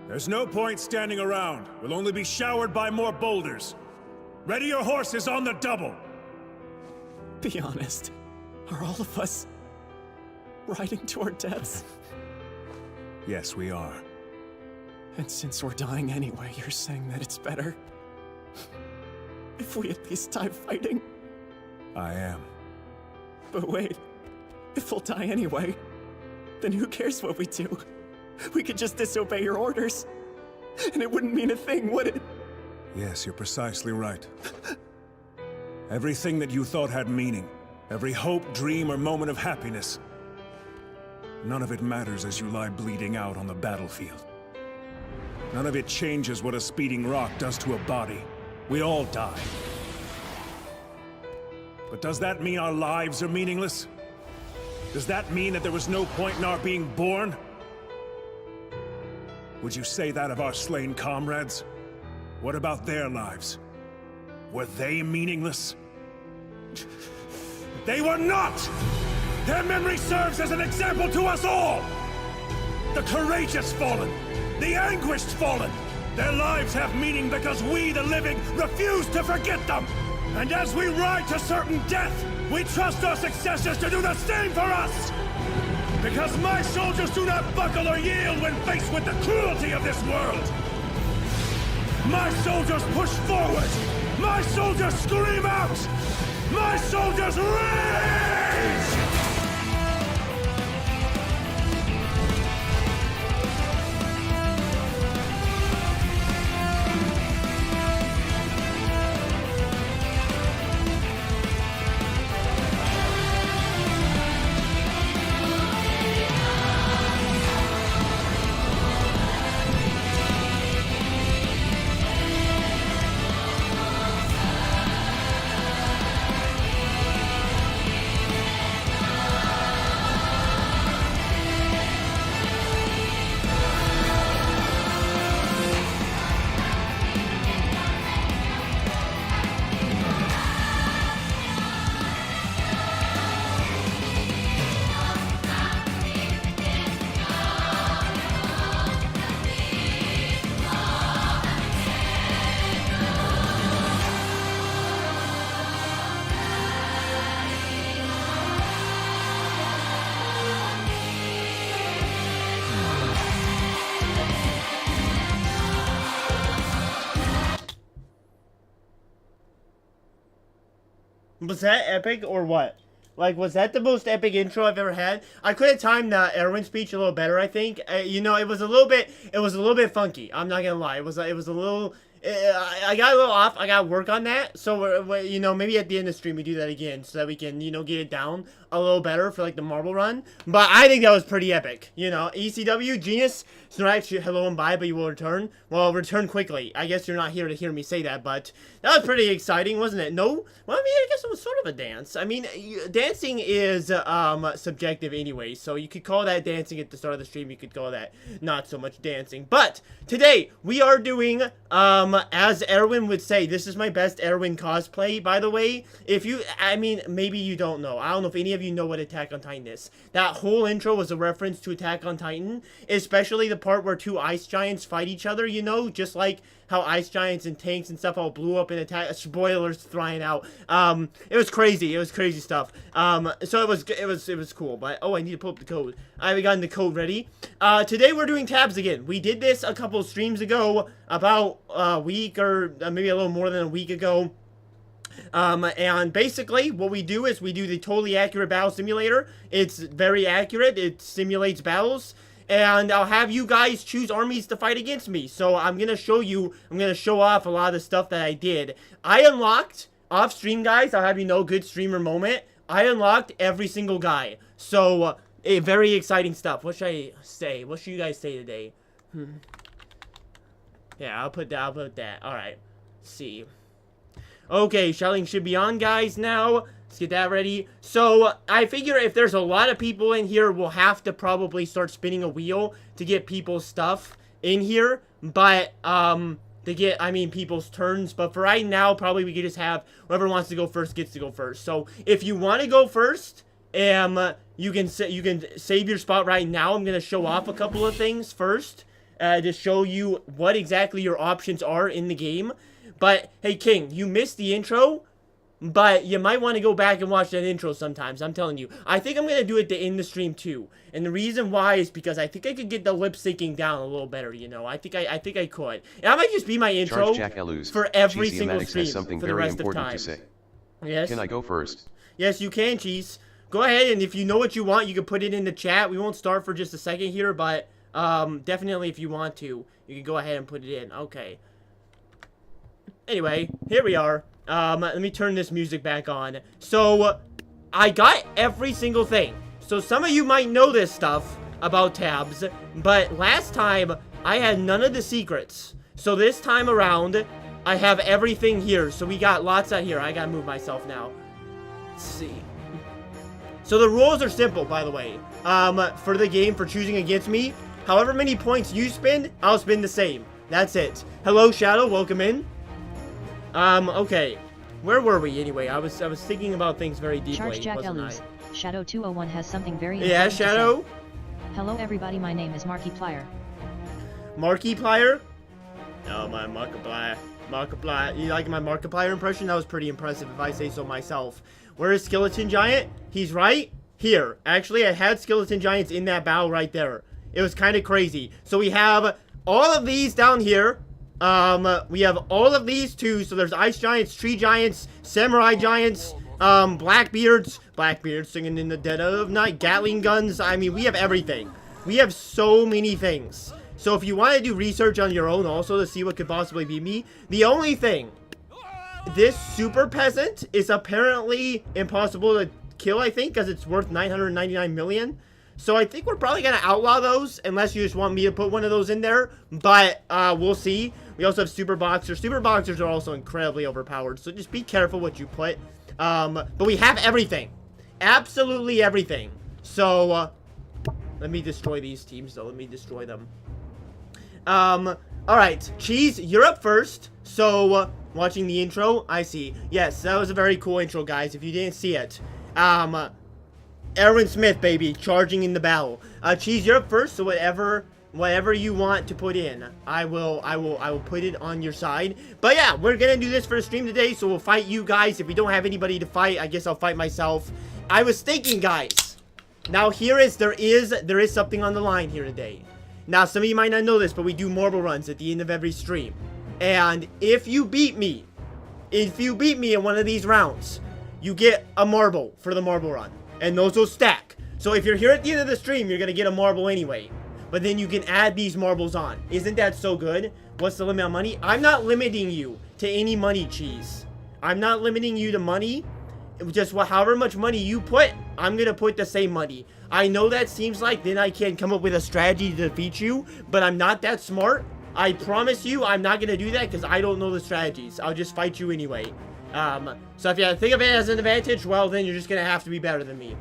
There's no point standing around. We'll only be showered by more boulders. Ready your horses on the double! Be honest. Are all of us riding to our deaths? Yes, we are. And since we're dying anyway, you're saying that it's better if we at least die fighting? I am. But wait, if we'll die anyway, then who cares what we do? We could just disobey your orders, and it wouldn't mean a thing, would it? Yes, you're precisely right. Everything that you thought had meaning, every hope, dream, or moment of happiness, none of it matters as you lie bleeding out on the battlefield. None of it changes what a speeding rock does to a body. We all die. But does that mean our lives are meaningless? Does that mean that there was no point in our being born? Would you say that of our slain comrades? What about their lives? Were they meaningless? They were not! Their memory serves as an example to us all! The courageous fallen, the anguished fallen, their lives have meaning because we, the living, refuse to forget them! And as we ride to certain death, we trust our successors to do the same for us! Because my soldiers do not buckle or yield when faced with the cruelty of this world! My soldiers push forward! My soldiers scream out! My soldiers rage! Was that epic or what? Like, was that the most epic intro I've ever had? I could have timed the Erwin speech a little better, I think. You know, it was a little bit funky. I'm not gonna lie. It was a little. I got a little off. I gotta work on that. So you know, maybe at the end of the stream we do that again so that we can, you know, get it down a little better for like the marble run. But I think that was pretty epic. You know, ECW genius. Snipe, hello and bye, but you will return. Well, return quickly. I guess you're not here to hear me say that, but that was pretty exciting, wasn't it? No? Well, I mean, I guess it was sort of a dance. I mean, dancing is subjective anyway, so you could call that dancing at the start of the stream. You could call that not so much dancing. But today we are doing, as Erwin would say, this is my best Erwin cosplay, by the way. If you, I mean, maybe you don't know. I don't know if any of you know what Attack on Titan is. That whole intro was a reference to Attack on Titan, especially the part where two ice giants fight each other, you know, just like how ice giants and tanks and stuff all blew up in Attack. Spoilers flying out. It was crazy. It was crazy stuff. So it was cool. But oh, I need to pull up the code. I haven't gotten the code ready. Today we're doing tabs again. We did this a couple of streams ago, about a week or maybe a little more than a week ago. And basically what we do is we do the totally accurate battle simulator. It's very accurate. It simulates battles. And I'll have you guys choose armies to fight against me. So I'm going to show off a lot of the stuff that I did. I unlocked, off stream guys, I'll have you know, good streamer moment, I unlocked every single guy. So, very exciting stuff. What should I say? What should you guys say today? Yeah, I'll put that. Alright, let's see. Okay, shouting should be on, guys, now. Let's get that ready. So, I figure if there's a lot of people in here, we'll have to probably start spinning a wheel to get people's stuff in here. But, to get, I mean, people's turns. But for right now, probably we could just have whoever wants to go first gets to go first. So, if you want to go first, you can save your spot right now. I'm going to show off a couple of things first. to show you what exactly your options are in the game. But, hey, King, you missed the intro, but you might want to go back and watch that intro sometimes. I'm telling you. I think I'm going to do it to end the stream, too. And the reason why is because I think I could get the lip syncing down a little better, you know. I think I could. And that might just be my intro for every single stream for the rest of time. Yes. Can I go first? Yes, you can, Cheese. Go ahead, and if you know what you want, you can put it in the chat. We won't start for just a second here, but definitely if you want to, you can go ahead and put it in. Okay. Anyway, here we are. Let me turn this music back on. So, I got every single thing. So, some of you might know this stuff about tabs, but last time, I had none of the secrets. So, this time around, I have everything here. So, we got lots out here. I gotta move myself now. Let's see. So, the rules are simple, by the way. For the game, for choosing against me, however many points you spend, I'll spend the same. That's it. Hello, Shadow. Welcome in. Okay. Where were we anyway? I was thinking about things very deeply. Charge Jack Elus. Shadow 201 has something very important. Yeah, Shadow. To say. Hello everybody, my name is Markiplier. Markiplier? Oh, my Markiplier. Markiplier. You like my Markiplier impression? That was pretty impressive if I say so myself. Where is Skeleton Giant? He's right here. Actually, I had Skeleton Giants in that battle right there. It was kind of crazy. So we have all of these down here. We have all of these too. So there's Ice Giants, Tree Giants, Samurai Giants, Blackbeards singing in the dead of night, Gatling guns. I mean, we have everything. We have so many things. So if you want to do research on your own also to see what could possibly be me, the only thing, this Super Peasant is apparently impossible to kill, I think, because it's worth 999 million. So I think we're probably going to outlaw those, unless you just want me to put one of those in there. But we'll see. We also have Super Boxers. Super Boxers are also incredibly overpowered, so just be careful what you put. But we have everything. Absolutely everything. So, let me destroy these teams, though. Let me destroy them. Alright. Cheese, you're up first. So, watching the intro, I see. Yes, that was a very cool intro, guys, if you didn't see it. Erwin Smith, baby, charging in the battle. Cheese, you're up first, so whatever you want to put in, I will put it on your side. But yeah, we're gonna do this for the stream today, so we'll fight you guys. If we don't have anybody to fight, I guess I'll fight myself. I was thinking, guys. Now there is something on the line here today. Now some of you might not know this, but we do marble runs at the end of every stream. And if you beat me in one of these rounds, you get a marble for the marble run. And those will stack. So if you're here at the end of the stream, you're going to get a marble anyway. But then you can add these marbles on. Isn't that so good? What's the limit on money? I'm not limiting you to any money, Cheese. I'm not limiting you to money. Just however much money you put, I'm going to put the same money. I know that seems like then I can come up with a strategy to defeat you. But I'm not that smart. I promise you I'm not going to do that because I don't know the strategies. I'll just fight you anyway. So if you think of it as an advantage, well, then you're just gonna have to be better than me.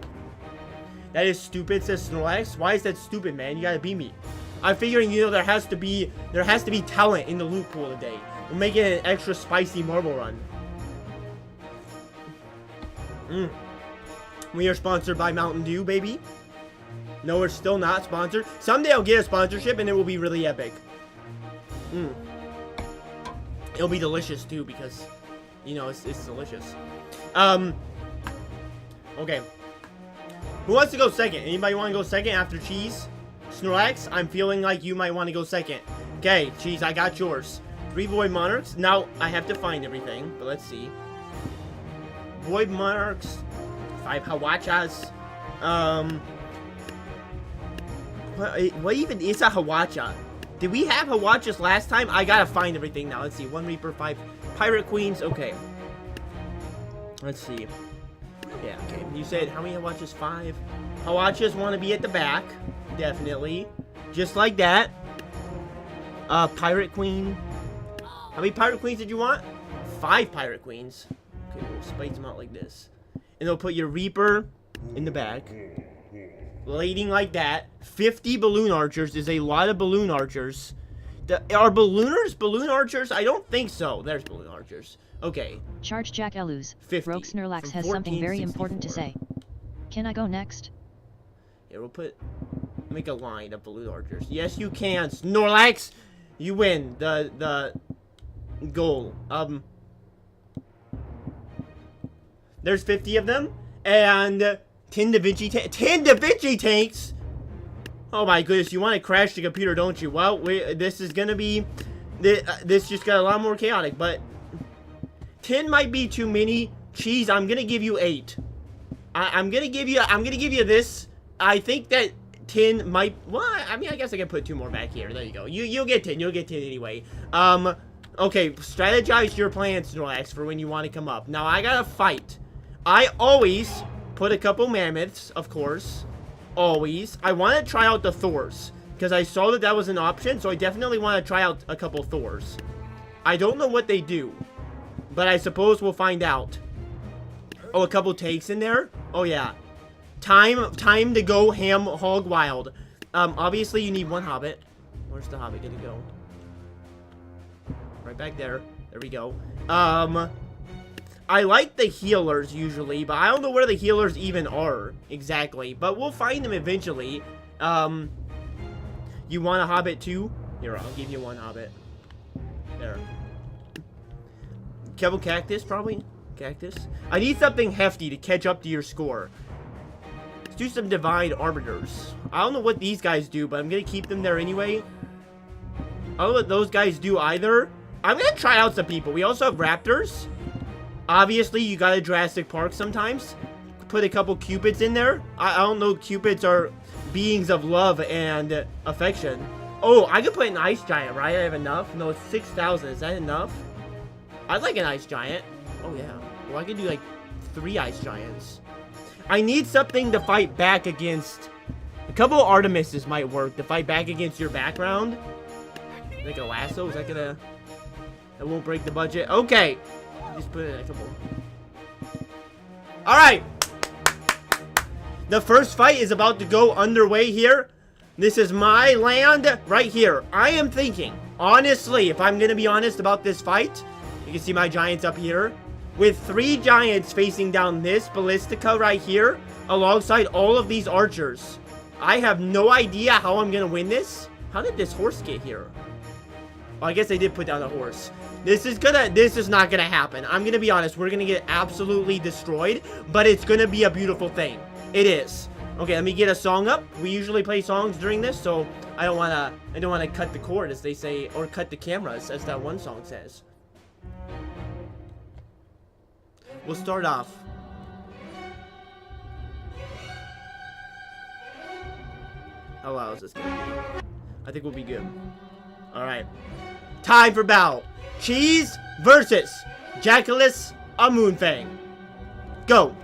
That is stupid, says Snorlax. Why is that stupid, man? You gotta beat me. I'm figuring, you know, there has to be talent in the loot pool today. We're making an extra spicy marble run. We are sponsored by Mountain Dew, baby. No, we're still not sponsored. Someday I'll get a sponsorship and it will be really epic. It'll be delicious too because, you know, it's delicious. Okay. Who wants to go second? Anybody want to go second after Cheese? Snorlax, I'm feeling like you might want to go second. Okay, Cheese, I got yours. 3 Void Monarchs. Now, I have to find everything, but let's see. Void Monarchs. 5 Hawachas. What even is a Hawacha? Did we have Hawachas last time? I gotta find everything now. Let's see. 1 Reaper, 5 Pirate Queens. Okay. Let's see. Yeah, okay. You said how many Hawachas? 5. Hawachas want to be at the back. Definitely. Just like that. Pirate Queen. How many Pirate Queens did you want? 5 Pirate Queens. Okay, we'll space them out like this. And they'll put your Reaper in the back. Lading like that. 50 Balloon Archers is a lot of Balloon Archers. Are Ballooners Balloon Archers? I don't think so. There's Balloon Archers. Okay. Charge Jack Elus. 50. Rogue Snorlax has something very important to say. Can I go next? Yeah, we'll put Make a line of balloon archers. Yes, you can. Snorlax, you win the goal. There's 50 of them, and 10 Da Vinci tanks. Oh my goodness, you want to crash the computer, don't you? Well, this is gonna be, this just got a lot more chaotic, but 10 might be too many. Cheese, I'm gonna give you 8. I'm gonna give you this. I think that 10 might, well, I mean, I guess I can put 2 more back here. There you go. You'll get 10. You'll get 10 anyway. Okay, strategize your plans, Snorlax, for when you want to come up. Now, I gotta fight. I always put a couple mammoths, of course. Always. I want to try out the Thors, because I saw that that was an option, so I definitely want to try out a couple Thors. I don't know what they do, but I suppose we'll find out. Oh, a couple takes in there? Oh, yeah. Time to go ham hog wild. Obviously, you need 1 Hobbit. Where's the Hobbit gonna go? Right back there. There we go. I like the healers usually, but I don't know where the healers even are exactly. But we'll find them eventually. You want a Hobbit too? Here, I'll give you 1 Hobbit. There. Couple Cactus, probably? Cactus? I need something hefty to catch up to your score. Let's do some Divine Arbiters. I don't know what these guys do, but I'm gonna keep them there anyway. I don't know what those guys do either. I'm gonna try out some people. We also have Raptors. Obviously, you gotta Jurassic Park sometimes. Put a couple Cupids in there. I don't know, Cupids are beings of love and affection. Oh, I could put an Ice Giant, right? I have enough? No, it's 6,000. Is that enough? I'd like an Ice Giant. Oh, yeah. Well, I could do, like, 3 Ice Giants. I need something to fight back against. A couple of Artemises might work to fight back against your background. Like a lasso? Is that gonna... That won't break the budget? Okay. Just put in a couple. Alright. The first fight is about to go underway here. This is my land right here. I am thinking, honestly, if I'm gonna be honest about this fight, you can see my giants up here. With 3 giants facing down this Ballistica right here, alongside all of these archers. I have no idea how I'm gonna win this. How did this horse get here? Oh, I guess they did put down a horse. This is not gonna happen. I'm gonna be honest, we're gonna get absolutely destroyed, but it's gonna be a beautiful thing. It is. Okay, let me get a song up. We usually play songs during this, so I don't wanna cut the cord, as they say, or cut the cameras, as that one song says. We'll start off. How loud is this gonna be? I think we'll be good. Alright. Time for battle. Cheese versus Jackalus a Moonfang. Go.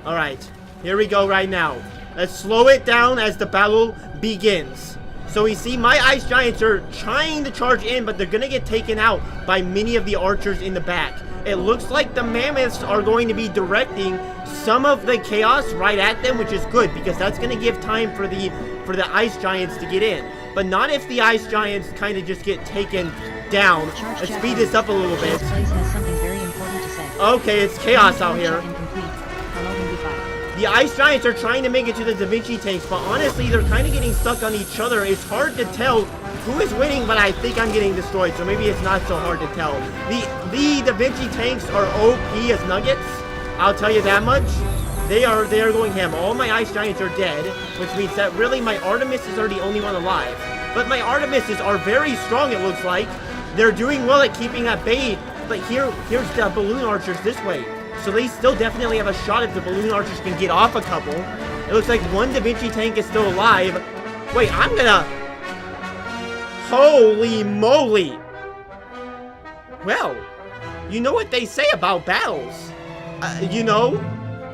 Alright. Here we go right now. Let's slow it down as the battle begins. So we see my Ice Giants are trying to charge in, but they're gonna get taken out by many of the archers in the back. It looks like the Mammoths are going to be directing some of the chaos right at them, which is good, because that's going to give time for the Ice Giants to get in. But not if the Ice Giants kind of just get taken down. Let's speed this up a little bit. Okay, it's chaos out here. The Ice Giants are trying to make it to the Da Vinci tanks, but honestly, they're kind of getting stuck on each other. It's hard to tell who is winning, but I think I'm getting destroyed, so maybe it's not so hard to tell. The Da Vinci tanks are OP as nuggets. I'll tell you that much. They are going ham. All my Ice Giants are dead, which means that really my Artemises are the only one alive. But my Artemises are very strong, it looks like. They're doing well at keeping at bay, but here's the Balloon Archers this way. So they still definitely have a shot if the Balloon Archers can get off a couple. It looks like 1 Da Vinci tank is still alive. Wait, I'm gonna... Holy moly! Well, you know what they say about battles. You know,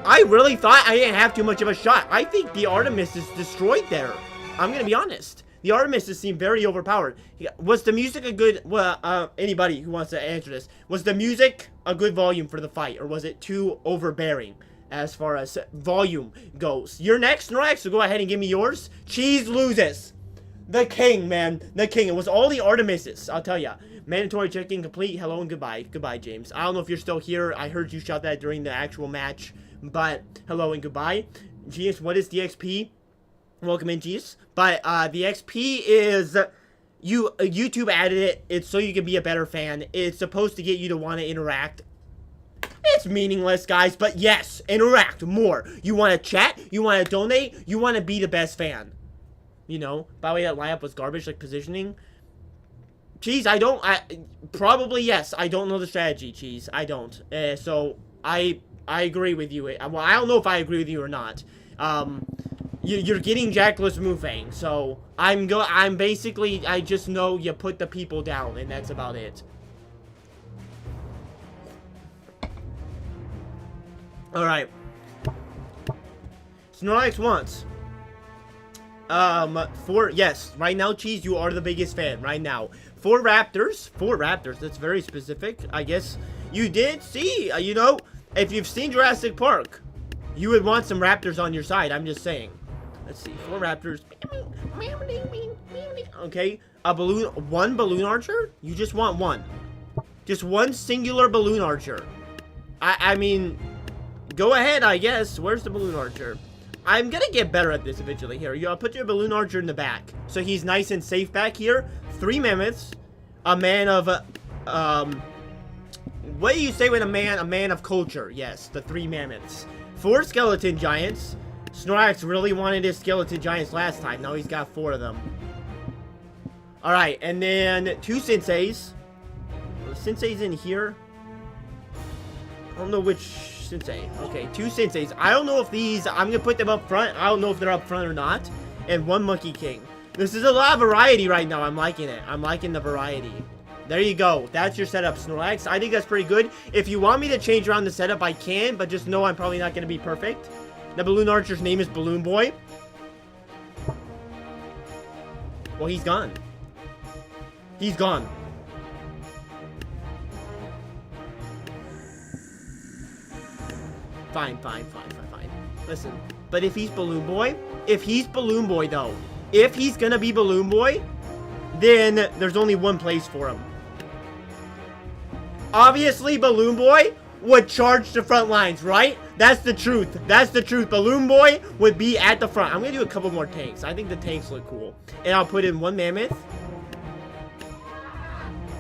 I really thought I didn't have too much of a shot. I think the Artemis is destroyed there. I'm gonna be honest. The Artemises seem very overpowered. Was the music a good... Well, anybody who wants to answer this. Was the music a good volume for the fight? Or was it too overbearing as far as volume goes? You're next, Snorlax, so go ahead and give me yours. Cheese loses. The king, man. The king. It was all the Artemises, I'll tell ya. Mandatory check-in complete. Hello and goodbye. Goodbye, James. I don't know if you're still here. I heard you shout that during the actual match. But, hello and goodbye. Genius, what is the XP? Welcome in, Cheese. But the XP is YouTube added it. It's so you can be a better fan. It's supposed to get you to want to interact. It's meaningless, guys, but yes, interact more. You want to chat, you want to donate, you want to be the best fan. You know, by the way, that lineup was garbage, like positioning. Cheese, probably yes, I don't know the strategy, Cheese, I don't. So, I agree with you. Well, I don't know if I agree with you or not. You're getting Jackalus Mufang, so I'm basically, I just know you put the people down, and that's about it. Alright. Snorlax wants. Yes, right now, Cheese, you are the biggest fan, right now. 4 Raptors, that's very specific, I guess. You did see, you know, if you've seen Jurassic Park, you would want some Raptors on your side, I'm just saying. Let's see, 4 Raptors. Okay, one balloon archer? You just want one. Just one singular balloon archer. I mean, go ahead, I guess. Where's the balloon archer? I'm gonna get better at this eventually. Here, I'll put your balloon archer in the back. So he's nice and safe back here. 3 mammoths. A man of, what do you say when a man of culture? Yes, the 3 mammoths. 4 skeleton giants. Snorlax really wanted his skeleton giants last time. Now he's got 4 of them. Alright, and then 2 senseis. Well, the sensei's in here. I don't know which sensei. Okay, 2 senseis. I don't know if these, I'm gonna put them up front. I don't know if they're up front or not. And 1 Monkey King. This is a lot of variety right now. I'm liking it. I'm liking the variety. There you go. That's your setup, Snorlax. I think that's pretty good. If you want me to change around the setup, I can, but just know I'm probably not gonna be perfect. The balloon archer's name is Balloon Boy. Well, he's gone. He's gone. Fine. Listen, but if he's Balloon Boy, though, if he's gonna be Balloon Boy, then there's only one place for him. Obviously, Balloon Boy would charge the front lines, right? That's the truth. That's the truth. Balloon Boy would be at the front. I'm gonna do a couple more tanks. I think the tanks look cool. And I'll put in 1 mammoth.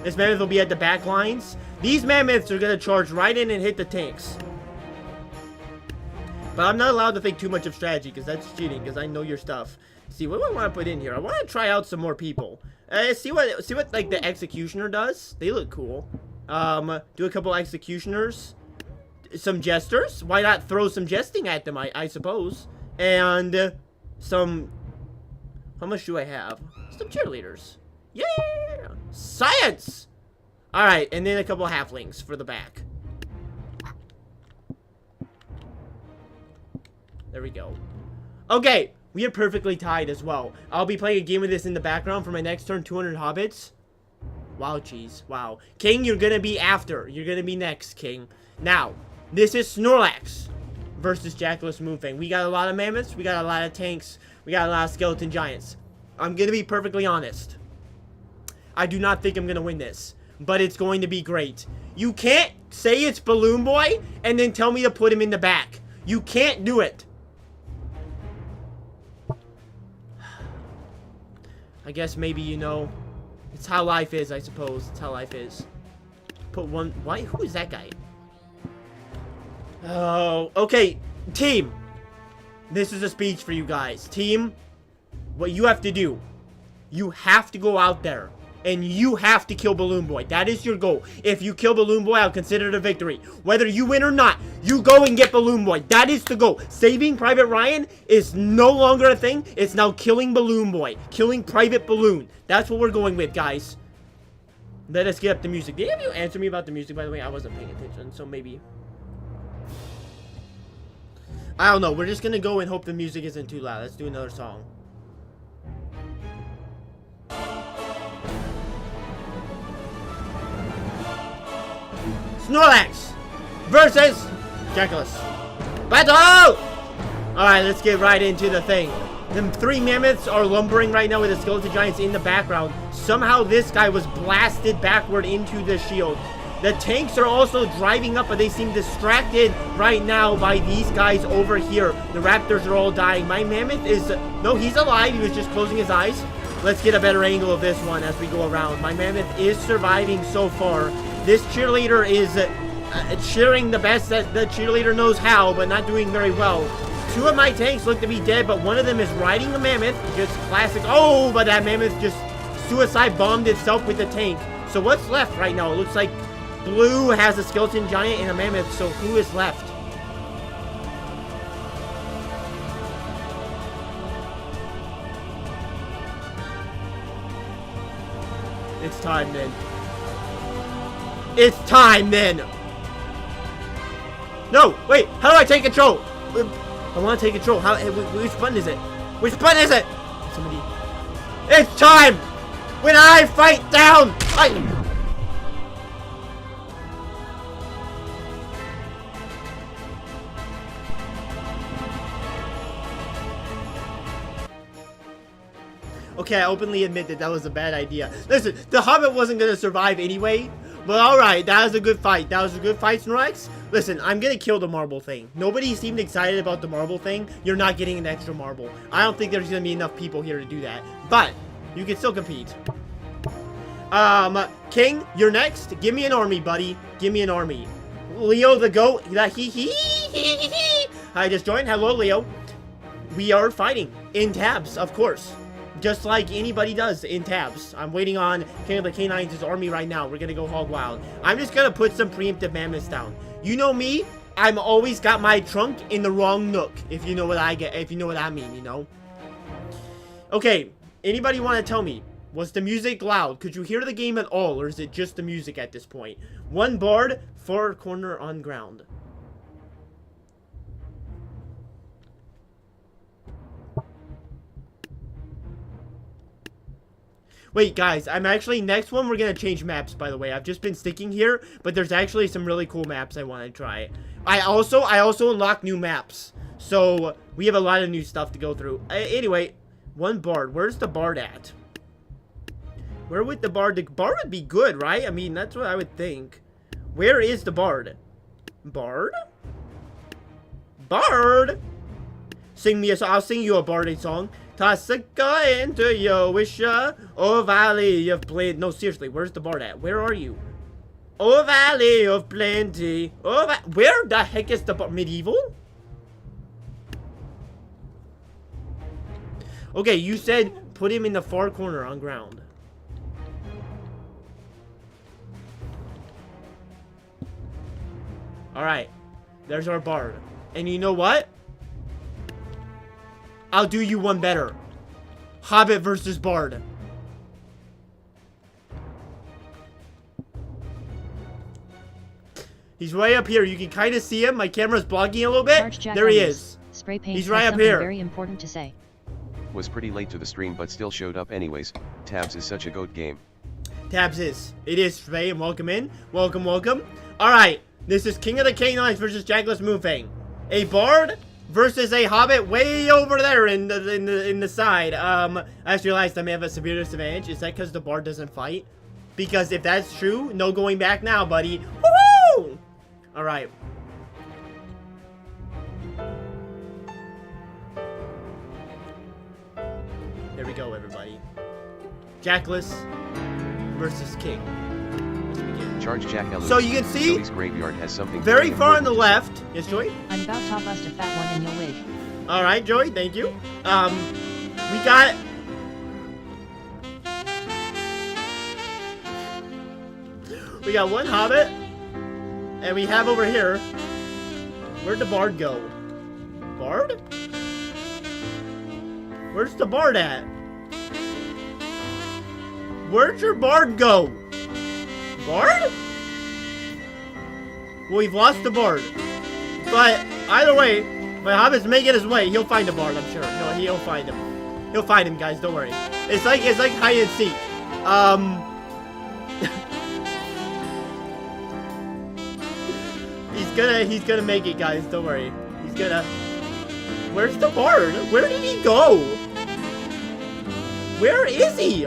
This mammoth will be at the back lines. These mammoths are gonna charge right in and hit the tanks. But I'm not allowed to think too much of strategy, because that's cheating, because I know your stuff. See, what do I want to put in here? I want to try out some more people. See what like the Executioner does? They look cool. Do a couple Executioners. Some Jesters. Why not throw some jesting at them, I suppose. And some... How much do I have? Some cheerleaders. Yeah! Science! Alright, and then a couple halflings for the back. There we go. Okay, we are perfectly tied as well. I'll be playing a game of this in the background for my next turn, 200 hobbits. Wow, Cheese. Wow. King, you're gonna be after. You're gonna be next, King. Now, this is Snorlax versus Jackalus Moonfang. We got a lot of mammoths. We got a lot of tanks. We got a lot of skeleton giants. I'm gonna be perfectly honest. I do not think I'm gonna win this, but it's going to be great. You can't say it's Balloon Boy and then tell me to put him in the back. You can't do it. I guess maybe, you know, it's how life is, I suppose. It's how life is. Put 1... Why? Who is that guy? Oh, okay. Team. This is a speech for you guys. Team, what you have to do, you have to go out there and you have to kill Balloon Boy. That is your goal. If you kill Balloon Boy, I'll consider it a victory. Whether you win or not, you go and get Balloon Boy. That is the goal. Saving Private Ryan is no longer a thing. It's now killing Balloon Boy. Killing Private Balloon. That's what we're going with, guys. Let us get up the music. Did you answer me about the music, by the way? I wasn't paying attention, so maybe... I don't know. We're just gonna go and hope the music isn't too loud. Let's do another song. Snorlax versus Jackalus. Battle! Alright, let's get right into the thing. The 3 mammoths are lumbering right now with the skeleton giants in the background. Somehow this guy was blasted backward into the shield. The tanks are also driving up, but they seem distracted right now by these guys over here. The raptors are all dying. My mammoth is... No, he's alive. He was just closing his eyes. Let's get a better angle of this one as we go around. My mammoth is surviving so far. This cheerleader is cheering the best that the cheerleader knows how, but not doing very well. 2 of my tanks look to be dead, but one of them is riding the mammoth. Just classic. Oh, but that mammoth just suicide bombed itself with the tank. So what's left right now? It looks like Blue has a skeleton giant and a mammoth, so who is left? It's time then. It's time then! No! Wait! How do I take control? I want to take control. How? Which button is it? Which button is it? Somebody... It's time! When I fight down! Okay, I openly admit that was a bad idea. Listen, the Hobbit wasn't going to survive anyway. But alright, that was a good fight. That was a good fight, Snorlax. Listen, I'm going to kill the marble thing. Nobody seemed excited about the marble thing. You're not getting an extra marble. I don't think there's going to be enough people here to do that. But, you can still compete. King, you're next. Give me an army, buddy. Give me an army. Leo the goat. I just joined. Hello, Leo. We are fighting in tabs, of course. Just like anybody does in tabs. I'm waiting on King of the Canines' army right now. We're gonna go hog wild. I'm just gonna put some preemptive mammoths down. You know me, I'm always got my trunk in the wrong nook. If you know what I mean, you know. Okay, anybody want to tell me, was the music loud? Could you hear the game at all, or is it just the music at this point? 1 bard, 4 corner on ground. Wait, guys, I'm actually, next one, we're going to change maps, by the way. I've just been sticking here, but there's actually some really cool maps I want to try. I also unlocked new maps, so we have a lot of new stuff to go through. Anyway, 1 bard. Where's the bard at? Where would the bard would be good, right? I mean, that's what I would think. Where is the bard? Bard? Bard? Sing me a song. I'll sing you a barding song. Tossica into your wisha, oh valley of plenty. No, seriously, where's the bard at? Where are you? Oh valley of plenty. Oh, where the heck is the bard? Medieval? Okay, you said put him in the far corner on ground. Alright, there's our bard. And you know what? I'll do you one better. Hobbit versus Bard. He's way up here. You can kind of see him. My camera's blocking a little bit. There he is. Spray paint. He's right up here. Very important to say. Was pretty late to the stream but still showed up anyways. Tabs is such a goat game. Tabs is. It is, Spray, and welcome in. Welcome, welcome. Alright. This is King of the Canines versus Jackless Moonfang. A Bard versus a Hobbit way over there in the side. I just realized I may have a severe disadvantage. Is that because the Bard doesn't fight? Because if that's true, no going back now, buddy. Woohoo! Alright. There we go, everybody. Jackless versus King. Let's begin. Charge Jack Ellis. So you can see Joey's graveyard has something very far on the important to say. left. Yes, Joey? I'm about to bust a fat one in your wig. Alright, Joey, thank you. We got... We got one Hobbit. And we have over here... Where'd the Bard go? Bard? Where's the Bard at? Where'd your Bard go? Bard? Well, we've lost the Bard. But, either way, my Hobbit's making his way. He'll find the Bard, I'm sure. No, he'll find him. He'll find him, guys, don't worry. It's like hide and seek. He's gonna make it, guys, don't worry. He's gonna... Where's the Bard? Where did he go? Where is he?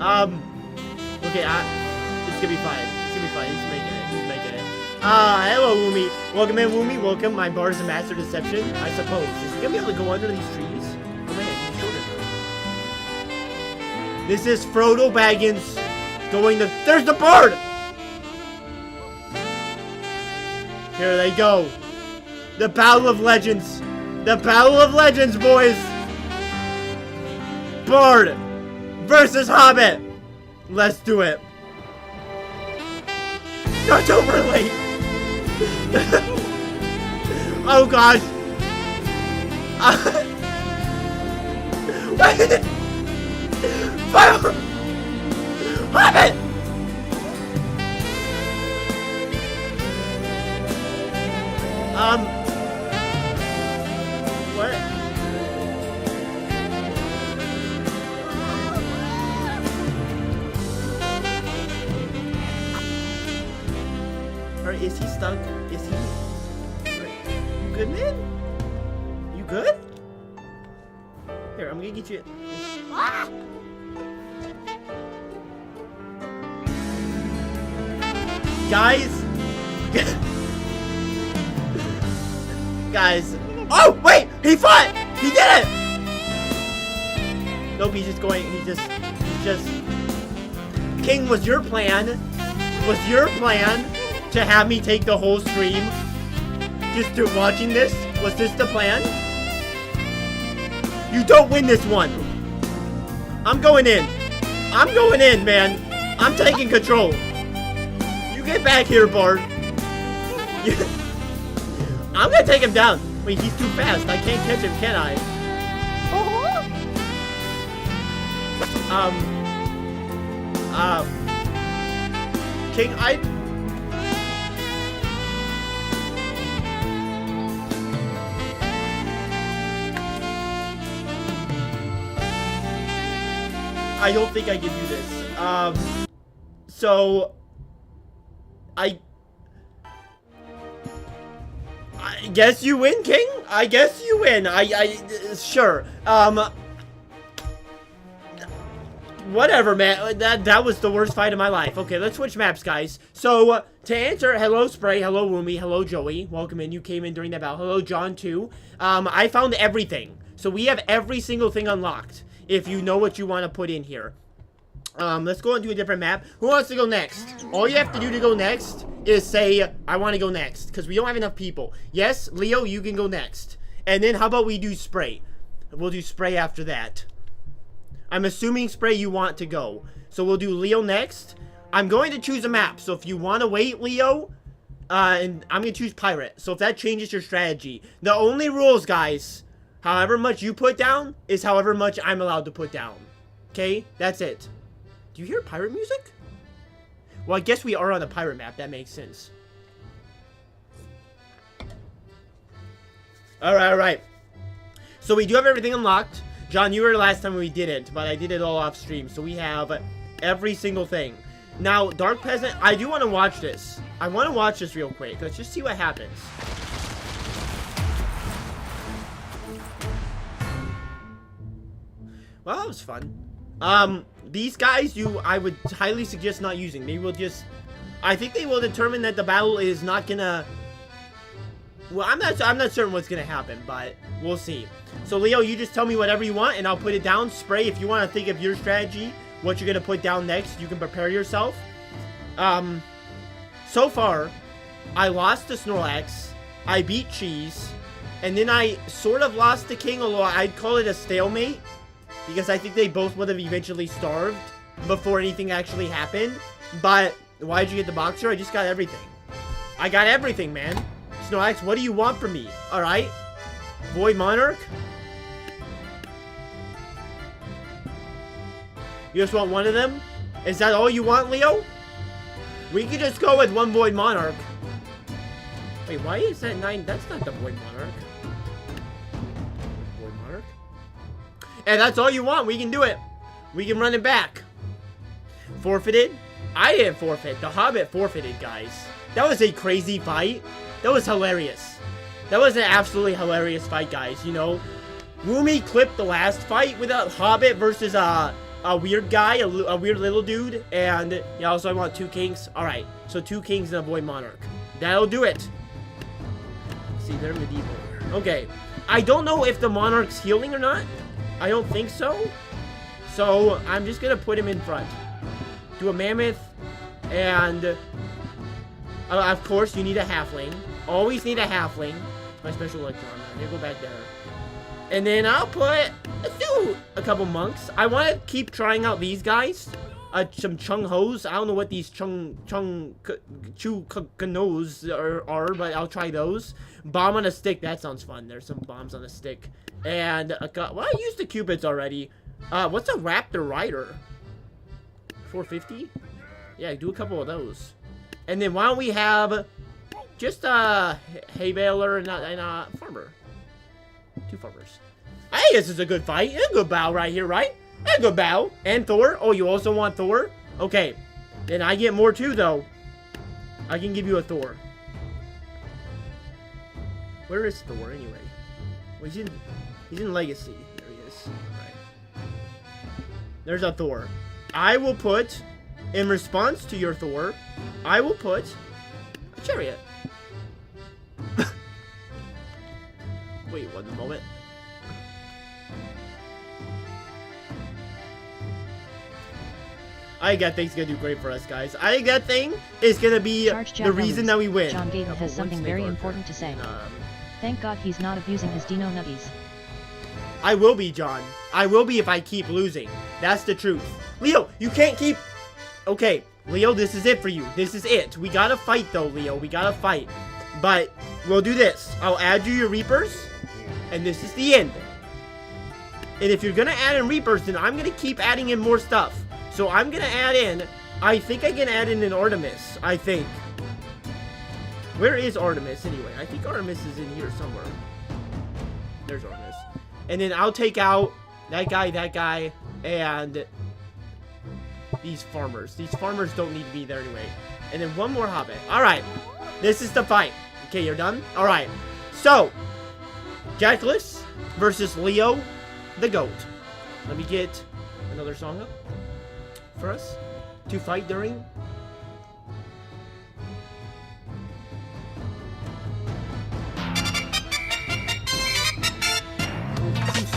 Okay, it's gonna be fine. It's gonna be fine. He's making it. He's making it. Hello, Woomy. Welcome in, Woomy. Welcome. My bar is a master deception, I suppose. Is he gonna be able to go under these trees? Oh, man. He's shorter. This is Frodo Baggins going to... There's the bird! Here they go. The Battle of Legends. The Battle of Legends, boys. Bard versus Hobbit. Let's do it. No, it's over late. Oh gosh. Fire! Hobbit! What? Alright, is he stuck? Is he... You good, man? You good? Here, I'm gonna get you... Ah! Guys! Guys. Oh, wait! He fought! He did it! Nope, he's just going... He's just... King, was your plan... Was your plan to have me take the whole stream? Just to watching this? Was this the plan? You don't win this one! I'm going in. I'm going in, man. I'm taking control. You get back here, Bard. I'm gonna take him down. Wait, he's too fast. I can't catch him, can I? King, I don't think I can do this. So I guess you win, King. I guess you win. Sure. Whatever, man. That was the worst fight of my life. Okay, let's switch maps, guys. So, to answer, hello, Spray. Hello, Woomy. Hello, Joey. Welcome in. You came in during that battle. Hello, John, too. I found everything. So, we have every single thing unlocked. If you know what you want to put in here. Let's go into a different map. Who wants to go next? All you have to do to go next is say, I want to go next. Because we don't have enough people. Yes, Leo, you can go next. And then how about we do Spray? We'll do Spray after that. I'm assuming, Spray, you want to go. So we'll do Leo next. I'm going to choose a map. So if you want to wait, Leo, and I'm going to choose Pirate. So if that changes your strategy. The only rules, guys, however much you put down is however much I'm allowed to put down. Okay? That's it. Do you hear pirate music? Well, I guess we are on a pirate map. That makes sense. Alright, alright. So we do have everything unlocked. John, you were the last time we did it, but I did it all off stream. So we have every single thing. Now, Dark Peasant, I do want to watch this. I want to watch this real quick. Let's just see what happens. Well, that was fun. These guys, I would highly suggest not using. They will just... I think they will determine that the battle is not gonna... Well, I'm not certain what's gonna happen, but we'll see. So, Leo, you just tell me whatever you want, and I'll put it down. Spray, if you want to think of your strategy, what you're gonna put down next, you can prepare yourself. So far, I lost to Snorlax, I beat Cheese, and then I sort of lost to King, although I'd call it a stalemate, because I think they both would have eventually starved before anything actually happened. But, why'd you get the Boxer? I just got everything. I got everything, man. Snorlax, what do you want from me? Alright? Void Monarch? You just want one of them? Is that all you want, Leo? We could just go with one Void Monarch. Wait, why is that 9? That's not the Void Monarch. Void Monarch? And that's all you want. We can do it. We can run it back. Forfeited? I didn't forfeit. The Hobbit forfeited, guys. That was a crazy fight. That was hilarious. That was an absolutely hilarious fight, guys. You know, Woomy clipped the last fight with a Hobbit versus a weird guy, a weird little dude, and yeah, also I want 2 kings. All right, so 2 kings and a void monarch. That'll do it. See, they're medieval. Okay, I don't know if the monarch's healing or not. I don't think so. So I'm just gonna put him in front. Do a mammoth, and of course you need a halfling. Always need a halfling. My special electron. I'm gonna go back there. And then I'll put, let's do a couple monks. I want to keep trying out these guys. Some Chung Hos. I don't know what these Chu Kanos are, but I'll try those. Bomb on a stick. That sounds fun. There's some bombs on a stick. And, well, I used the Cupids already. What's a Raptor Rider? 450? Yeah, do a couple of those. And then why don't we have just a hay baler and a farmer. 2 farmers. Hey, this is a good fight. A good bow right here, right? A good bow. And Thor. Oh, you also want Thor? Okay. Then I get more too, though. I can give you a Thor. Where is Thor, anyway? Well, he's in Legacy. There he is. Right. There's a Thor. I will put, in response to your Thor, I will put a chariot. Wait 1 moment. I think that thing's gonna do great for us, guys. I think that thing is gonna be the reason that we win. John Gable has something very important to say. Thank God he's not abusing his Dino Nuggies. I will be, John. I will be if I keep losing. That's the truth. Leo, you can't keep... Okay, Leo, this is it for you. This is it. We gotta fight, though, Leo. We gotta fight. But we'll do this. I'll add you your Reapers, and this is the end. And if you're gonna add in Reapers, then I'm gonna keep adding in more stuff. So I'm gonna add in... I think I can add in an Artemis. I think. Where is Artemis, anyway? I think Artemis is in here somewhere. There's Artemis. And then I'll take out that guy, and these farmers. These farmers don't need to be there anyway. And then one more Hobbit. Alright. This is the fight. Okay, you're done? Alright. So, Jackalus versus Leo the Goat. Let me get another song up for us to fight during.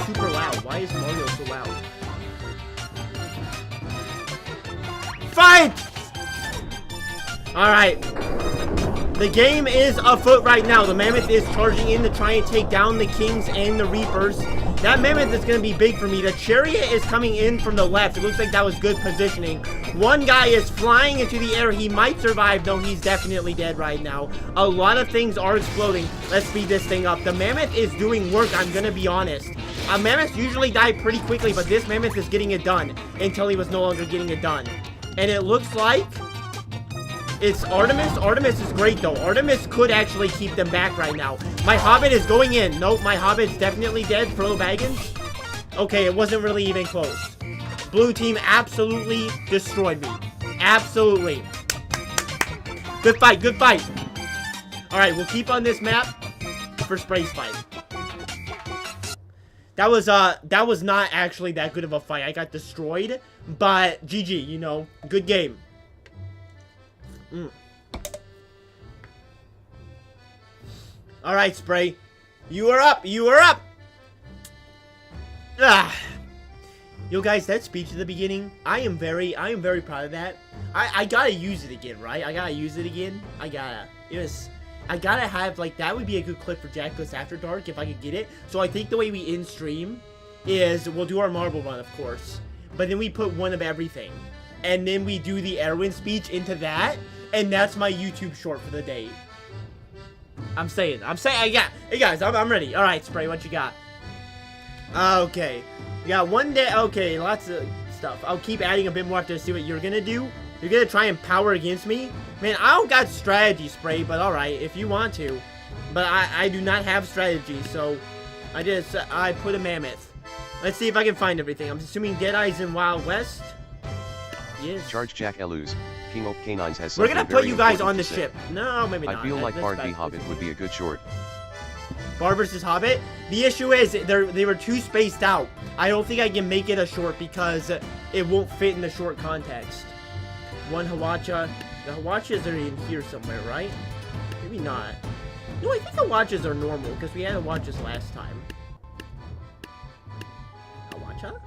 Super loud. Why is Mario so loud? Fight! Alright. The game is afoot right now. The Mammoth is charging in to try and take down the Kings and the Reapers. That Mammoth is going to be big for me. The Chariot is coming in from the left. It looks like that was good positioning. One guy is flying into the air. He might survive, though he's definitely dead right now. A lot of things are exploding. Let's speed this thing up. The Mammoth is doing work, I'm going to be honest. Mammoths usually die pretty quickly, but this Mammoth is getting it done until he was no longer getting it done. And it looks like it's Artemis. Artemis is great, though. Artemis could actually keep them back right now. My Hobbit is going in. Nope, my Hobbit's definitely dead. Frodo Baggins. Okay, it wasn't really even close. Blue team absolutely destroyed me. Absolutely. Good fight, good fight. Alright, we'll keep on this map for Spray's fight. That was not actually that good of a fight. I got destroyed, but GG, you know, good game. Alright, Spray. You are up. You are up. Yo, guys, that speech at the beginning, I am very proud of that. I gotta use it again, right? I gotta use it again. I gotta have, like, that would be a good clip for Jackalus After Dark if I could get it. So I think the way we end stream is we'll do our marble run, of course. But then we put one of everything. And then we do the Erwin speech into that. And that's my YouTube short for the day. I'm saying, yeah. Hey, guys, I'm ready. All right, Spray, what you got? Okay. We got one day. Okay, lots of stuff. I'll keep adding a bit more after to see what you're going to do. You're going to try and power against me? Man, I don't got strategy, Spray, but all right, if you want to. But I do not have strategy, so I put a Mammoth. Let's see if I can find everything. I'm assuming Deadeye's in Wild West. Yes. Charge Jackalus. King of Canines has We're something gonna put very you guys important on the to say. ship. No, maybe not. I feel like That's Bard v bad. Hobbit would be a good short. Bard versus Hobbit. The issue is they were too spaced out. I don't think I can make it a short because it won't fit in the short context. One Hawacha. The Hawachas are in here somewhere, right? Maybe not. No, I think Hawachas are normal, because we had Hawachas last time. Hawacha?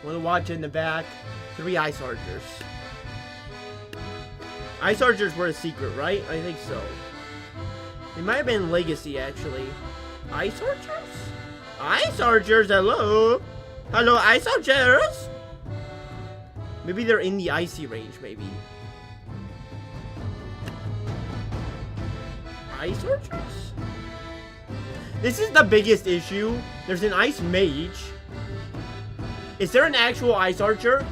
One Hawacha in the back. 3 Ice Archers. Ice Archers were a secret, right? I think so. It might have been Legacy, actually. Ice Archers? Ice Archers, hello? Hello, Ice Archers? Maybe they're in the icy range, maybe. Ice Archers? This is the biggest issue. There's an Ice Mage. Is there an actual Ice Archer?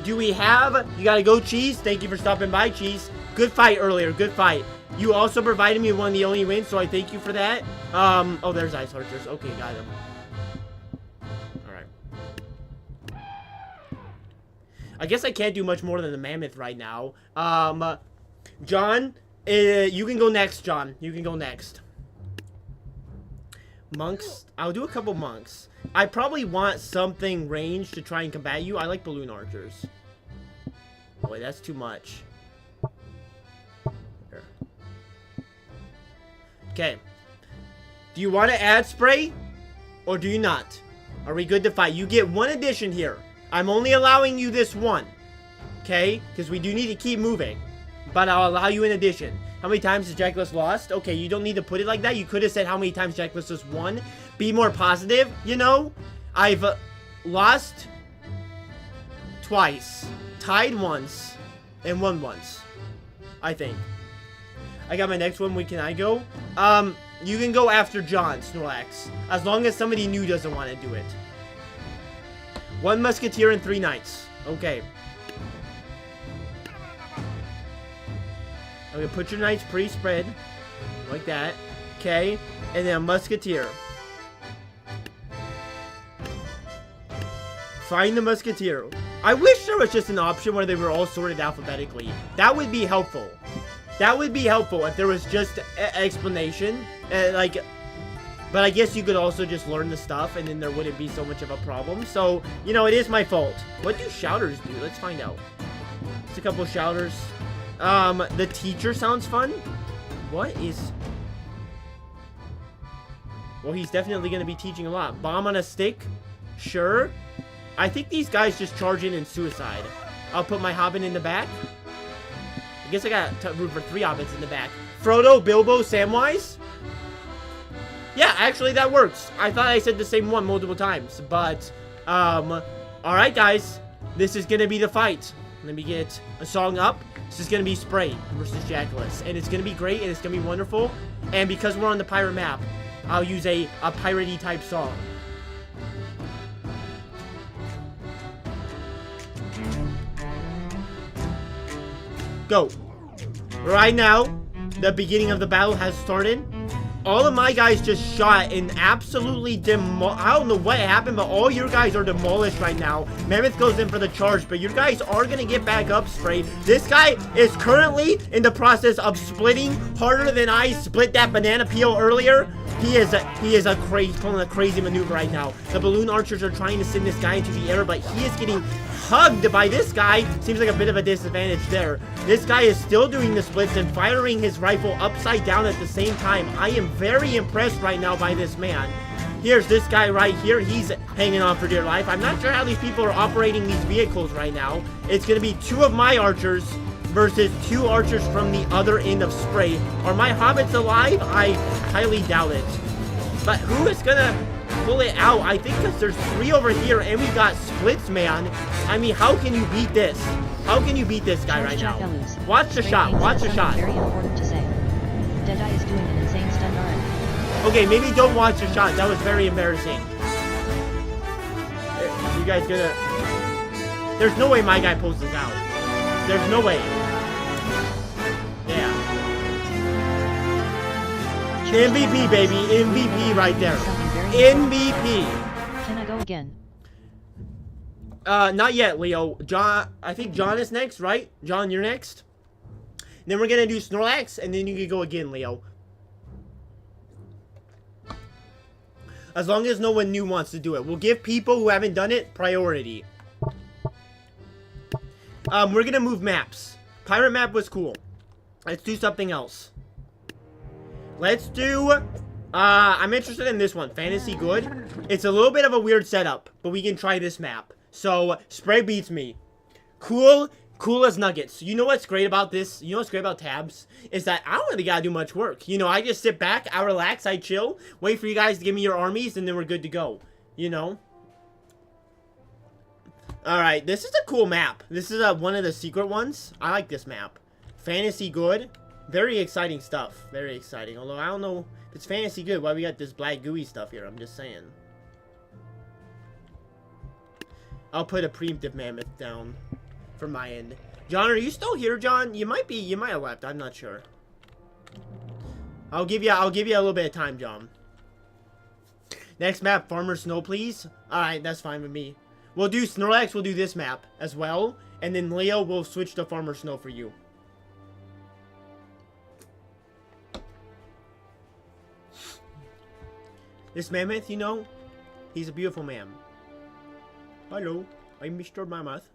Do we have... You gotta go, Cheese. Thank you for stopping by, Cheese. Good fight earlier. Good fight. You also provided me one of the only wins, so I thank you for that. Oh, there's Ice Archers. Okay, got them. Alright. I guess I can't do much more than the Mammoth right now. John, you can go next, John. You can go next. Monks. I'll do a couple monks. I probably want something ranged to try and combat you. I like balloon archers. Boy, that's too much. Here. Okay. Do you want to add spray? Or do you not? Are we good to fight? You get 1 addition here. I'm only allowing you this 1. Okay? Because we do need to keep moving. But I'll allow you an addition. How many times has Jackless lost? Okay, you don't need to put it like that. You could have said how many times Jackless has won. Be more positive, you know? I've lost twice, tied once, and won once. I think. I got my next one. When can I go? You can go after John, Snorlax. As long as somebody new doesn't want to do it. 1 Musketeer and 3 Knights. Okay. Okay, put your Knights pre-spread. Like that. Okay. And then a Musketeer. Find the Musketeer. I wish there was just an option where they were all sorted alphabetically. That would be helpful. That would be helpful if there was just an explanation. But I guess you could also just learn the stuff and then there wouldn't be so much of a problem. So, you know, it is my fault. What do Shouters do? Let's find out. It's a couple Shouters. The teacher sounds fun. What is... Well, he's definitely going to be teaching a lot. Bomb on a stick? Sure. I think these guys just charge in and suicide. I'll put my Hobbit in the back. I guess I got room for 3 Hobbits in the back. Frodo, Bilbo, Samwise? Yeah, actually that works. I thought I said the same one multiple times. But, alright guys. This is going to be the fight. Let me get a song up. This is going to be Spray versus Jackless. And it's going to be great and it's going to be wonderful. And because we're on the pirate map, I'll use a piratey type song. Go. Right now, the beginning of the battle has started. All of my guys just shot and absolutely I don't know what happened, but all your guys are demolished right now. Mammoth goes in for the charge, but your guys are going to get back up, Spray. This guy is currently in the process of splitting harder than I split that banana peel earlier. He is pulling a crazy maneuver right now. The balloon archers are trying to send this guy into the air, but he is getting hugged by this guy. Seems like a bit of a disadvantage there. This guy is still doing the splits and firing his rifle upside down at the same time. I am very impressed right now by this man. Here's this guy right here. He's hanging on for dear life. I'm not sure how these people are operating these vehicles right now. It's going to be 2 of my archers versus 2 archers from the other end of Spray. Are my hobbits alive? I highly doubt it. But who is going to pull it out? I think because there's 3 over here and we got splits, man. I mean, how can you beat this? How can you beat this guy right now? Watch the shot. Watch the shot. Very important to say. Deadeye is doing an insane stun already. Okay, maybe don't watch the shot. That was very embarrassing. You guys gonna... There's no way my guy pulls this out. There's no way. Yeah. MVP, baby. MVP right there. MVP. Can I go again? Not yet, Leo. John, I think John is next, right? John, you're next. Then we're gonna do Snorlax, and then you can go again, Leo. As long as no one new wants to do it. We'll give people who haven't done it priority. We're gonna move maps. Pirate map was cool. Let's do something else. Let's do... I'm interested in this one. Fantasy good. It's a little bit of a weird setup, but we can try this map. So, Spray beats me. Cool as nuggets. You know what's great about this? You know what's great about tabs? Is that I don't really gotta do much work. You know, I just sit back, I relax, I chill, wait for you guys to give me your armies, and then we're good to go. You know? Alright, this is a cool map. This is one of the secret ones. I like this map. Fantasy good. Very exciting stuff. Very exciting. Although, I don't know if it's fantasy good. Why we got this black gooey stuff here? I'm just saying. I'll put a preemptive mammoth down for my end. John, are you still here, John? You might have left. I'm not sure. I'll give you a little bit of time, John. Next map, Farmer Snow, please. Alright, that's fine with me. We'll do Snorlax, we'll do this map as well. And then Leo will switch to Farmer Snow for you. This mammoth, you know, he's a beautiful man. Hello, I'm Mr. Mammoth.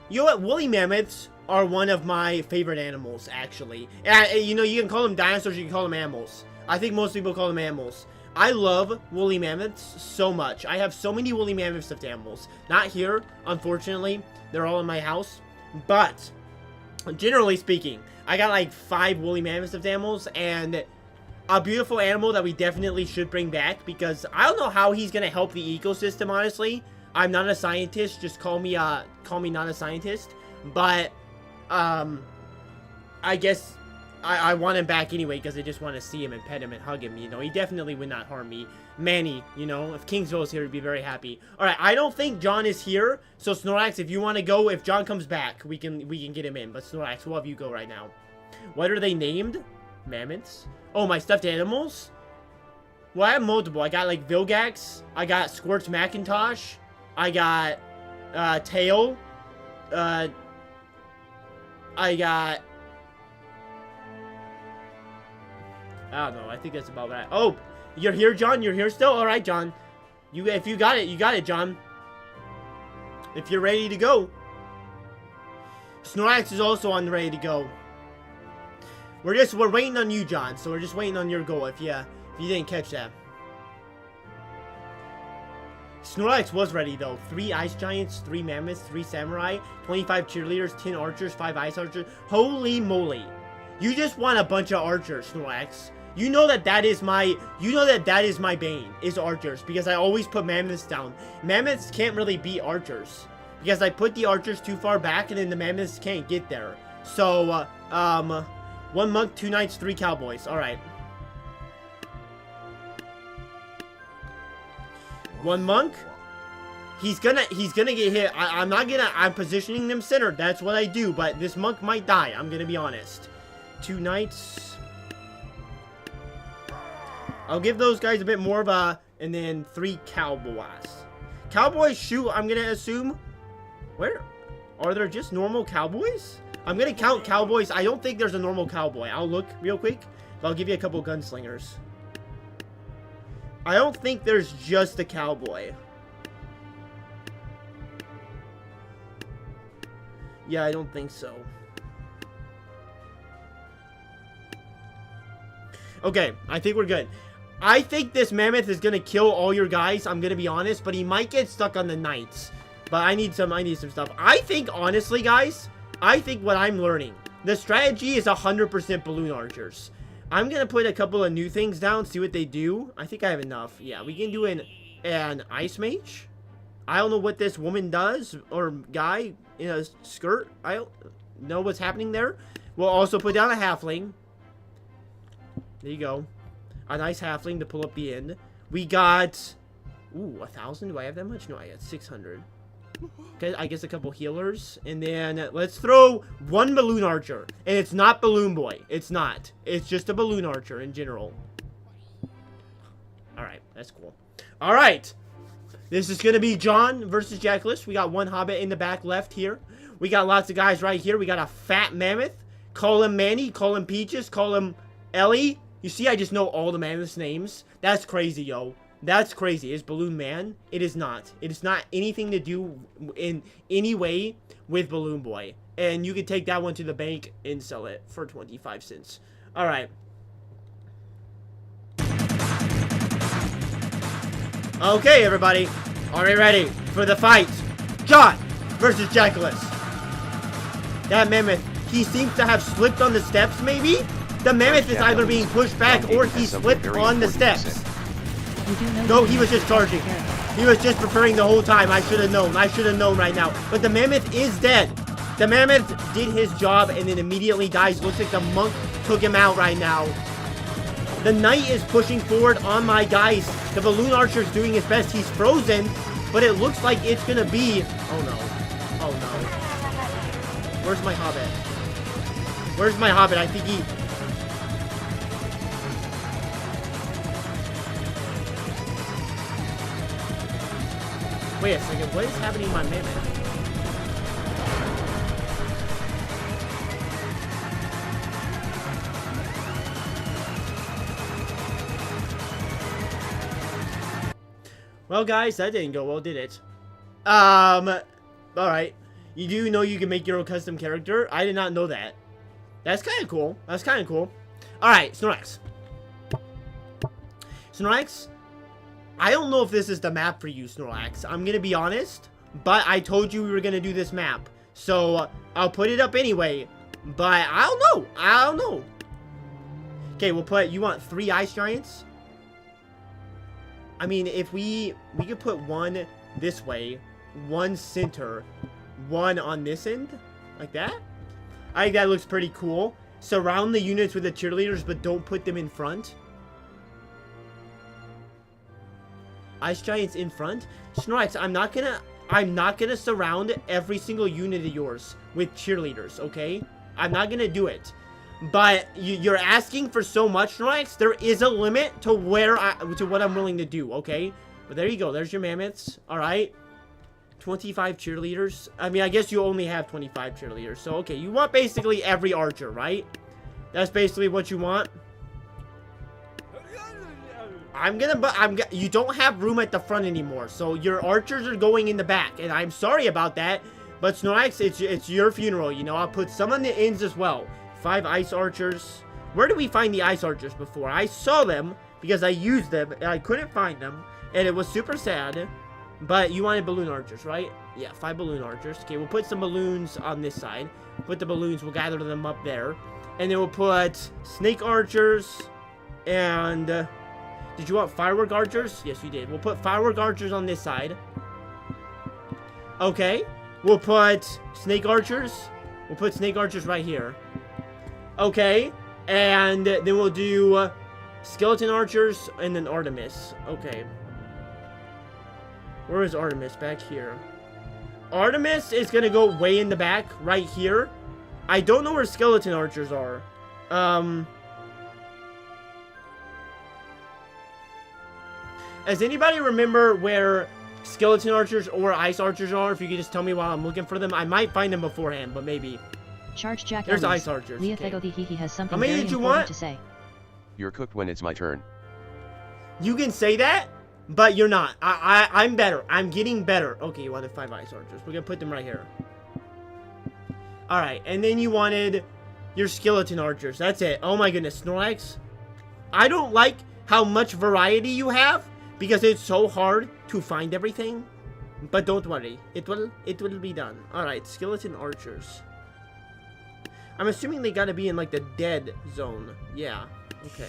You know what? Woolly mammoths are one of my favorite animals, actually. You know, you can call them dinosaurs, you can call them mammals. I think most people call them mammals. I love woolly mammoths so much. I have so many woolly mammoth stuffed animals. Not here, unfortunately. They're all in my house. But, generally speaking, I got like 5 woolly mammoth stuffed animals, and a beautiful animal that we definitely should bring back, because I don't know how he's going to help the ecosystem, honestly. I'm not a scientist, just call me not a scientist, but, I guess I want him back anyway, because I just want to see him and pet him and hug him, you know. He definitely would not harm me. Manny, you know, if Kingsville is here, he'd be very happy. Alright, I don't think John is here, so Snorlax, if you want to go, if John comes back, we can get him in, but Snorlax, we'll have you go right now. What are they named? Mammoths? Oh, my stuffed animals? Well, I have multiple. I got, like, Vilgax, I got Squirts Macintosh, I got, Tail, I got... I don't know. I think that's about right. Oh, you're here, John? You're here still? All right, John. If you got it, John. If you're ready to go. Snorlax is also on the ready to go. We're waiting on you, John. So we're just waiting on your goal. If you didn't catch that. Snorlax was ready though. 3 ice giants, 3 mammoths, 3 samurai, 25 cheerleaders, 10 archers, 5 ice archers. Holy moly! You just want a bunch of archers, Snorlax. You know that is my bane, is archers, because I always put mammoths down. Mammoths can't really beat archers, because I put the archers too far back, and then the mammoths can't get there. So, 1 monk, 2 knights, 3 cowboys. Alright. 1 monk. He's gonna get hit. I'm positioning them centered. That's what I do, but this monk might die. I'm gonna be honest. 2 knights. I'll give those guys a bit more of a, and then 3 cowboys. Cowboys shoot, I'm gonna assume. Where? Are there just normal cowboys? I'm gonna count cowboys. I don't think there's a normal cowboy. I'll look real quick, but I'll give you a couple gunslingers. I don't think there's just a cowboy. Yeah, I don't think so. Okay, I think we're good. I think this mammoth is gonna kill all your guys, I'm gonna be honest, but he might get stuck on the knights. But I need some stuff. I think, honestly, guys, I think what I'm learning, the strategy is 100% balloon archers. I'm gonna put a couple of new things down, see what they do. I think I have enough. Yeah, we can do an ice mage. I don't know what this woman does, or guy in a skirt. I don't know what's happening there. We'll also put down a halfling. There you go. A nice halfling to pull up the end. We got... Ooh, 1,000? Do I have that much? No, I got 600. Okay, I guess a couple healers. And then let's throw 1 balloon archer. And it's not Balloon Boy. It's not. It's just a balloon archer in general. Alright, that's cool. Alright. This is going to be John versus Jackalus. We got 1 hobbit in the back left here. We got lots of guys right here. We got a fat mammoth. Call him Manny. Call him Peaches. Call him Ellie. You see, I just know all the mammoths' names. That's crazy, yo. That's crazy. Is Balloon Man? It is not. It is not anything to do in any way with Balloon Boy. And you can take that one to the bank and sell it for 25 cents. Alright. Okay, everybody. Are we ready for the fight? John versus Jackalus. That mammoth, he seems to have slipped on the steps, maybe? The mammoth is either being pushed back or he slipped on the steps. You do know No, he was just charging. He was just preparing the whole time. I should have known. I should have known right now. But the mammoth is dead. The mammoth did his job and then immediately dies. Looks like the monk took him out right now. The knight is pushing forward on my guys. The balloon archer is doing his best. He's frozen, but it looks like it's gonna be... Oh no. Oh no. Where's my hobbit? Where's my hobbit? I think he... Wait a second, what is happening to my mammoth? Well, guys, that didn't go well, did it? Alright. You do know you can make your own custom character? I did not know that. That's kind of cool. That's kind of cool. Alright, Snorlax. Snorlax, I don't know if this is the map for you, Snorlax. I'm gonna be honest, but I told you we were gonna do this map. So, I'll put it up anyway. But, I don't know. I don't know. Okay, we'll put... You want 3 Ice Giants? I mean, if we could put one this way, one center, one on this end, like that. I think that looks pretty cool. Surround the units with the cheerleaders, but don't put them in front. Ice Giants in front. Snorlax, I'm not gonna surround every single unit of yours with cheerleaders, okay? I'm not gonna do it. But you're asking for so much, Snorlax. There is a limit to what I'm willing to do, okay? But there you go. There's your mammoths. All right. 25 cheerleaders. I mean, I guess you only have 25 cheerleaders. So, okay. You want basically every archer, right? That's basically what you want. You don't have room at the front anymore. So, your archers are going in the back. And I'm sorry about that. But, Snorlax, it's your funeral. You know, I'll put some on the ends as well. 5 ice archers. Where did we find the ice archers before? I saw them because I used them and I couldn't find them. And it was super sad. But you wanted balloon archers, right? Yeah, 5 balloon archers. Okay, we'll put some balloons on this side. Put the balloons, we'll gather them up there. And then we'll put snake archers. And did you want firework archers? Yes, you did. We'll put firework archers on this side. Okay. We'll put snake archers. We'll put snake archers right here. Okay, and then we'll do skeleton archers and then Artemis. Okay. Where is Artemis? Back here. Artemis is going to go way in the back, right here. I don't know where skeleton archers are. Does anybody remember where skeleton archers or ice archers are? If you could just tell me while I'm looking for them. I might find them beforehand, but maybe... Charge Jack. There's ice archers. Leah Okay. Thegothihi has something How many very did you important want? to say. You're cooked when it's my turn. You can say that, but you're not. I'm better. I'm getting better. Okay, you wanted 5 ice archers. We're gonna put them right here. Alright, and then you wanted your skeleton archers. That's it. Oh my goodness, Snorlax. I don't like how much variety you have, because it's so hard to find everything. But don't worry. It will be done. Alright, skeleton archers. I'm assuming they gotta be in, like, the dead zone. Yeah. Okay.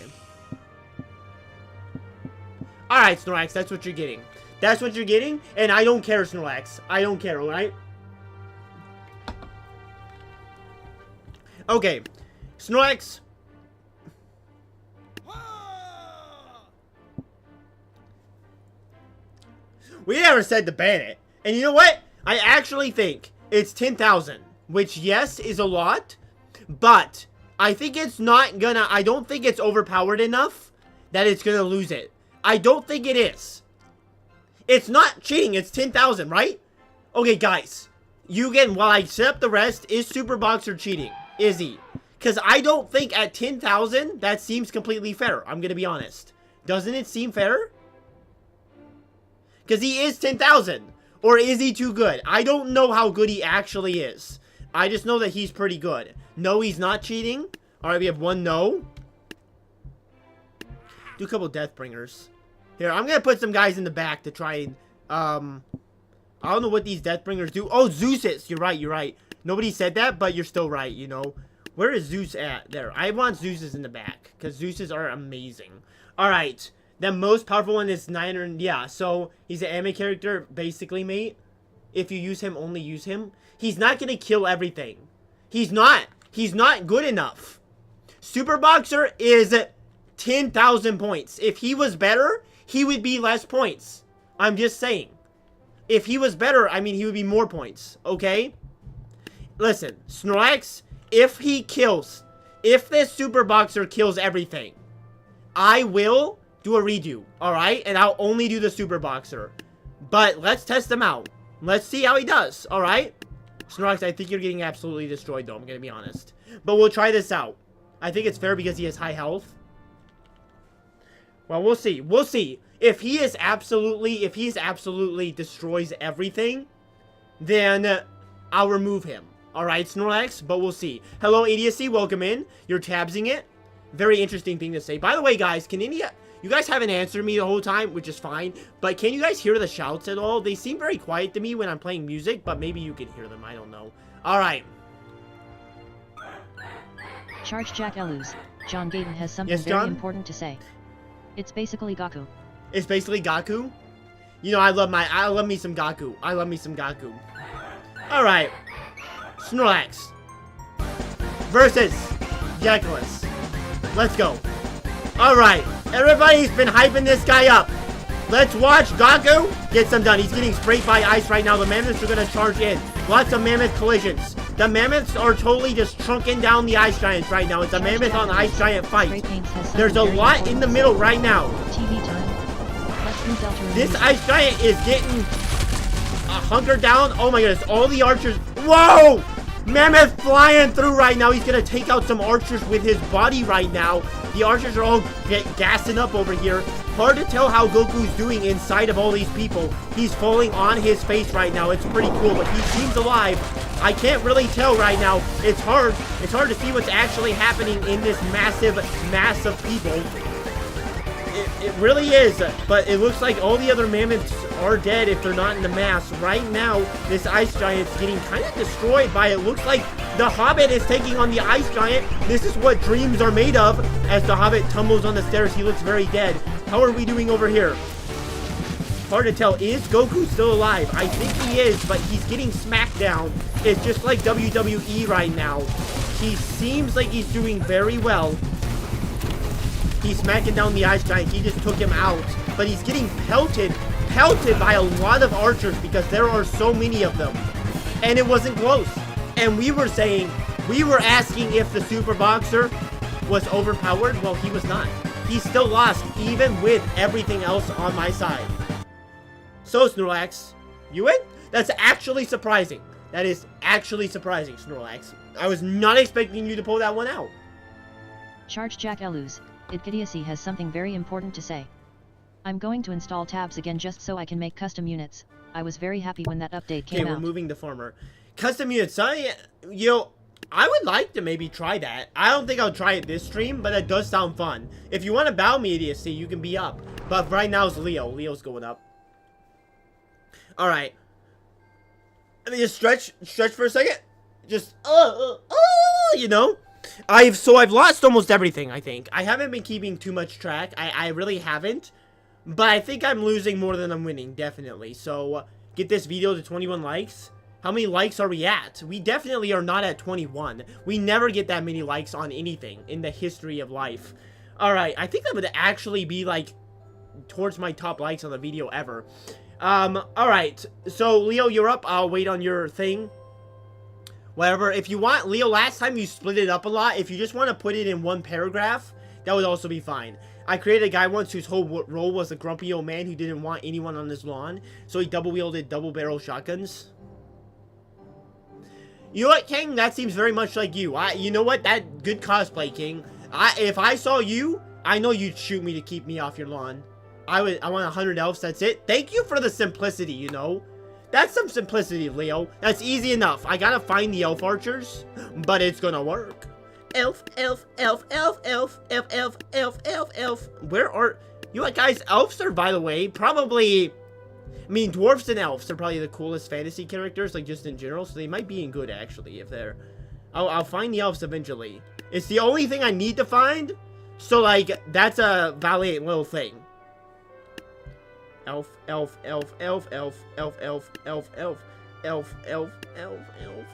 Alright, Snorlax, that's what you're getting. That's what you're getting, and I don't care, Snorlax. I don't care, alright? Okay. Snorlax. We never said to ban it. And you know what? I actually think it's 10,000. Which, yes, is a lot. But I think it's not gonna... I don't think it's overpowered enough that it's gonna lose it. I don't think it is. It's not cheating. It's 10,000, right? Okay, guys. You again, while I set up the rest, is Super Boxer cheating? Is he? Because I don't think at 10,000, that seems completely fair. I'm gonna be honest. Doesn't it seem fair? Because he is 10,000. Or is he too good? I don't know how good he actually is. I just know that he's pretty good. No, he's not cheating. Alright, we have one no. Do a couple Deathbringers. Here, I'm going to put some guys in the back to try and... I don't know what these Deathbringers do. Oh, Zeus. You're right, you're right. Nobody said that, but you're still right, you know. Where is Zeus at? There. I want Zeus's in the back. Because Zeus's are amazing. Alright. The most powerful one is 900. Yeah, so he's an anime character, basically, mate. If you use him, only use him. He's not going to kill everything. He's not. He's not good enough. Super Boxer is 10,000 points. If he was better, he would be less points. I'm just saying. If he was better, I mean, he would be more points. Okay? Listen, Snorlax, if he kills, if this Super Boxer kills everything, I will do a redo. Alright? And I'll only do the Super Boxer. But let's test him out. Let's see how he does. Alright? Snorlax, I think you're getting absolutely destroyed, though. I'm going to be honest. But we'll try this out. I think it's fair because he has high health. Well, we'll see. We'll see. If he is absolutely destroys everything, then I'll remove him. Alright, Snorlax, but we'll see. Hello, ADSC, welcome in. You're tabsing it. Very interesting thing to say. By the way, guys, you guys haven't answered me the whole time, which is fine. But can you guys hear the shouts at all? They seem very quiet to me when I'm playing music, but maybe you can hear them. I don't know. Alright. Charge Jack Elus. John Gaten has something Yes, very John? important to say. It's basically Gaku. It's basically Gaku. You know, I love me some Gaku. I love me some Gaku. Alright. Snorlax. Versus Jackalus. Let's go. Alright. Everybody's been hyping this guy up. Let's watch Gaku get some done. He's getting sprayed by ice right now. The mammoths are going to charge in. Lots of mammoth collisions. The mammoths are totally just trunking down the ice giants right now. It's a mammoth on ice giant fight. There's a lot in the middle right now. TV time. Let's move Delta. This ice giant is getting hunkered down. Oh my goodness. All the archers. Whoa! Mammoth flying through right now. He's going to take out some archers with his body right now. The archers are all gassing up over here. Hard to tell how Goku's doing inside of all these people. He's falling on his face right now. It's pretty cool, but he seems alive. I can't really tell right now. It's hard. It's hard to see what's actually happening in this massive mass of people. It really is, but it looks like all the other mammoths are dead if they're not in the mass. Right now, this ice giant's getting kind of destroyed by it. Looks like the Hobbit is taking on the ice giant. This is what dreams are made of. As the Hobbit tumbles on the stairs, he looks very dead. How are we doing over here? Hard to tell. Is Goku still alive? I think he is, but he's getting smacked down. It's just like WWE right now. He seems like he's doing very well. He's smacking down the ice giant. He just took him out. But he's getting pelted by a lot of archers because there are so many of them. And it wasn't close. And we were asking if the Super Boxer was overpowered. Well, he was not. He still lost even with everything else on my side. So, Snorlax, you win? That's actually surprising. That is actually surprising, Snorlax. I was not expecting you to pull that one out. Charge Jack Elus. Idkidiacy has something very important to say. I'm going to install tabs again just so I can make custom units. I was very happy when that update came out. Okay, removing the farmer. Custom units. I would like to maybe try that. I don't think I'll try it this stream, but it does sound fun. If you want to battle me, idiocy, you can be up. But right now it's Leo. Leo's going up. Alright. Let me just stretch for a second. Just, you know. I've lost almost everything, I think. I haven't been keeping too much track. I really haven't. But I think I'm losing more than I'm winning, definitely. So, get this video to 21 likes. How many likes are we at? We definitely are not at 21. We never get that many likes on anything in the history of life. Alright, I think that would actually be, like, towards my top likes on the video ever. Alright. So, Leo, you're up. I'll wait on your thing. Whatever. If you want, Leo, last time you split it up a lot. If you just want to put it in one paragraph, that would also be fine. I created a guy once whose whole role was a grumpy old man who didn't want anyone on his lawn. So he double-wielded double-barrel shotguns. You know what, King? That seems very much like you. You know what? That good cosplay, King. If I saw you, I know you'd shoot me to keep me off your lawn. I want 100 elves, that's it. Thank you for the simplicity, you know. That's some simplicity, Leo. That's easy enough. I gotta find the elf archers, but it's gonna work. Elf, elf, elf, elf, elf, elf, elf, elf, elf, elf. Where are... You know what, guys? Elves are, by the way, probably... I mean, dwarfs and elves are probably the coolest fantasy characters, like, just in general. So they might be in good, actually, if they're... I'll find the elves eventually. It's the only thing I need to find. So, like, that's a valiant little thing. Elf, elf, elf, elf, elf, elf, elf, elf, elf, elf, elf, elf, elf, elf, elf.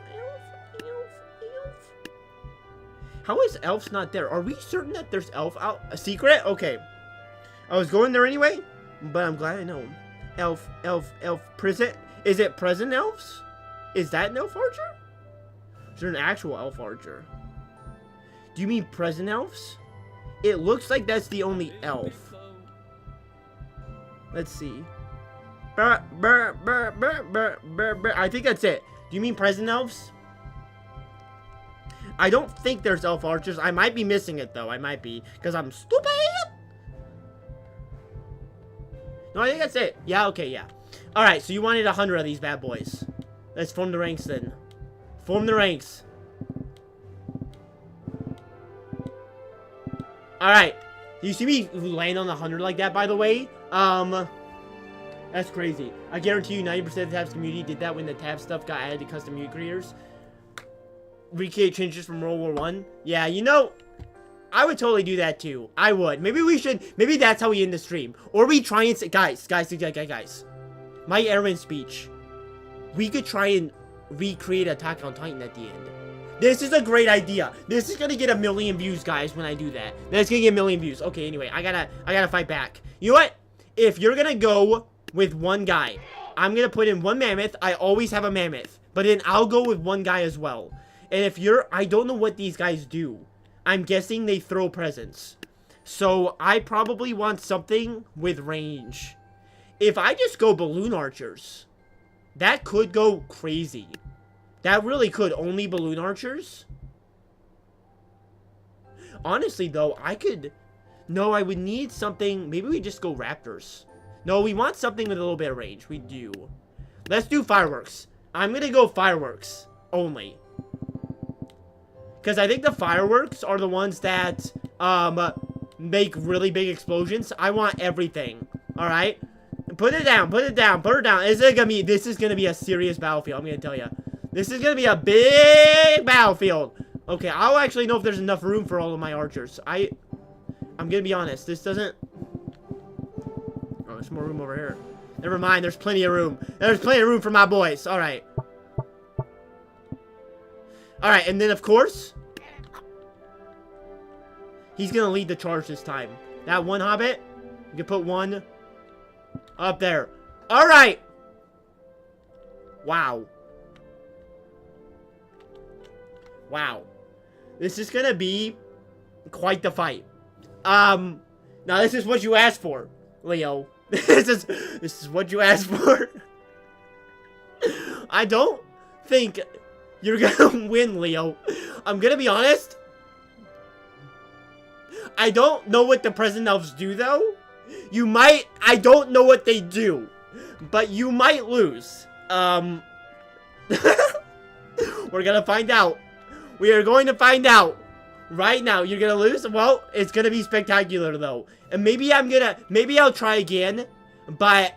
How is elves not there? Are we certain that there's elf out? A secret? Okay. I was going there anyway, but I'm glad I know. Elf, elf, elf, present. Is it present elves? Is that an elf archer? Is there an actual elf archer? Do you mean present elves? It looks like that's the only elf. Let's see. I think that's it. Do you mean present elves? I don't think there's elf archers. I might be missing it, though. I might be. Because I'm stupid. No, I think that's it. Yeah, okay, yeah. Alright, so you wanted 100 of these bad boys. Let's form the ranks, then. Form the ranks. Alright. Do you see me land on 100 like that, by the way? That's crazy. I guarantee you 90% of the Tabs community did that when the Tab stuff got added to custom unit creators. Recreate changes from World War I. Yeah, you know, I would totally do that too. I would. Maybe we should, maybe that's how we end the stream. Or we try and say, guys. My Eren speech. We could try and recreate Attack on Titan at the end. This is a great idea. This is gonna get 1 million views, guys, when I do that. That's gonna get 1 million views. Okay, anyway, I gotta fight back. You know what? If you're gonna go with one guy, I'm gonna put in one mammoth. I always have a mammoth. But then I'll go with one guy as well. And if you're... I don't know what these guys do. I'm guessing they throw presents. So I probably want something with range. If I just go balloon archers, that could go crazy. That really could. Only balloon archers? Honestly, though, I could... No, I would need something... Maybe we just go raptors. No, we want something with a little bit of range. We do. Let's do fireworks. I'm gonna go fireworks only. Because I think the fireworks are the ones that make really big explosions. I want everything. Alright? Put it down. Put it down. Put it down. This is gonna be a serious battlefield. I'm gonna tell you. This is gonna be a big battlefield. Okay, I'll actually know if there's enough room for all of my archers. I'm gonna be honest. This doesn't... Oh, there's more room over here. Never mind. There's plenty of room. There's plenty of room for my boys. Alright. Alright, and then, of course, he's gonna lead the charge this time. That one hobbit, you can put one up there. Alright! Wow. Wow. This is gonna be quite the fight. Now this is what you asked for, Leo. This is what you asked for. I don't think... You're gonna win, Leo. I'm gonna be honest. I don't know what the present elves do, though. You might... I don't know what they do. But you might lose. We're gonna find out. We are going to find out. Right now. You're gonna lose? Well, it's gonna be spectacular, though. And maybe I'll try again. But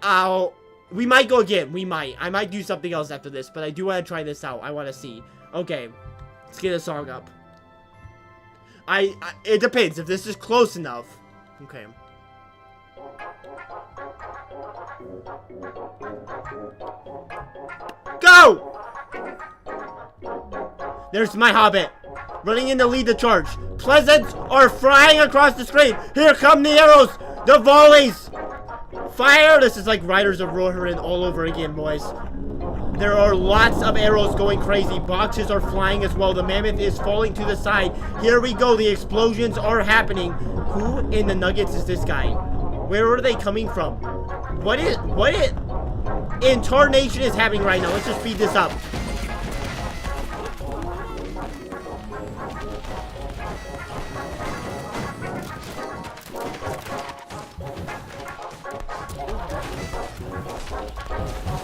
we might go again. We might. I might do something else after this. But I do want to try this out. I want to see. Okay. Let's get a song up. It depends. If this is close enough. Okay. Go! There's my hobbit. Running in to lead the charge. Pleasants are flying across the screen. Here come the arrows. The volleys. Fire! This is like Riders of Rohirrim all over again, boys. There are lots of arrows going crazy. Boxes are flying as well. The mammoth is falling to the side. Here we go. The explosions are happening. Who in the nuggets is this guy? Where are they coming from? What in tarnation is happening right now? Let's just speed this up.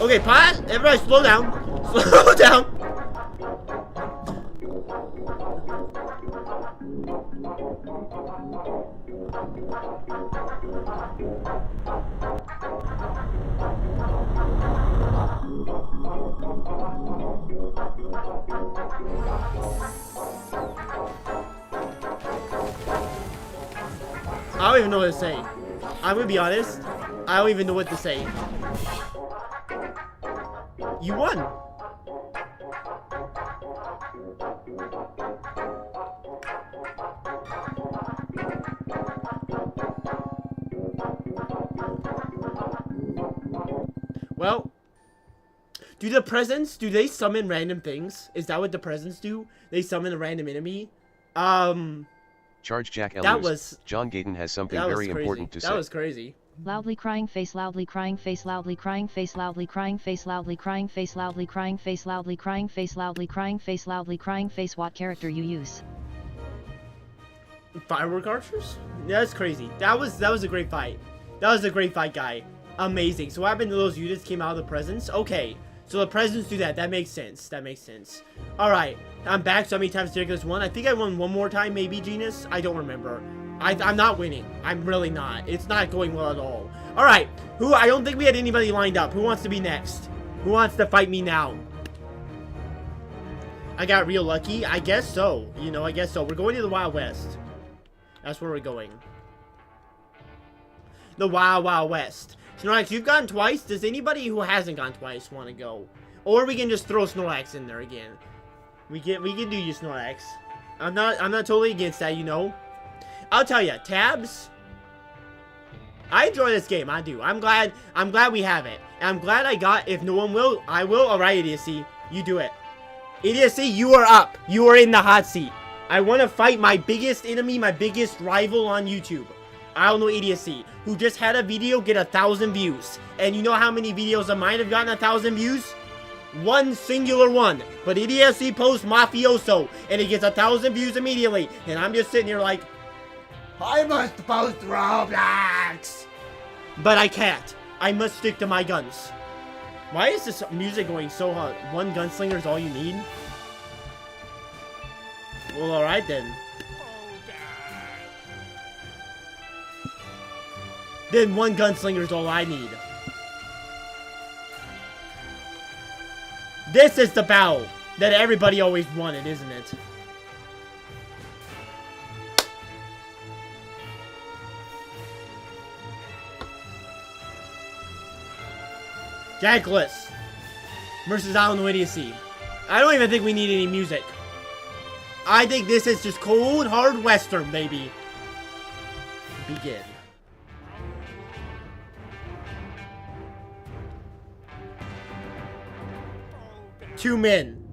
Okay, pause. Everybody slow down. Slow down. I don't even know what to say. I'm gonna be honest. I don't even know what to say. You won. Well, do the presents, do they summon random things? Is that what the presents do? They summon a random enemy? Charge Jack Elus. That was... John Gayton has something That was very crazy. important to say. That was crazy. Loudly crying face, loudly crying face, loudly crying face, loudly crying face, loudly crying face, loudly crying face, loudly crying face, loudly crying face, loudly crying face. What character you use? Firework archers? Yeah, that's crazy. That was a great fight. That was a great fight, guy. Amazing. So what happened to those units came out of the presents? Okay. So the presents do that. That makes sense. That makes sense. Alright. I'm back. So how many times did Ridiculous won? I think I won one more time, maybe, Genus? I don't remember. I'm not winning. I'm really not. It's not going well at all. Alright. I don't think we had anybody lined up. Who wants to be next? Who wants to fight me now? I got real lucky? I guess so. You know, I guess so. We're going to the Wild West. That's where we're going. The Wild Wild West. Snorlax, you've gone twice. Does anybody who hasn't gone twice want to go? Or we can just throw Snorlax in there again. We can do you, Snorlax. I'm not totally against that, you know. I'll tell you, Tabs. I enjoy this game. I do. I'm glad we have it. And I'm glad I got. If no one will, I will. All right, Idiocy, you do it. Idiocy, you are up. You are in the hot seat. I want to fight my biggest enemy, my biggest rival on YouTube. I don't know, Idiocy, who just had a video get 1,000 views. And you know how many videos of mine have gotten 1,000 views? One singular one. But Idiocy posts Mafioso, and it gets 1,000 views immediately. And I'm just sitting here like, I must post Roblox. But I can't. I must stick to my guns. Why is this music going so hot? One gunslinger is all you need? Well, alright then. Then one gunslinger is all I need. This is the battle that everybody always wanted, isn't it? Jackless versus I don't know, Idiocy. I don't even think we need any music. I think this is just cold, hard Western, baby. Begin. Two men.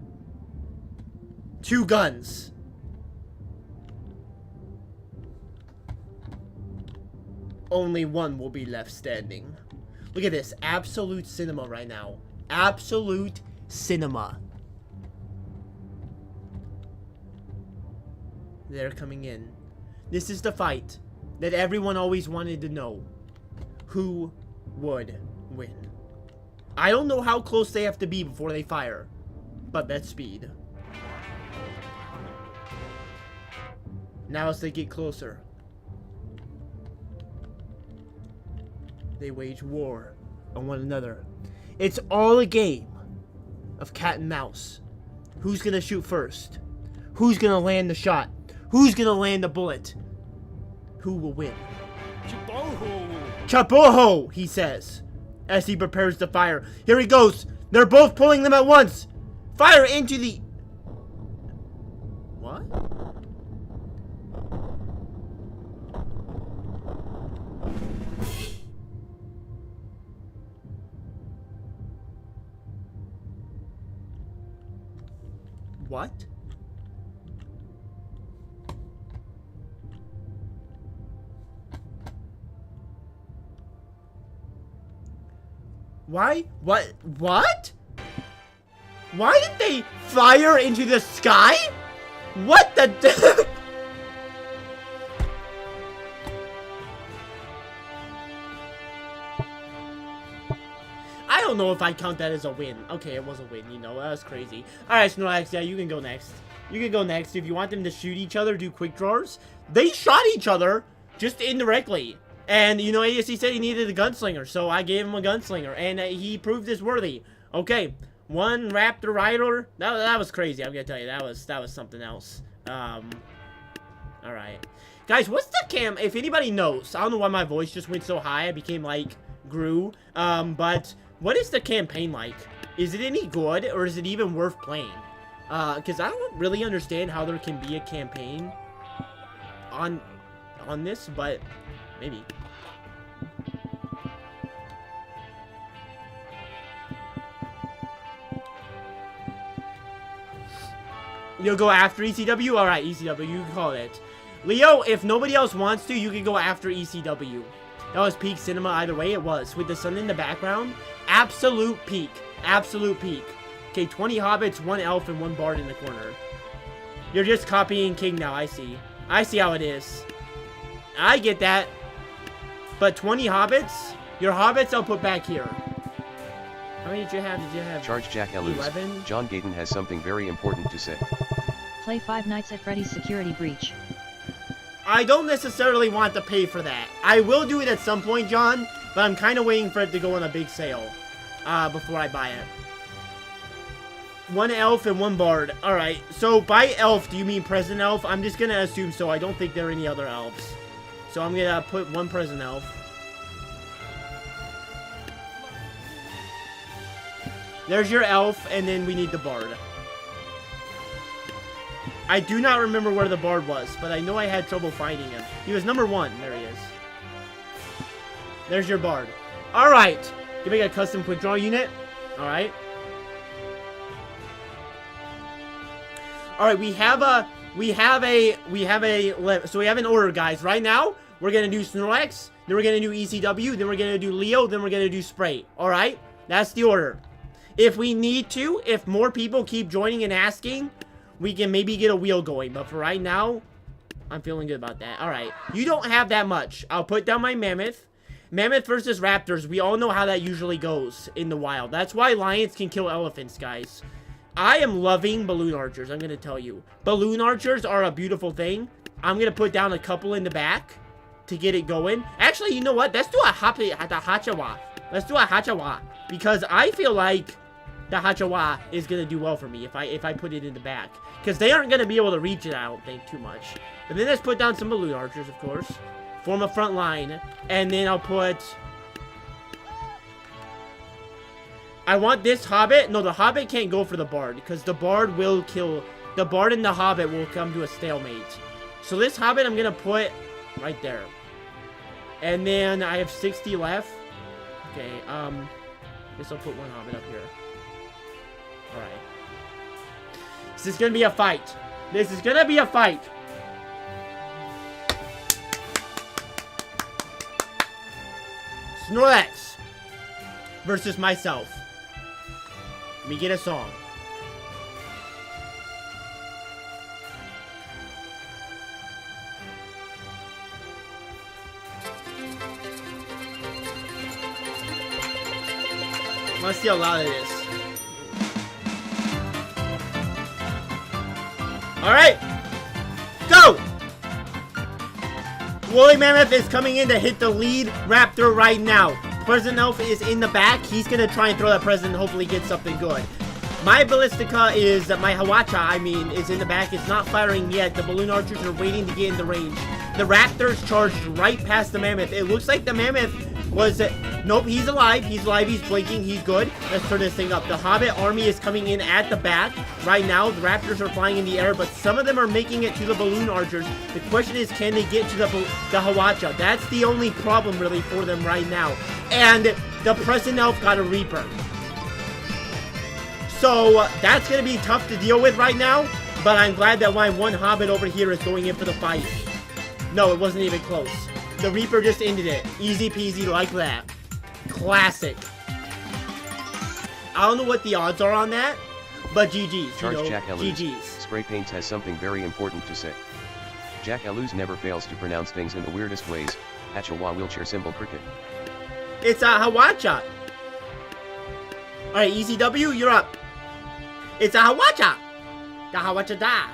Two guns. Only one will be left standing. Look at this. Absolute cinema right now. Absolute cinema. They're coming in. This is the fight that everyone always wanted to know. Who would win? I don't know how close they have to be before they fire. But that's speed. Now as they get closer, they wage war on one another. It's all a game of cat and mouse. Who's gonna shoot first? Who's gonna land the shot? Who's gonna land the bullet? Who will win? Chapoho, he says, as he prepares to fire. Here he goes. They're both pulling them at once. Fire into the... What? What? Why? What? What? Why did they fire into the sky? What the... I don't don't know if I count that as a win. Okay, it was a win, you know. That was crazy. Alright, Snorlax, yeah, you can go next. You can go next. If you want them to shoot each other, do quick draws. They shot each other, just indirectly. And, you know, he said he needed a gunslinger, so I gave him a gunslinger. And he proved his worthy. Okay, one Raptor Rider. That was crazy, I'm gonna tell you. That was something else. Alright. Guys, what's the cam? If anybody knows, I don't know why my voice just went so high. I became, like, grew. But what is the campaign like? Is it any good, or is it even worth playing? Because I don't really understand how there can be a campaign on this, but maybe. You'll go after ECW? Alright, ECW, you can call it. Leo, if nobody else wants to, you can go after ECW. That was peak cinema either way, it was. With the sun in the background, absolute peak. Absolute peak. Okay, 20 hobbits, 1 elf, and 1 bard in the corner. You're just copying King now, I see. I see how it is. I get that. But 20 hobbits? Your hobbits I'll put back here. How many did you have? Did you have Charge Jack Eluz. 11? John Gayton has something very important to say. Play Five Nights at Freddy's Security Breach. I don't necessarily want to pay for that. I will do it at some point, John, but I'm kind of waiting for it to go on a big sale before I buy it. 1 elf and 1 bard. Alright, so by elf, do you mean present elf? I'm just going to assume so. I don't think there are any other elves. So I'm going to put 1 present elf. There's your elf, and then we need the bard. I do not remember where the bard was, but I know I had trouble finding him. He was number 1. There he is. There's your bard. Alright. Can we get a custom quick draw unit? Alright. Alright, we have an order, guys. Right now, we're gonna do Snorlax, then we're gonna do ECW, then we're gonna do Leo, then we're gonna do Spray. Alright? That's the order. If we need to, if more people keep joining and asking, we can maybe get a wheel going. But for right now, I'm feeling good about that. Alright. You don't have that much. I'll put down my Mammoth. Mammoth versus Raptors. We all know how that usually goes in the wild. That's why lions can kill elephants, guys. I am loving balloon archers, I'm going to tell you. Balloon archers are a beautiful thing. I'm going to put down a couple in the back to get it going. Actually, you know what? Let's do a Hachawa. Let's do a Hachawa. Because I feel like the Hachawa is going to do well for me if I put it in the back. Because they aren't going to be able to reach it, I don't think, too much. And then let's put down some balloon archers, of course. Form a front line. And then I'll put... I want this Hobbit. No, the Hobbit can't go for the Bard. Because the Bard will kill... The Bard and the Hobbit will come to a stalemate. So this Hobbit I'm going to put right there. And then I have 60 left. Okay, guess I'll put 1 Hobbit up here. Alright. This is going to be a fight. This is going to be a fight. Snorlax versus myself. Let me get a song. Let's see how loud it is. Alright. Go! Woolly Mammoth is coming in to hit the lead Raptor right now. President Elf is in the back. He's going to try and throw that President and hopefully get something good. My Ballistica is, my Hawacha, I mean, is in the back. It's not firing yet. The Balloon Archers are waiting to get into range. The Raptors charged right past the Mammoth. It looks like the Mammoth was... Nope, he's alive. He's alive. He's blinking. He's good. Let's turn this thing up. The Hobbit army is coming in at the back. Right now, the Raptors are flying in the air, but some of them are making it to the Balloon Archers. The question is, can they get to the Hawacha? That's the only problem, really, for them right now. And the President Elf got a Reaper. So, that's going to be tough to deal with right now, but I'm glad that my 1 Hobbit over here is going in for the fight. No, it wasn't even close. The Reaper just ended it. Easy peasy like that. Classic. I don't know what the odds are on that, but GG's. Charge Jack Eluz. GG's. Spray Paints has something very important to say. Jack Eluz never fails to pronounce things in the weirdest ways. Hachawa wheelchair symbol cricket. It's a Hawacha. Alright, ECW, you're up. It's a Hawacha. The Hawacha da.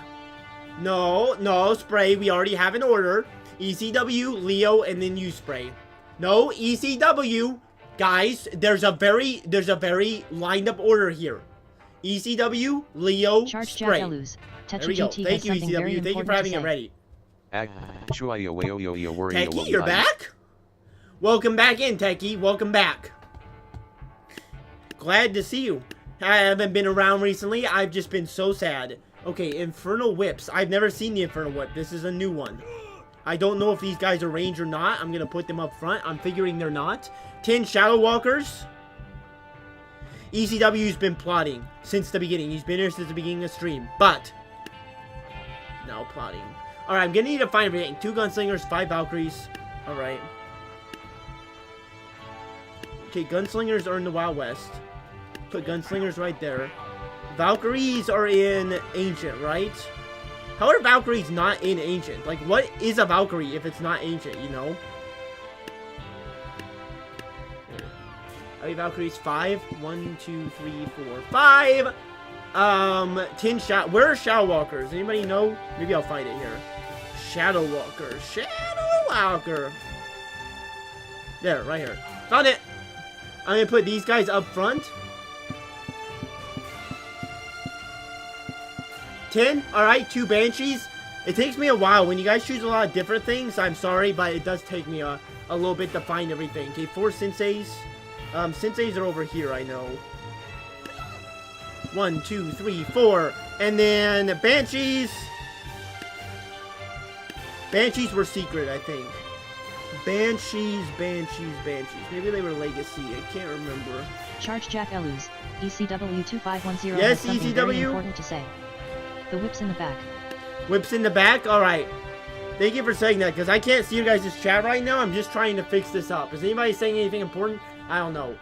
No, Spray. We already have an order. ECW, Leo, and then you, Spray. No, ECW. Guys, there's a very lined up order here. ECW, Leo, Charge Spray. Jack Eluz. There we go. Thank you, ECW. Thank you for having it ready. Techie, you're back? Welcome back in, Techie. Welcome back. Glad to see you. I haven't been around recently. I've just been so sad. Okay, Infernal Whips. I've never seen the Infernal Whip. This is a new one. I don't know if these guys are ranged or not. I'm going to put them up front. I'm figuring they're not. 10 Shadow Walkers. ECW's been plotting since the beginning. He's been here since the beginning of the stream. But, now plotting. Alright, I'm going to need to find everything. 2 Gunslingers, 5 Valkyries. Alright. Okay, Gunslingers are in the Wild West. Put Gunslingers right there. Valkyries are in Ancient, right? How are Valkyries not in Ancient? Like, what is a Valkyrie if it's not Ancient, you know? How many Valkyries? 5? 1, 2, 3, 4, 5! 10 shot. Where are Shadow Walkers? Anybody know? Maybe I'll find it here. Shadow Walker. Shadow Walker. There, right here. Found it! I'm gonna put these guys up front. 10. Alright, 2 Banshees. It takes me a while. When you guys choose a lot of different things, I'm sorry, but it does take me a little bit to find everything. Okay, 4 Senseis. Senseis are over here, I know. 1, 2, 3, 4. And then Banshees. Banshees were secret, I think. Banshees. Maybe they were Legacy. I can't remember. Charge Jack Eluz. ECW 2510 Yes, has something ECW. very important to say. The whip's in the back. Whips in the back? Alright. Thank you for saying that, because I can't see you guys' chat right now. I'm just trying to fix this up. Is anybody saying anything important? I don't know.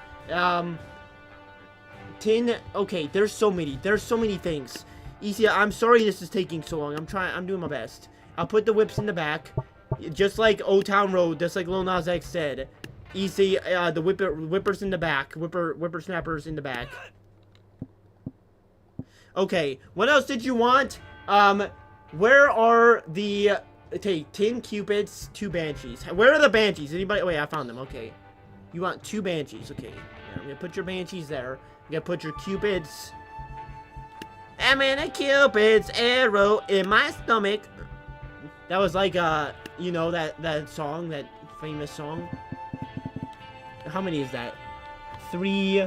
10. Okay, there's so many things. I'm sorry this is taking so long. I'm doing my best. I'll put the whips in the back. Just like Old Town Road, just like Lil Nas X said. The whippers in the back. Whippersnappers in the back. Okay, what else did you want? Where are the... Okay, 10 Cupids, 2 Banshees. Where are the Banshees? Anybody... Wait, I found them. Okay. You want 2 Banshees. Okay. Yeah, I'm gonna put your Banshees there. I'm gonna put your Cupids... I'm in a Cupid's arrow in my stomach. That was like, you know, that song, that famous song. How many is that? 3,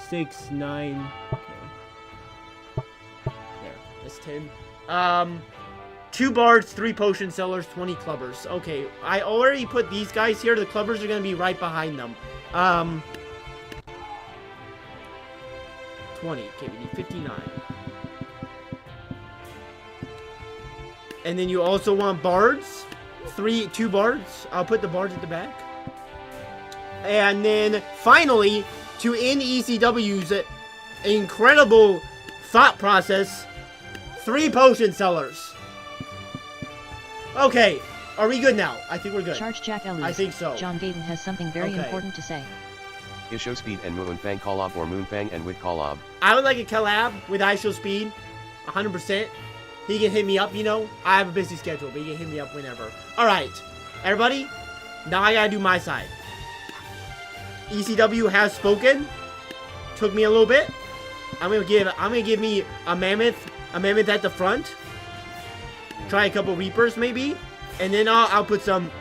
6, 9... That's 10. 2 bards, 3 potion sellers, 20 clubbers. Okay, I already put these guys here. The clubbers are gonna be right behind them. 20. Okay, we need 59. And then you also want bards. 2 bards. I'll put the bards at the back. And then finally, to end ECW's incredible thought process, 3 potion sellers. Okay, are we good now? I think we're good. Charge Jack Eluz. I think so. John Gaten has something very Okay. important to say. Isho Speed and Moonfang collab or Moonfang and Wit collab. I would like a collab with ISO Speed. 100%. He can hit me up, you know. I have a busy schedule, but he can hit me up whenever. Alright, everybody. Now I gotta do my side. ECW has spoken. Took me a little bit. I'm gonna give me a mammoth at the front. Try a couple Reapers maybe, and then I'll put some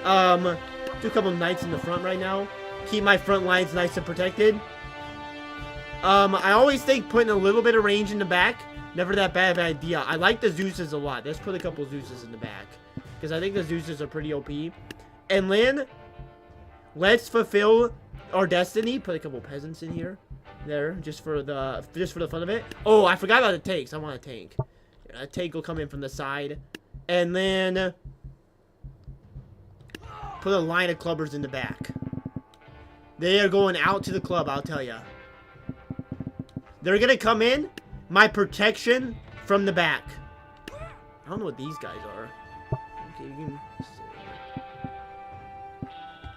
do a couple Knights in the front right now. Keep my front lines nice and protected. I always think putting a little bit of range in the back, never that bad of an idea. I like the Zeuses a lot. Let's put a couple Zeuses in the back, because I think the Zeuses are pretty OP. And then let's fulfill our destiny. Put a couple peasants in here. There, just for the fun of it. Oh, I forgot about the tanks. I want a tank. A tank will come in from the side, and then put a line of clubbers in the back. They are going out to the club, I'll tell ya. They're gonna come in. My protection from the back. I don't know what these guys are. Okay, you can...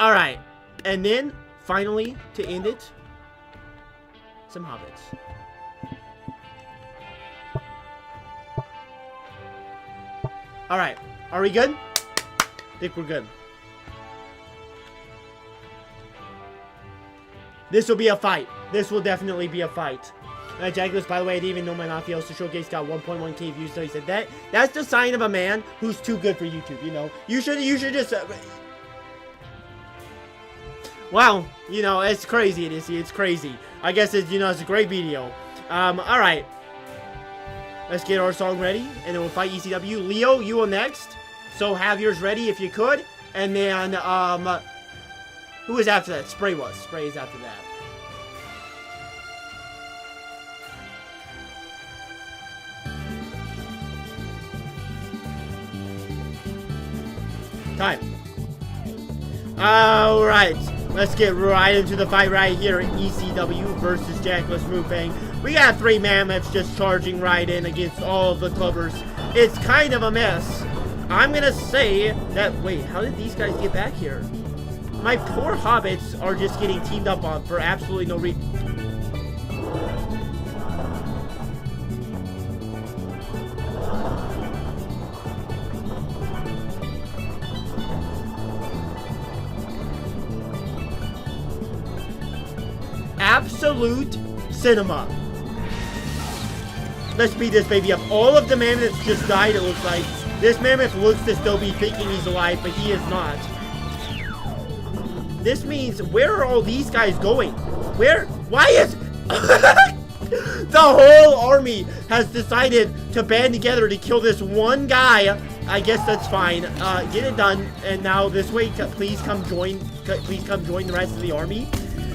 Alright, and then finally, to end it, some hobbits. Alright, are we good? I think we're good. This will be a fight. This will definitely be a fight. Jaguars, by the way, I didn't even know my Mafios to Showcase got 1.1k views, so he said that's the sign of a man who's too good for YouTube, you know. You should just... Wow, you know, it's crazy, it's crazy. I guess it's, you know, it's a great video. Alright. Let's get our song ready, and then we'll fight ECW. Leo, you will next. So have yours ready if you could. And then, who is after that? Spray was. Spray is after that. Time. Alright. Let's get right into the fight right here. ECW versus Jackless Mufang. We got 3 mammoths just charging right in against all of the clubbers. It's kind of a mess. I'm gonna say that... Wait, how did these guys get back here? My poor hobbits are just getting teamed up on for absolutely no reason. Absolute cinema. Let's speed this baby up. All of the mammoths just died, it looks like. This mammoth looks to still be thinking he's alive, but he is not. This means, where are all these guys going? Where? Why is... The whole army has decided to band together to kill this one guy. I guess that's fine. Get it done. And now this way, please come join the rest of the army.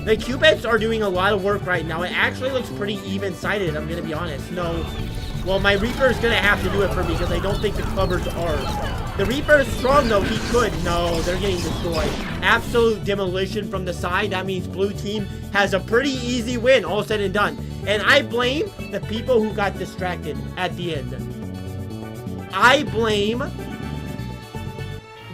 The Cupids are doing a lot of work right now. It actually looks pretty even-sided, I'm gonna be honest. No. Well, my Reaper is gonna have to do it for me because I don't think the clubbers are. The Reaper is strong, though. He could. No, they're getting destroyed. Absolute demolition from the side. That means blue team has a pretty easy win, all said and done. And I blame the people who got distracted at the end. I blame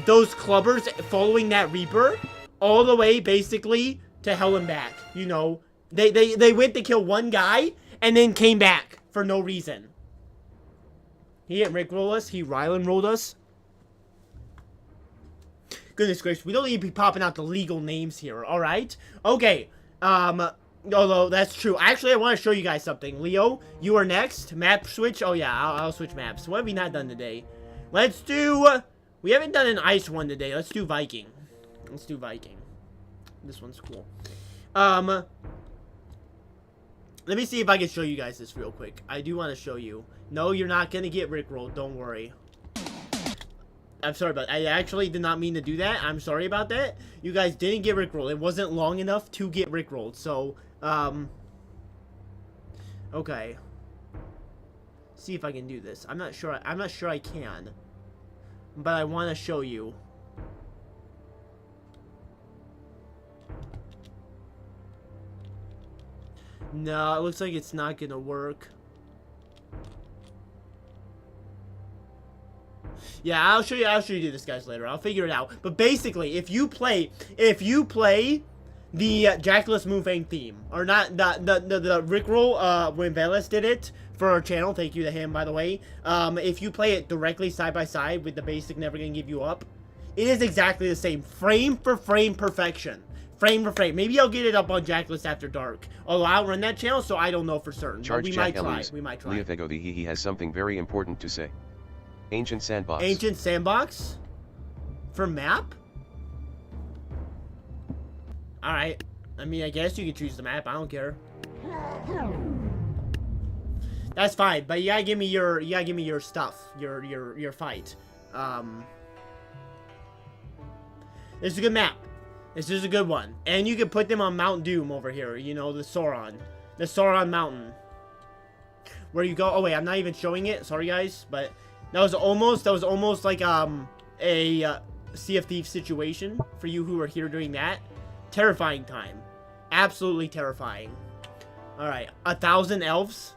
those clubbers following that Reaper all the way, basically, to hell and back. You know, they went to kill one guy and then came back for no reason. He didn't Rickroll us. He Rylan rolled us. Goodness gracious, we don't need to be popping out the legal names here, alright? Okay, although that's true. Actually, I want to show you guys something. Leo, you are next. Map switch. Oh yeah, I'll switch maps. What have we not done today? Let's do... we haven't done an ice one today. Let's do Viking. Let's do Viking. This one's cool. Let me see if I can show you guys this real quick. I do want to show you. No, you're not going to get Rickrolled. Don't worry. I'm sorry about that. I actually did not mean to do that. I'm sorry about that. You guys didn't get Rickrolled. It wasn't long enough to get Rickrolled. So, okay. See if I can do this. I'm not sure I can. But I want to show you. No, it looks like it's not gonna work. Yeah, I'll show you this guys later. I'll figure it out. But basically, if you play the Jackless Mufang theme, or not the Rickroll when Velas did it for our channel, thank you to him by the way. If you play it directly side by side with the basic Never Gonna Give You Up, it is exactly the same, frame for frame perfection. Frame for frame. Maybe I'll get it up on Jackless After Dark. Although I'll run that channel, so I don't know for certain. Charge we Jack might try. Ellis. We might try. Leofego the he has something very important to say. Ancient Sandbox. Ancient Sandbox? For map? Alright. I mean, I guess you can choose the map. I don't care. That's fine, but you gotta give me your stuff. Your fight. This is a good map. This is a good one. And you can put them on Mount Doom over here. You know, the Sauron. The Sauron Mountain. Where you go. Oh, wait. I'm not even showing it. Sorry, guys. But that was almost like, a Sea of Thieves situation for you who are here doing that. Terrifying time. Absolutely terrifying. Alright. 1,000 elves.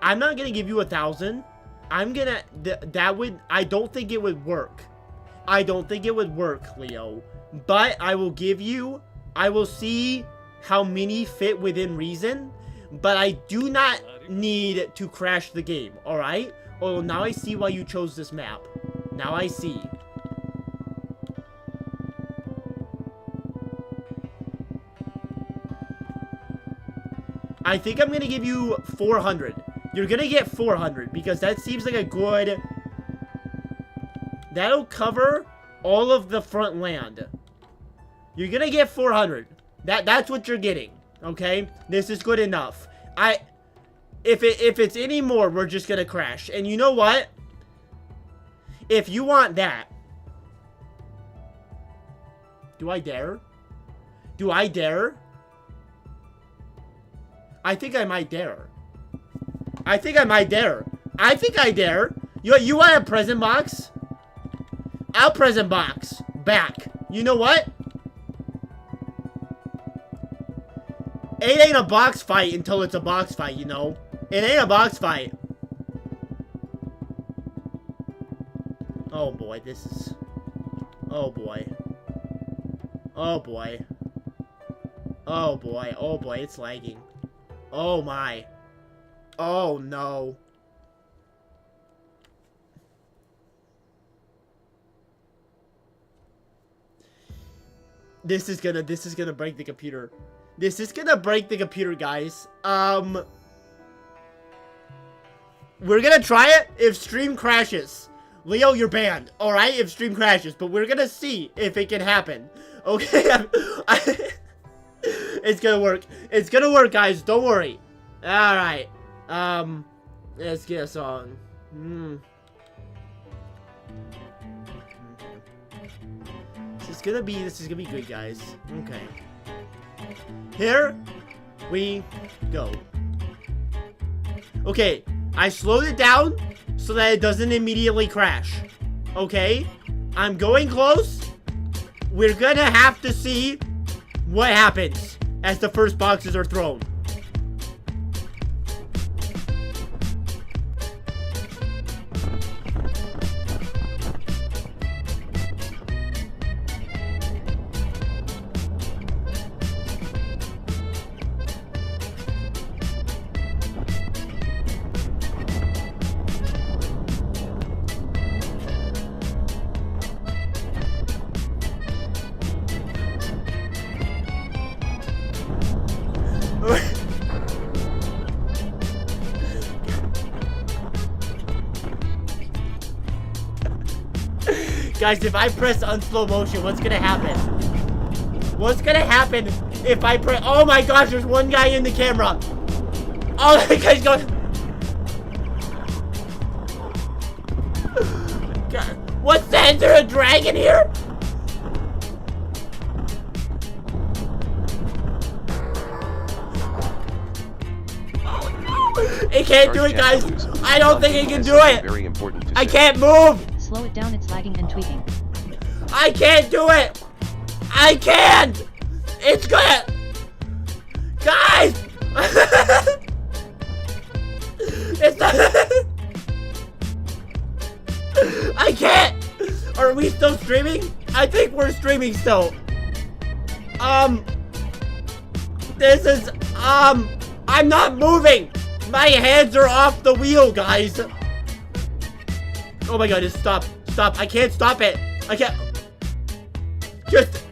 I'm not gonna give you 1,000 I'm gonna, I don't think it would work. I don't think it would work, Leo. But I will see how many fit within reason. But I do not need to crash the game, alright? Oh, now I see why you chose this map. Now I see. I think I'm gonna give you 400. You're gonna get 400 because that seems like a good... That'll cover all of the front land. You're gonna get 400. That's what you're getting. Okay? This is good enough. If it's any more, we're just gonna crash. And you know what? If you want that... Do I dare? Do I dare? I think I might dare. I think I might dare. I think I dare. You want a present box? I'll present box. Back. You know what? It ain't a box fight until it's a box fight, you know? It ain't a box fight. Oh boy, this is... Oh boy. Oh boy. Oh boy. Oh boy, it's lagging. Oh my. Oh no. This is gonna break the computer. This is gonna break the computer, guys. We're gonna try it if stream crashes. Leo, you're banned. Alright, if stream crashes. But we're gonna see if it can happen. Okay? It's gonna work. It's gonna work, guys. Don't worry. Alright. Let's get a song. This is gonna be good, guys. Okay. Here we go. Okay, I slowed it down so that it doesn't immediately crash. Okay? I'm going close. We're gonna have to see what happens as the first boxes are thrown. Guys, if I press unslow motion, what's gonna happen? What's gonna happen if I press... Oh my gosh, there's one guy in the camera. Oh, that guy's going... God, what's that? Is there a dragon here? It can't do it, guys. I don't think it can do it. Very important to I say. can't move. Slow it down, it's lagging and tweaking. I can't do it. I can't. It's gonna... Guys. It's not... I can't. Are we still streaming? I think we're streaming still. This is... I'm not moving. My hands are off the wheel, guys. Oh my god, just stop. Stop. I can't stop it. I can't. Just.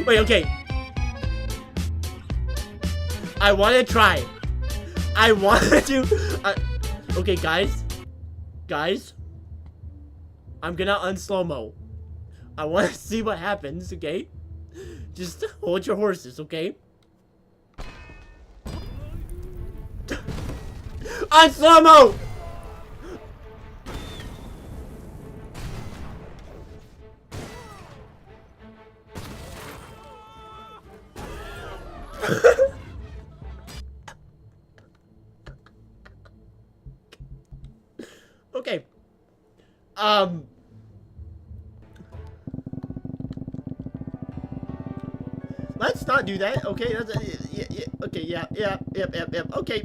Wait, okay. I want to try. I want to. Okay, guys. Guys. I'm gonna unslow-mo. I want to see what happens, okay? Just hold your horses, okay? On slow-mo! Okay. Let's not do that. Okay, that's yeah, okay, yep. Okay.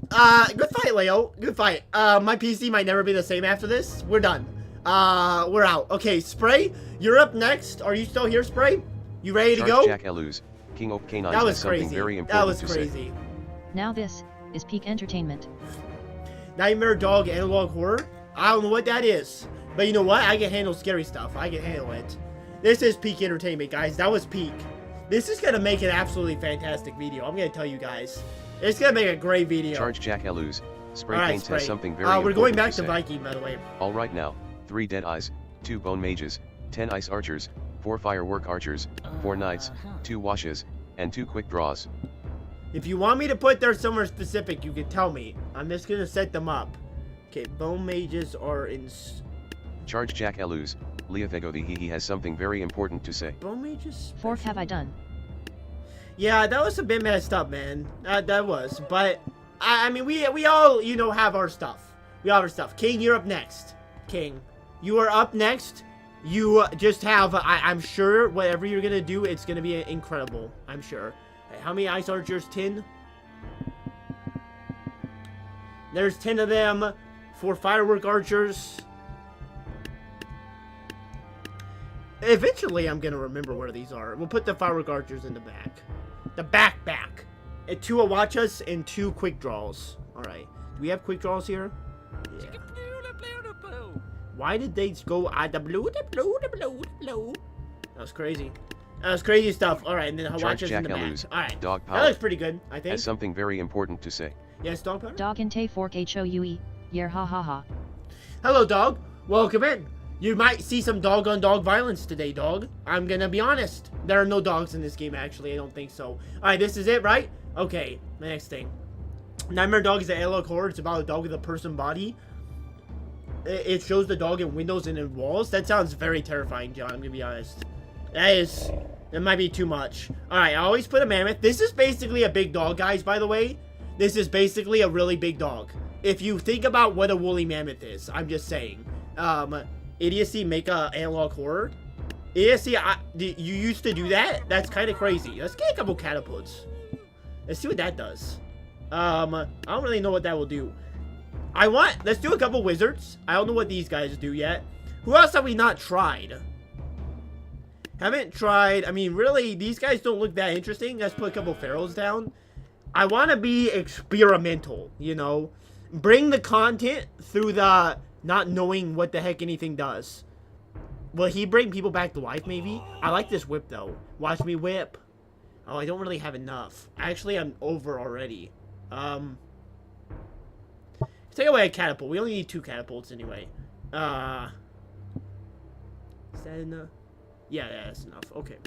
Good fight, Leo. Good fight. My PC might never be the same after this. We're done. We're out. Okay, Spray, you're up next. Are you still here, Spray? You ready to go? Jack Eluz, King Oak K9 That was has something crazy. very That important was to say. crazy. Now this is peak entertainment. Nightmare Dog Analog Horror. I don't know what that is. But you know what? I can handle scary stuff. I can handle it. This is peak entertainment, guys. That was peak. This is going to make an absolutely fantastic video. I'm going to tell you guys. It's going to make a great video. Charge Jack Eluz, Spray Alright, Paints Spray. has something very We're important going back to say. Viking, by the way. Alright now, 3 Dead Eyes, 2 Bone Mages, 10 Ice Archers, 4 Firework Archers, 4 Knights, 2 Washes, and 2 Quick Draws. If you want me to put there somewhere specific, you can tell me. I'm just going to set them up. Okay, Bone Mages are in... Charge Jack Eluz, Leothego the he has something very important to say. Bone Mages? Fork have I done? Yeah, that was a bit messed up, man. That was. But, I mean, we all, you know, have our stuff. We have our stuff. King, you're up next. King, you are up next. You just have, I'm sure, whatever you're going to do, it's going to be incredible. I'm sure. Hey, how many Ice Archers? 10? There's 10 of them. 4 Firework Archers. Eventually, I'm going to remember where these are. We'll put the Firework Archers in the back. The back. And 2 Awachas and 2 Quick Draws. Alright. Do we have Quick Draws here? Yeah. Why did they go the blue? That was crazy. That was crazy stuff. Alright, and then Charge Awachas in Jack the back. Eluz, Alright. Dog That Power, looks pretty good, I think. has something very important to say. Yes, Dog Power? Dog and Tay Fork HOUE. Yer ha ha ha. Hello, dog. Welcome in. You might see some dog-on-dog violence today, dog. I'm gonna be honest. There are no dogs in this game, actually. I don't think so. Alright, this is it, right? Okay, the next thing. Nightmare Dog is an analog horror. It's about a dog with a person body. It shows the dog in windows and in walls. That sounds very terrifying, John. I'm gonna be honest. That might be too much. Alright, I always put a mammoth. This is basically a big dog, guys, by the way. This is basically a really big dog. If you think about what a woolly mammoth is, I'm just saying. Idiocy make a analog horror. Idiocy, you used to do that? That's kind of crazy. Let's get a couple catapults. Let's see what that does. I don't really know what that will do. Let's do a couple wizards. I don't know what these guys do yet. Who else have we not tried? Haven't tried. I mean, really, these guys don't look that interesting. Let's put a couple pharaohs down. I want to be experimental, you know. Bring the content through the not knowing what the heck anything does. Will he bring people back to life, maybe? I like this whip, though. Watch me whip. Oh, I don't really have enough. Actually, I'm over already. Take away a catapult. We only need 2 catapults anyway. Is that enough? Yeah, that's enough. Okay.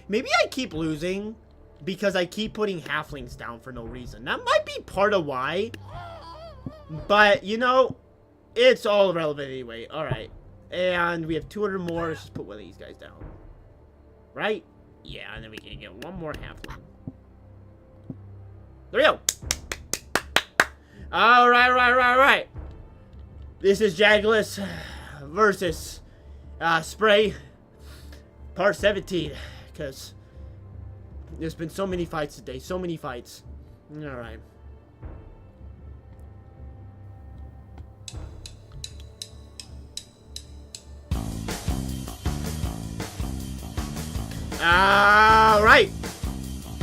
Maybe I keep losing because I keep putting halflings down for no reason. That might be part of why. But, you know, it's all irrelevant anyway. Alright. And we have 200 more. Let's just put one of these guys down. Right? Yeah, and then we can get one more halfling. There we go. Alright. This is Jagless versus Spray. Part 17. Because there's been so many fights today. So many fights. Alright. Alright.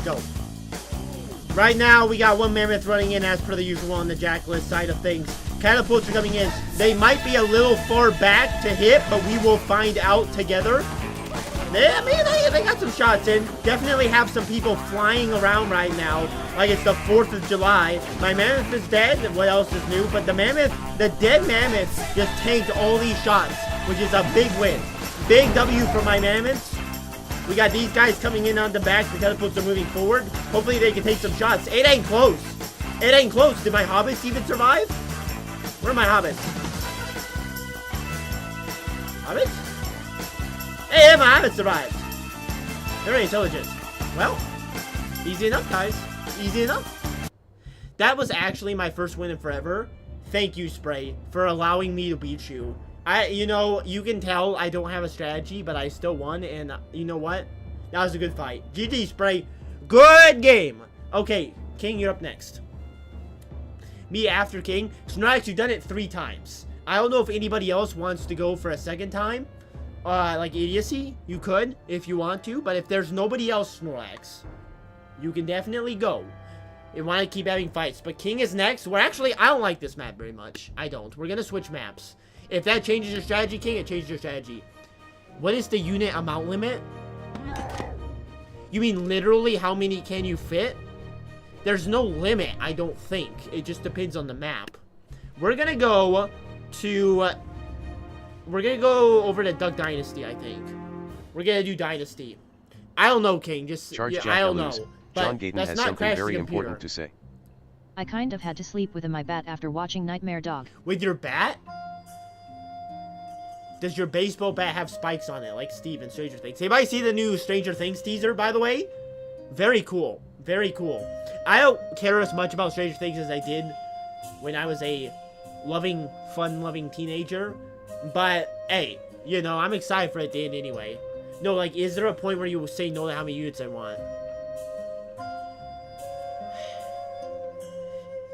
Go. Right now, we got 1 mammoth running in as per the usual on the Jackless side of things. Catapults are coming in. They might be a little far back to hit, but we will find out together. I mean, they got some shots in. Definitely have some people flying around right now like it's the 4th of July. My mammoth is dead. What else is new? But the dead mammoths just tanked all these shots, which is a big win. Big W for my mammoths. We got these guys coming in on the back. The catapults are moving forward. Hopefully they can take some shots. It ain't close. It ain't close. Did my hobbits even survive? Where are my hobbits? Hobbits? Hey, my hobbits survived. They're very intelligent. Well, easy enough, guys. Easy enough. That was actually my first win in forever. Thank you, Spray, for allowing me to beat you. You know, you can tell I don't have a strategy, but I still won, and you know what? That was a good fight. GG, Spray. Good game. Okay, King, you're up next. Me after King. Snorlax, you've done it 3 times. I don't know if anybody else wants to go for a second time. Like Idiocy, you could if you want to. But if there's nobody else, Snorlax, you can definitely go. You want to keep having fights. But King is next. We're actually, I don't like this map very much. I don't. We're going to switch maps. If that changes your strategy, King, it changes your strategy. What is the unit amount limit? You mean literally how many can you fit? There's no limit, I don't think. It just depends on the map. We're gonna go to... we're gonna go over to Duck Dynasty, I think. We're gonna do Dynasty. I don't know, King. Just, Charge yeah, Jack I don't know. Eluz. But John Gayton let's has not something crash the very computer. important to say. I kind of had to sleep with my bat after watching Nightmare Dog. With your bat? Does your baseball bat have spikes on it, like Steve in Stranger Things? Anybody see the new Stranger Things teaser, by the way? Very cool. Very cool. I don't care as much about Stranger Things as I did when I was a loving, fun-loving teenager. But, hey, you know, I'm excited for it to end anyway. No, like, is there a point where you will say no to how many units I want?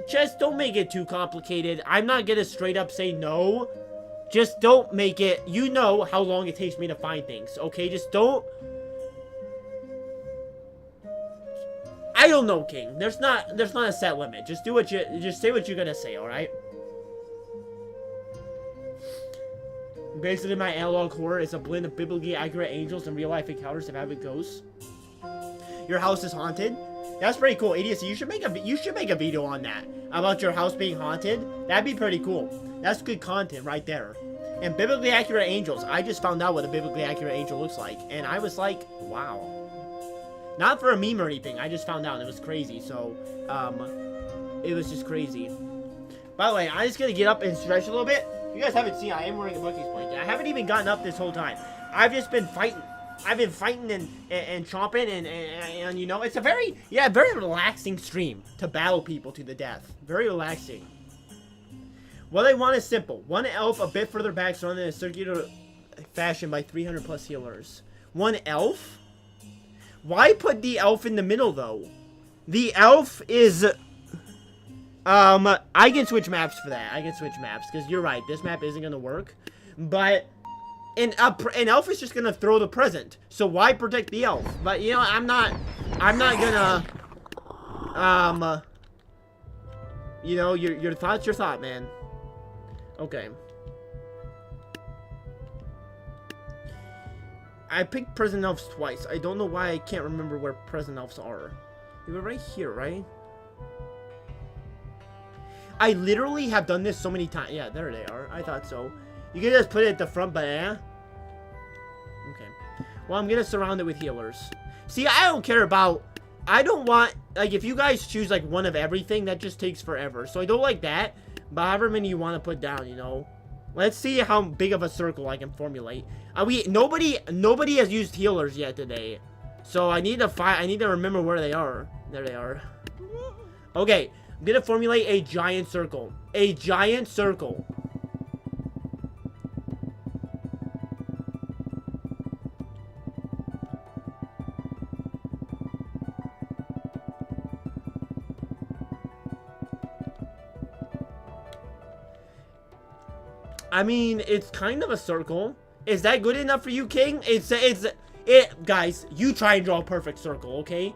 Just don't make it too complicated. I'm not gonna straight up say no. Just don't make it... You know how long it takes me to find things, okay? Just don't... I don't know, King. There's not a set limit. Just do what you... Just say what you're gonna say, alright? Basically, my analog horror is a blend of biblically accurate angels and real-life encounters of avid ghosts. Your house is haunted? That's pretty cool. Idiocy, you should make a video on that. About your house being haunted. That'd be pretty cool. That's good content right there. And biblically accurate angels. I just found out what a biblically accurate angel looks like. And I was like, wow. Not for a meme or anything. I just found out. And it was crazy. So, it was just crazy. By the way, I'm just going to get up and stretch a little bit. If you guys haven't seen, I am wearing a Bucky's blanket. I haven't even gotten up this whole time. I've just been fighting. I've been fighting and chomping and you know, it's a very relaxing stream to battle people to the death. Very relaxing. What I want is simple. One elf a bit further back surrounded in a circular fashion by 300 plus healers. One elf? Why put the elf in the middle though? The elf is... I can switch maps for that. I can switch maps because you're right. This map isn't going to work. But... an elf is just gonna throw the present. So why protect the elf? But you know, I'm not gonna you know, your thought's your thought, man. Okay. I picked present elves twice. I don't know why I can't remember where present elves are. They were right here, right? I literally have done this so many times. Yeah, there they are. I thought so. You can just put it at the front, but yeah. Okay. Well, I'm gonna surround it with healers. See, I don't care about... I don't want... Like, if you guys choose, like, one of everything, that just takes forever. So I don't like that. But however many you want to put down, you know. Let's see how big of a circle I can formulate. Nobody has used healers yet today. So I need to remember where they are. There they are. Okay. I'm gonna formulate a giant circle. A giant circle. I mean, it's kind of a circle. Is that good enough for you, King? Guys, you try and draw a perfect circle, okay?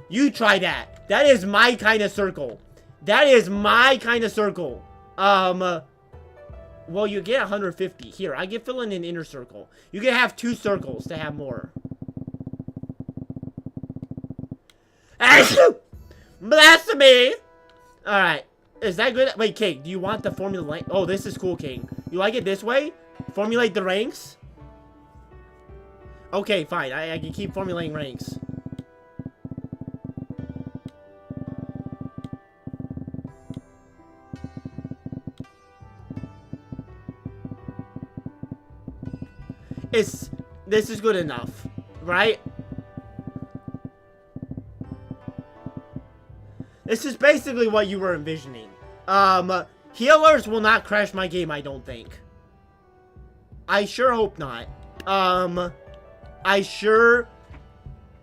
You try that. That is my kind of circle. That is my kind of circle. Well, you get 150. Here, I can fill in an inner circle. You can have 2 circles to have more. Blasphemy! Alright. Is that good? Wait, King, do you want the formula? Oh, this is cool, King. You like it this way? Formulate the ranks? Okay, fine. I can keep formulating ranks. This is good enough, right? This is basically what you were envisioning. Healers will not crash my game, I don't think. I sure hope not. I sure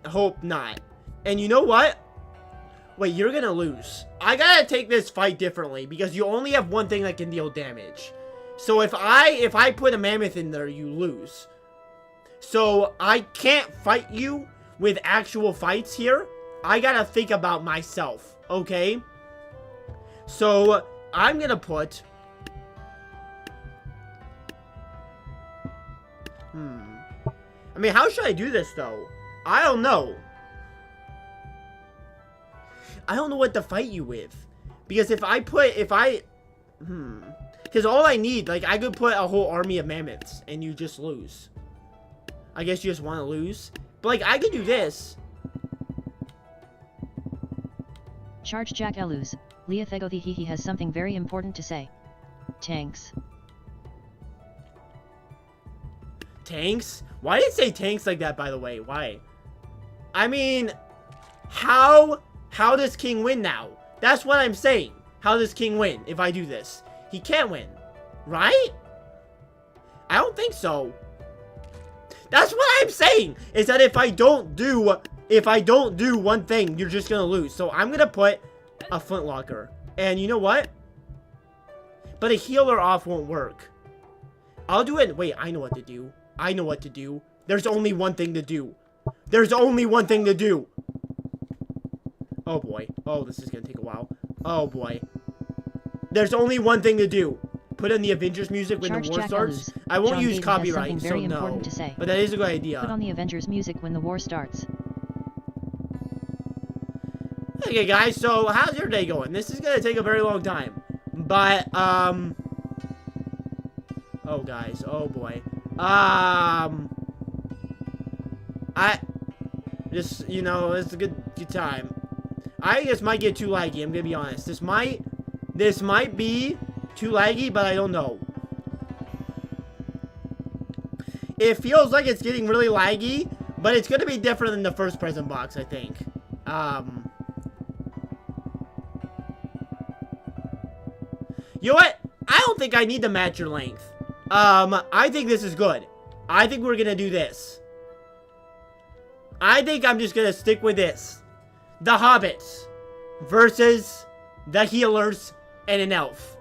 hope not. And you know what? Wait, you're gonna lose. I gotta take this fight differently because you only have one thing that can deal damage. So if I put a mammoth in there, you lose. So I can't fight you with actual fights here. I gotta think about myself, okay? So I'm gonna put... I mean, how should I do this, though? I don't know. I don't know what to fight you with. Because because all I need, like, I could put a whole army of mammoths, and you just lose. I guess you just want to lose. But, like, I could do this. Charge Jack Eluz. Leah Thegothihihi has something very important to say. Tanks. Tanks? Why did it say tanks like that, by the way? Why? I mean, how does King win now? That's what I'm saying. How does King win if I do this? He can't win, right? I don't think so. That's what I'm saying, is that if I don't do one thing, you're just gonna lose. So I'm gonna put a flintlocker. And you know what? But a healer off won't work. I'll do it. Wait, I know what to do. I know what to do. There's only one thing to do. There's only one thing to do. Oh boy. Oh, this is gonna take a while. Oh boy. There's only one thing to do. Put in the Avengers music when Charge the war Jack starts. Eluz. I won't John use David has copyright, something so very no. important to say. But that is a good idea. Put on the Avengers music when the war starts. Okay, guys, so how's your day going? This is gonna take a very long time. But, oh, guys, oh boy. Just, you know, it's a good time. I just might get too laggy, I'm gonna be honest. This might be too laggy, but I don't know. It feels like it's getting really laggy, but it's gonna be different than the first present box, I think. You know what? I don't think I need to match your length. I think this is good. I think we're gonna do this. I think I'm just gonna stick with this. The Hobbits versus the healers and an elf.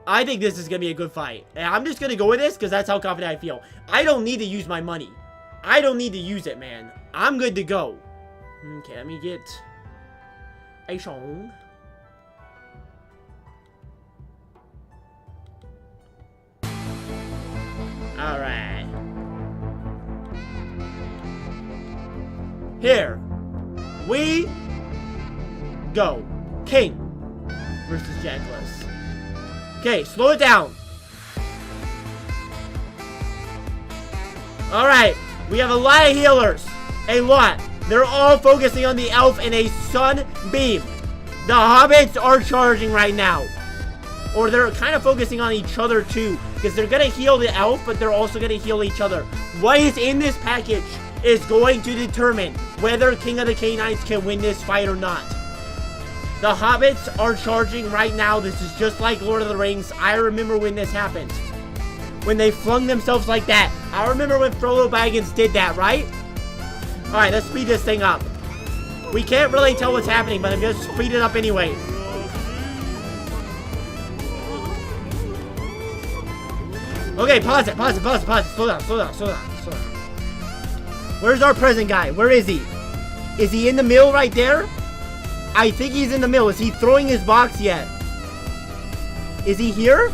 I think this is gonna be a good fight. And I'm just gonna go with this because that's how confident I feel. I don't need to use my money. I don't need to use it, man. I'm good to go. Okay, let me get a song. Alright. Here we go. King versus Jackless. Okay, slow it down. Alright, we have a lot of healers. A lot. They're all focusing on the elf and a sunbeam. The hobbits are charging right now. Or they're kind of focusing on each other too. Because they're going to heal the elf, but they're also going to heal each other. What is in this package is going to determine whether King of the Canines can win this fight or not. The hobbits are charging right now. This is just like Lord of the Rings. I remember when this happened. When they flung themselves like that. I remember when Frodo Baggins did that, right? Alright, let's speed this thing up. We can't really tell what's happening, but I'm going to speed it up anyway. Okay, pause it. Slow down. Where's our present guy? Where is he? Is he in the mill right there? I think he's in the mill. Is he throwing his box yet? Is he here?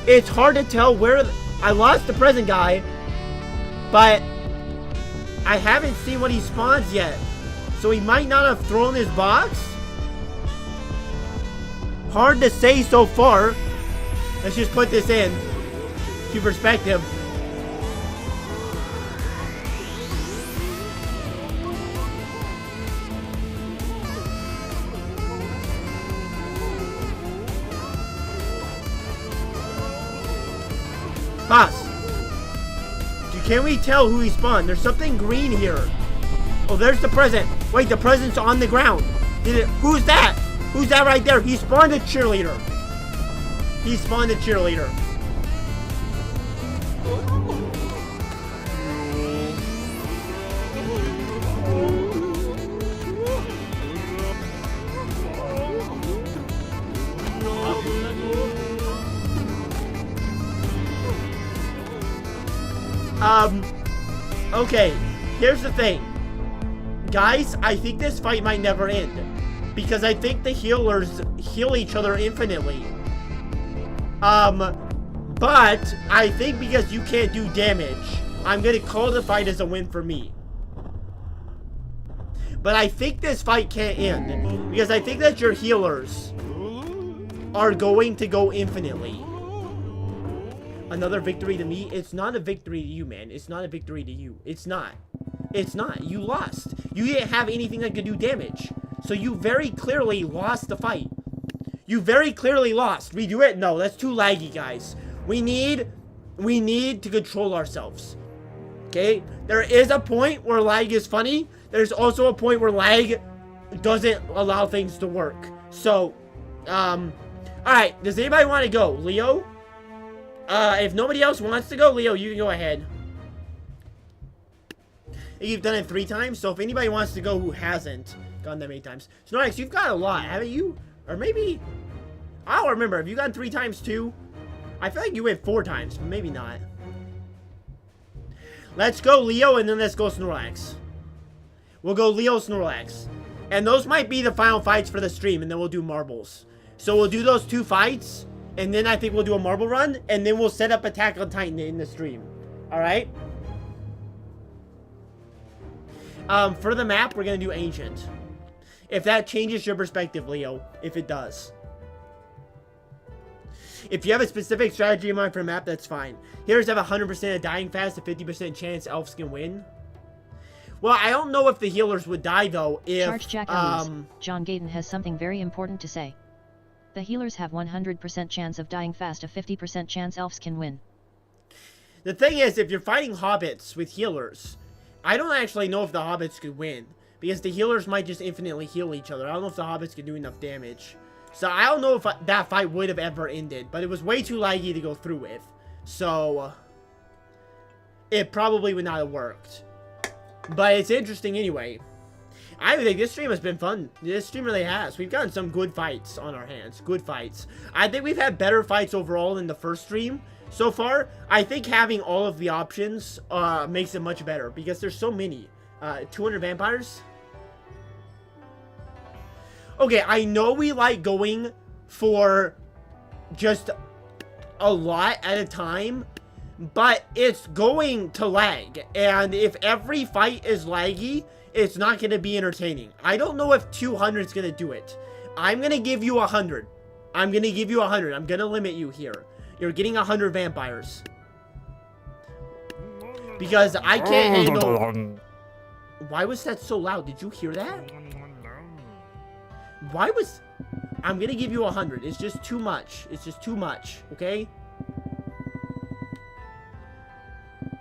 It's hard to tell where... I lost the present guy, but I haven't seen when he spawns yet. So he might not have thrown his box? Hard to say so far. Let's just put this in to perspective. Pause. Can we tell who he spawned? There's something green here. Oh, there's the present. Wait, the present's on the ground. Who's that? Who's that right there? He spawned a cheerleader. He spawned a cheerleader. Okay, here's the thing. Guys, I think this fight might never end. Because I think the healers heal each other infinitely. But I think because you can't do damage, I'm gonna call the fight as a win for me. But I think this fight can't end. Because I think that your healers are going to go infinitely. Another victory to me? It's not a victory to you, man. It's not a victory to you. It's not. It's not. You lost. You didn't have anything that could do damage. So you very clearly lost the fight. You very clearly lost. Redo it? No, that's too laggy, guys. We need to control ourselves. Okay? There is a point where lag is funny. There's also a point where lag doesn't allow things to work. So, alright. Does anybody want to go? Leo? If nobody else wants to go, Leo, you can go ahead. You've done it 3 times, so if anybody wants to go who hasn't gone that many times. Snorlax, you've got a lot, haven't you? Or maybe... I don't remember. Have you gone 3 times too? I feel like you went 4 times, but maybe not. Let's go Leo, and then let's go Snorlax. We'll go Leo, Snorlax. And those might be the final fights for the stream, and then we'll do marbles. So we'll do those 2 fights, and then I think we'll do a marble run, and then we'll set up Attack on Titan in the stream. Alright? For the map, we're going to do Ancient. If that changes your perspective, Leo. If it does. If you have a specific strategy in mind for a map, that's fine. Heroes have 100% of dying fast, a 50% chance elves can win. Well, I don't know if the healers would die, though, if... Charge Jack Ellis. John Gaten has something very important to say. The healers have 100% chance of dying fast, a 50% chance elves can win. The thing is, if you're fighting hobbits with healers, I don't actually know if the hobbits could win. Because the healers might just infinitely heal each other. I don't know if the hobbits can do enough damage. So I don't know if that fight would have ever ended. But it was way too laggy to go through with. So it probably would not have worked. But it's interesting anyway. I think this stream has been fun. This stream really has. We've gotten some good fights on our hands. Good fights. I think we've had better fights overall than the first stream so far. I think having all of the options makes it much better. Because there's so many. 200 vampires? Okay, I know we like going for just a lot at a time, but it's going to lag. And if every fight is laggy, it's not going to be entertaining. I don't know if 200 is going to do it. I'm going to give you 100. I'm going to give you 100. I'm going to limit you here. You're getting 100 vampires. Because I can't handle... Why was that so loud? Did you hear that? Why was... I'm gonna give you 100. It's just too much. It's just too much, okay?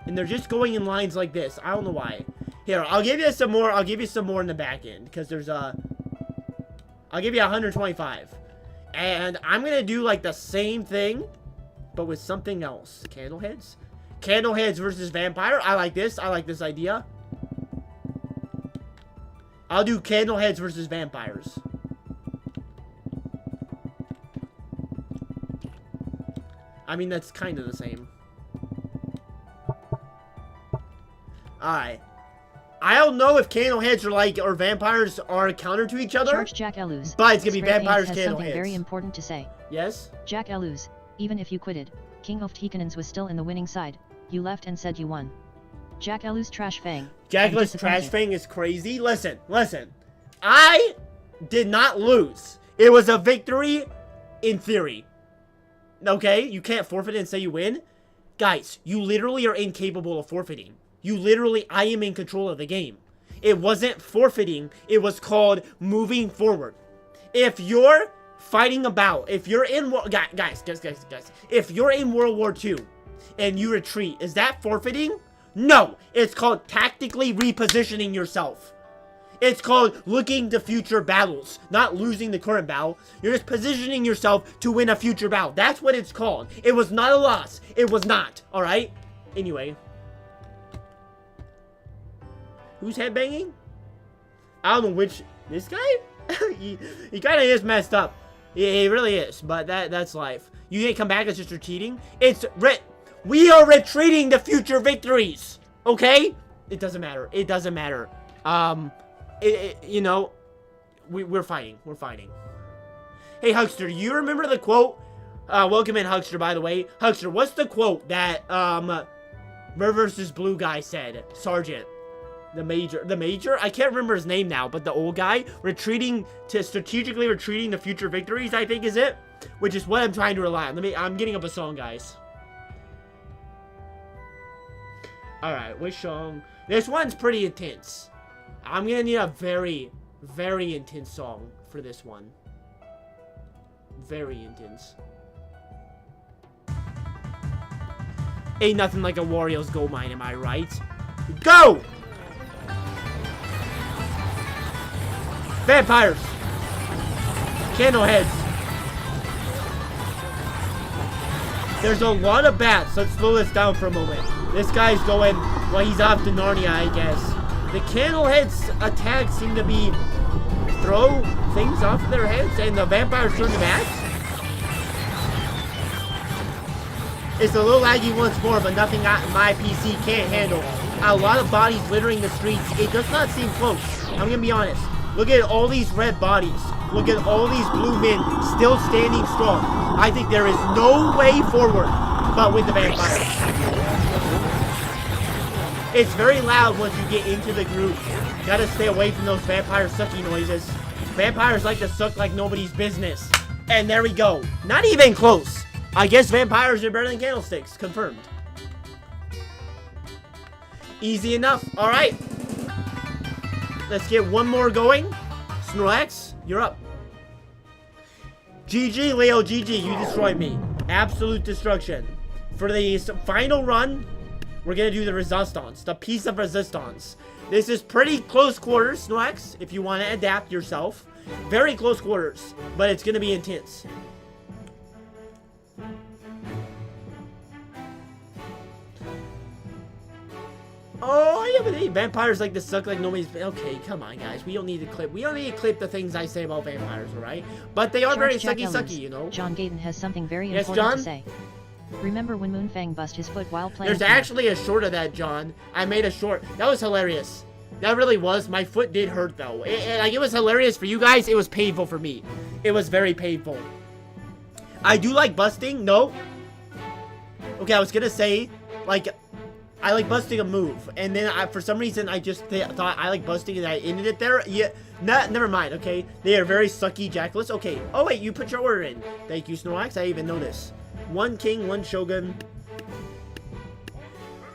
And they're just going in lines like this. I don't know why. Here, I'll give you some more. I'll give you some more in the back end. Because there's a... I'll give you 125. And I'm gonna do like the same thing, but with something else. Candleheads? Candleheads versus vampire. I like this. I like this idea. I'll do Candleheads versus vampires. I mean, that's kind of the same. Alright. I don't know if Candleheads or vampires are counter to each other. Charge Jack Elus. But it's gonna be Square vampires, Enix has something Candleheads. very important to say. Yes? Jack Elus, even if you quitted, King of Tikanins was still in the winning side. You left and said you won. Jack Elus Trash Fang. Jack Elus Trash Fang is crazy. Listen. I did not lose. It was a victory in theory. Okay? You can't forfeit and say you win. Guys, you literally are incapable of forfeiting. You literally, I am in control of the game. It wasn't forfeiting. It was called moving forward. If you're fighting about, if you're in, guys, if you're in World War II and you retreat, is that forfeiting? No, it's called tactically repositioning yourself. It's called looking to future battles, not losing the current battle. You're just positioning yourself to win a future battle. That's what it's called. It was not a loss. It was not. All right? Anyway. Who's headbanging? I don't know which... This guy? he kind of is messed up. He really is, but that's life. You didn't come back as just cheating? It's... We are retreating to future victories. Okay? It doesn't matter. It doesn't matter. You know, we're fighting. We're fighting. Hey, Huckster, you remember the quote? Welcome in, Huckster, by the way. Huckster, what's the quote that, Red vs. Blue guy said? Sergeant. The Major? I can't remember his name now, but the old guy. Strategically retreating to future victories, I think is it. Which is what I'm trying to rely on. I'm getting up a song, guys. Alright, which song? This one's pretty intense. I'm gonna need a very, very intense song for this one. Very intense. Ain't nothing like a Wario's gold mine, am I right? Go! Vampires! Candleheads! There's a lot of bats. Let's slow this down for a moment. This guy's going, well, he's off to Narnia, I guess. The Candleheads' attacks seem to be throw things off their heads, and the vampires turn to bats? It's a little laggy once more, but nothing my PC can't handle. A lot of bodies littering the streets. It does not seem close. I'm gonna be honest. Look at all these red bodies. Look at all these blue men still standing strong. I think there is no way forward but with the vampires. It's very loud once you get into the group. Gotta stay away from those vampire sucky noises. Vampires like to suck like nobody's business. And there we go. Not even close. I guess vampires are better than candlesticks. Confirmed. Easy enough. Alright. Let's get one more going. Snorlax, you're up. GG, Leo, GG. You destroyed me. Absolute destruction. For the final run, we're going to do the Resistance. The piece of Resistance. This is pretty close quarters, Snorlax, if you want to adapt yourself. Very close quarters, but it's going to be intense. Oh, yeah, but hey, vampires like to suck like nobody's... Okay, come on, guys. We don't need to clip. We don't need to clip the things I say about vampires, alright? But they are very sucky, you know? John Gaten has something very Yes, important John? to say. Remember when Moonfang bust his foot while playing... There's actually a short of that, John. I made a short. That was hilarious. That really was. My foot did hurt, though. It was hilarious for you guys. It was painful for me. It was very painful. I do like busting. No. Okay, I was gonna say, like... I like busting a move, and then for some reason I just thought I like busting, and I ended it there. Yeah, never mind. Okay, they are very sucky Jackalus. Okay. Oh wait, you put your order in. Thank you, Snorlax. I even noticed. One king, one shogun.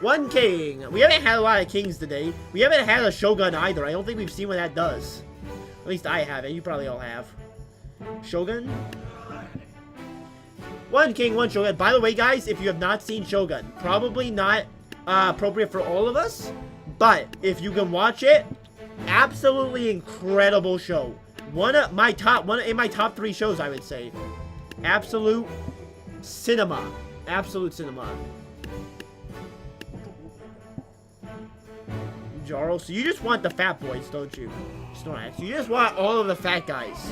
One king. We haven't had a lot of kings today. We haven't had a shogun either. I don't think we've seen what that does. At least I haven't. You probably all have. Shogun. One king, one shogun. By the way, guys, if you have not seen Shogun, probably not appropriate for all of us, but if you can watch it, absolutely incredible show. One in my top 3 shows, I would say. Absolute cinema. Absolute cinema. Jarl, so you just want the fat boys, don't you? Snorlax, you just want all of the fat guys.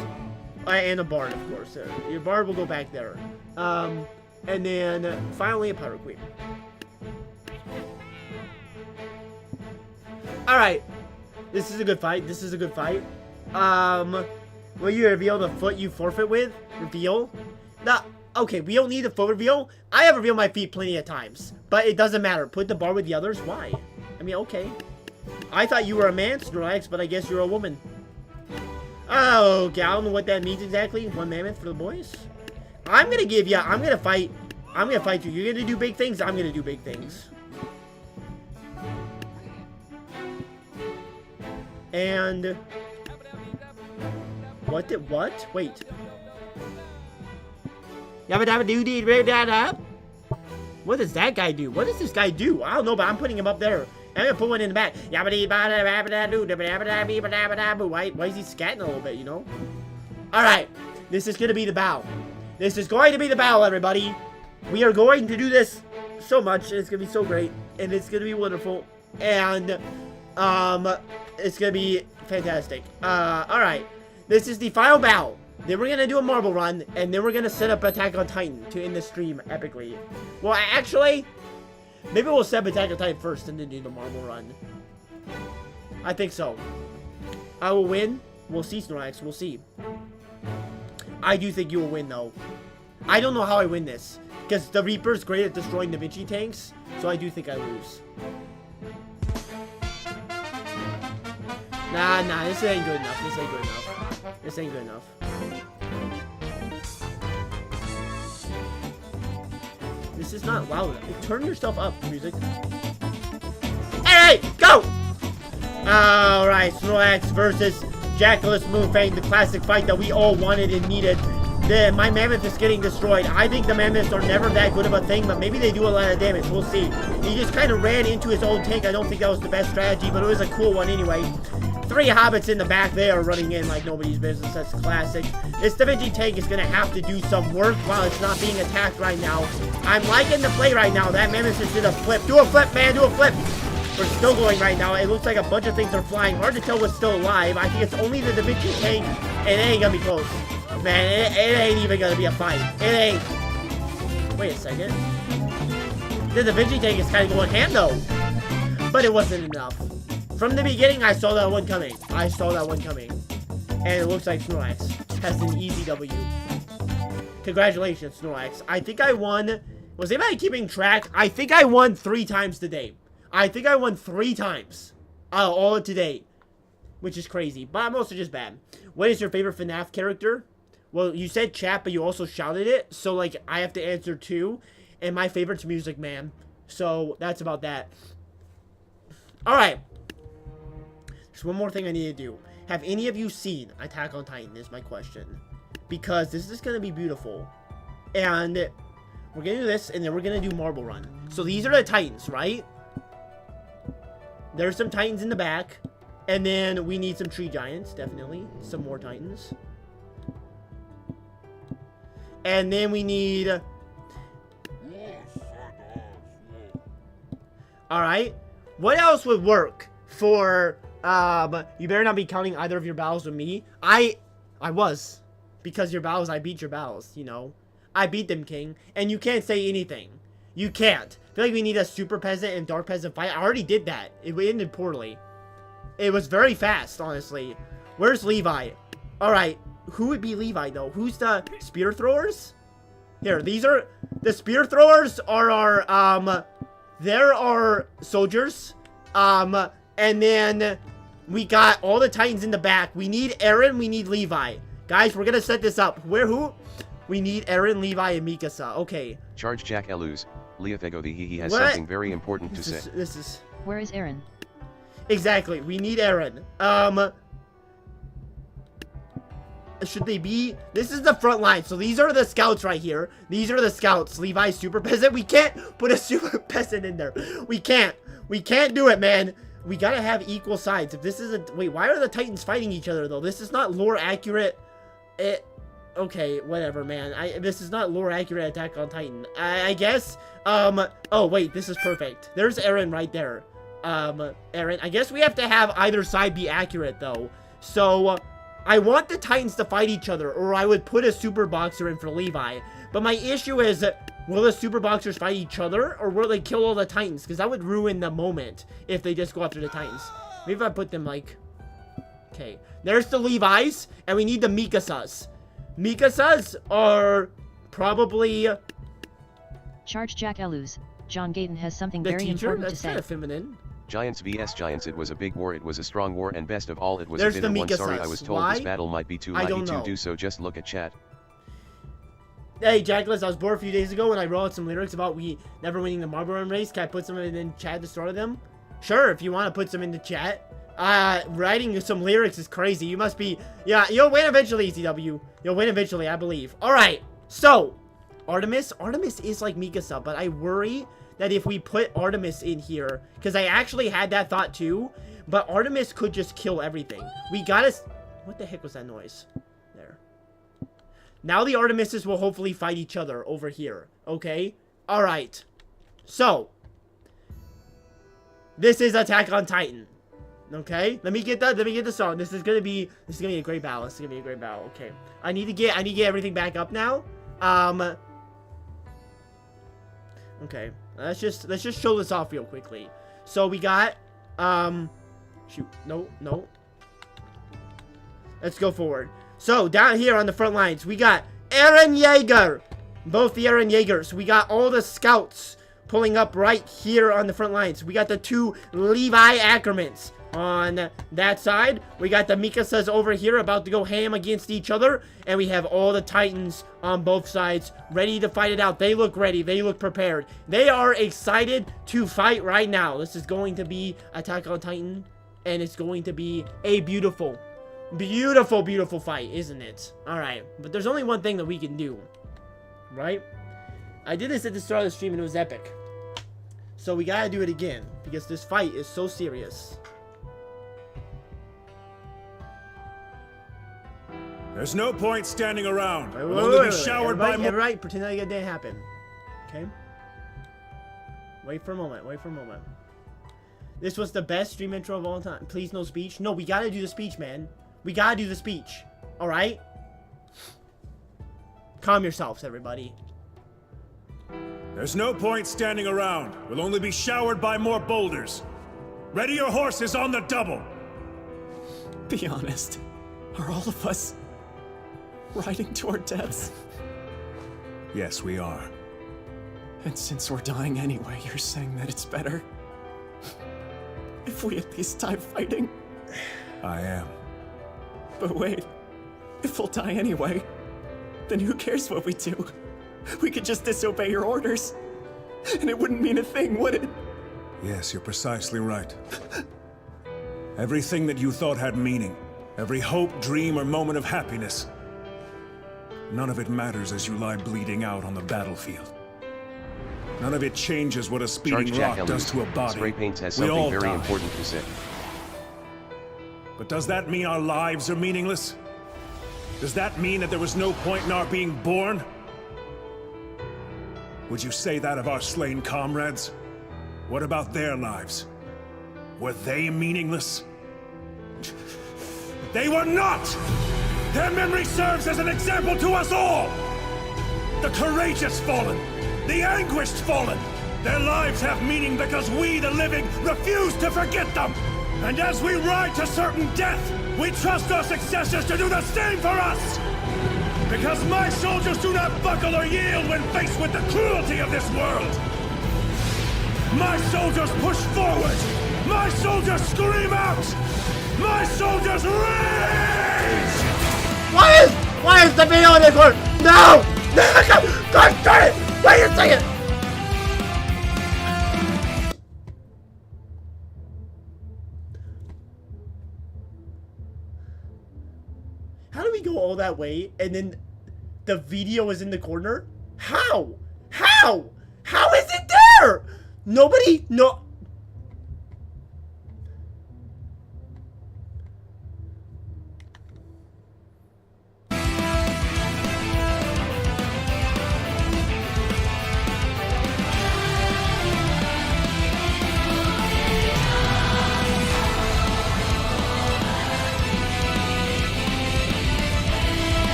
And a bard, of course. Your bard will go back there. And then finally a Pyro Queen. Alright. This is a good fight. This is a good fight. Will you reveal the foot you forfeit with? Reveal? Okay, we don't need the foot reveal. I have revealed my feet plenty of times. But it doesn't matter. Put the bar with the others. Why? I mean, okay. I thought you were a man, Snorlax, but I guess you're a woman. Oh, okay. I don't know what that means exactly. One mammoth for the boys. I'm gonna fight you. You're gonna do big things. I'm gonna do big things. And what? Wait. Yabba dabba doo dee da da. What does that guy do? What does this guy do? I don't know, but I'm putting him up there. I'm gonna put one in the back. Yabba dee ba da ba da doo da ba da ba da ba da ba. Why is he scatting a little bit? You know. All right. This is gonna be the battle. This is going to be the battle, everybody. We are going to do this so much. It's gonna be so great, and it's gonna be wonderful, and it's gonna be fantastic. All right. This is the final battle. Then we're gonna do a marble run, and then we're gonna set up Attack on Titan to end the stream epically. Well, actually, maybe we'll set up Attack on Titan first and then do the marble run. I think so. I will win. We'll see, Snorlax. We'll see. I do think you will win, though. I don't know how I win this. Because the Reaper's great at destroying Da Vinci tanks. So I do think I lose. Nah, this ain't good enough. This ain't good enough. This ain't good enough. This is not loud enough. Turn yourself up, music. Hey, go! Alright, Snorlax versus Jackalus Moonfang, the classic fight that we all wanted and needed. My Mammoth is getting destroyed. I think the Mammoths are never that good of a thing, but maybe they do a lot of damage. We'll see. He just kind of ran into his own tank. I don't think that was the best strategy, but it was a cool one anyway. 3 Hobbits in the back there running in like nobody's business. That's classic. This Da Vinci tank is going to have to do some work while it's not being attacked right now. I'm liking the play right now. That Mammoth just did a flip. Do a flip, man. Do a flip. We're still going right now. It looks like a bunch of things are flying. Hard to tell what's still alive. I think it's only the Da Vinci tank, and it ain't gonna be close. Man, it ain't even gonna be a fight. It ain't. Wait a second. The Da Vinci tank is kind of going ham, though. But it wasn't enough. From the beginning, I saw that one coming. And it looks like Snorlax has an easy W. Congratulations, Snorlax. I think I won. Was anybody keeping track? I think I won 3 times today. I think I won 3 times all of today, which is crazy, but I'm also just bad. What is your favorite FNAF character? Well, you said chat, but you also shouted it, so, like, I have to answer too, and my favorite's Music Man, so that's about that. Alright, there's one more thing I need to do. Have any of you seen Attack on Titan, is my question, because this is going to be beautiful, and we're going to do this, and then we're going to do Marble Run. So these are the Titans, right? There's some Titans in the back. And then we need some Tree Giants, definitely. Some more Titans. And then we need... Alright. What else would work for... you better not be counting either of your battles with me. I was. Because your battles, I beat your battles, you know. I beat them, King. And you can't say anything. You can't. I feel like we need a Super Peasant and Dark Peasant fight. I already did that. It ended poorly. It was very fast, honestly. Where's Levi? Alright. Who would be Levi, though? Who's the Spear Throwers? Here, these are... The Spear Throwers are our, there are soldiers. And then we got all the Titans in the back. We need Eren, we need Levi. Guys, we're gonna set this up. Who? We need Eren, Levi, and Mikasa. Okay. Charge Jack Eluz. Leothego the he has What? something very important to say. This is... Where is Aaron? Exactly. We need Eren. Should they be... This is the front line. So these are the scouts right here. These are the scouts. Levi's Super Peasant. We can't put a Super Peasant in there. We can't. We can't do it, man. We gotta have equal sides. If this isn't... Wait, why are the Titans fighting each other, though? This is not lore accurate. Okay, whatever, man. This is not lore accurate Attack on Titan. I guess. Oh, wait. This is perfect. There's Eren right there. Eren. I guess we have to have either side be accurate, though. So... I want the Titans to fight each other, or I would put a Super Boxer in for Levi. But my issue is, will the Super Boxers fight each other, or will they kill all the Titans? Because that would ruin the moment if they just go after the Titans. Maybe if I put them, like... Okay. There's the Levi's, and we need the Mikasas. Mikasas are probably... Charge Jack Eluz. John Gaten has something The very teacher? important to That's say. kind of feminine. Giants vs Giants. It was a big war. It was a strong war, and best of all, it was There's a the bitter one. Mikasas. Sorry, I was told Why? this battle might be too I laggy don't to know. do so. Just look at chat. Hey, Jackless, I was bored a few days ago when I wrote out some lyrics about we never winning the Marble Run race. Can I put some in chat at the start of them? Sure, if you want to put some in the chat. Writing some lyrics is crazy. You must be... Yeah, you'll win eventually, ECW. You'll win eventually, I believe. Alright, so... Artemis is like Mikasa, but I worry that if we put Artemis in here... Because I actually had that thought too. But Artemis could just kill everything. We gotta... What the heck was that noise? There. Now the Artemises will hopefully fight each other over here. Okay? Alright. So. This is Attack on Titan. Okay, let me get the song. This is gonna be a great battle. This is gonna be a great battle. Okay, I need to get everything back up now. Okay, let's just show this off real quickly. So we got shoot, no. Let's go forward. So down here on the front lines, we got Eren Yeager, both the Eren Yeagers. We got all the scouts pulling up right here on the front lines. We got the 2 Levi Ackermans on that side. We got the Mikasas over here about to go ham against each other. And we have all the Titans on both sides ready to fight it out. They look ready. They look prepared. They are excited to fight right now. This is going to be Attack on Titan. And it's going to be a beautiful fight, isn't it? Alright, but there's only one thing that we can do. Right? I did this at the start of the stream and it was epic. So we gotta do it again. Because this fight is so serious. There's no point standing around. We'll only be showered by more. Right, pretend like it didn't happen. Okay? Wait for a moment. This was the best stream intro of all time. Please, no speech. No, we gotta do the speech, man. We gotta do the speech. Alright? Calm yourselves, everybody. There's no point standing around. We'll only be showered by more boulders. Ready your horses on the double. Be honest. Are all of us riding to our deaths? Yes, we are. And since we're dying anyway, you're saying that it's better if we at least die fighting? I am. But wait, if we'll die anyway, then who cares what we do? We could just disobey your orders, and it wouldn't mean a thing, would it? Yes, you're precisely right. Everything that you thought had meaning, every hope, dream, or moment of happiness, none of it matters as you lie bleeding out on the battlefield. None of it changes what a speeding Charge rock does to a body. Spray Paints has We something all very die. important to say. But does that mean our lives are meaningless? Does that mean that there was no point in our being born? Would you say that of our slain comrades? What about their lives? Were they meaningless? They were not! Their memory serves as an example to us all! The courageous fallen, the anguished fallen, their lives have meaning because we, the living, refuse to forget them! And as we ride to certain death, we trust our successors to do the same for us! Because my soldiers do not buckle or yield when faced with the cruelty of this world! My soldiers push forward! My soldiers scream out! My soldiers rage! Why is the video in the corner? No! Don't turn it! Wait a second! How do we go all that way and then the video is in the corner? How? How? How is it there? Nobody? No.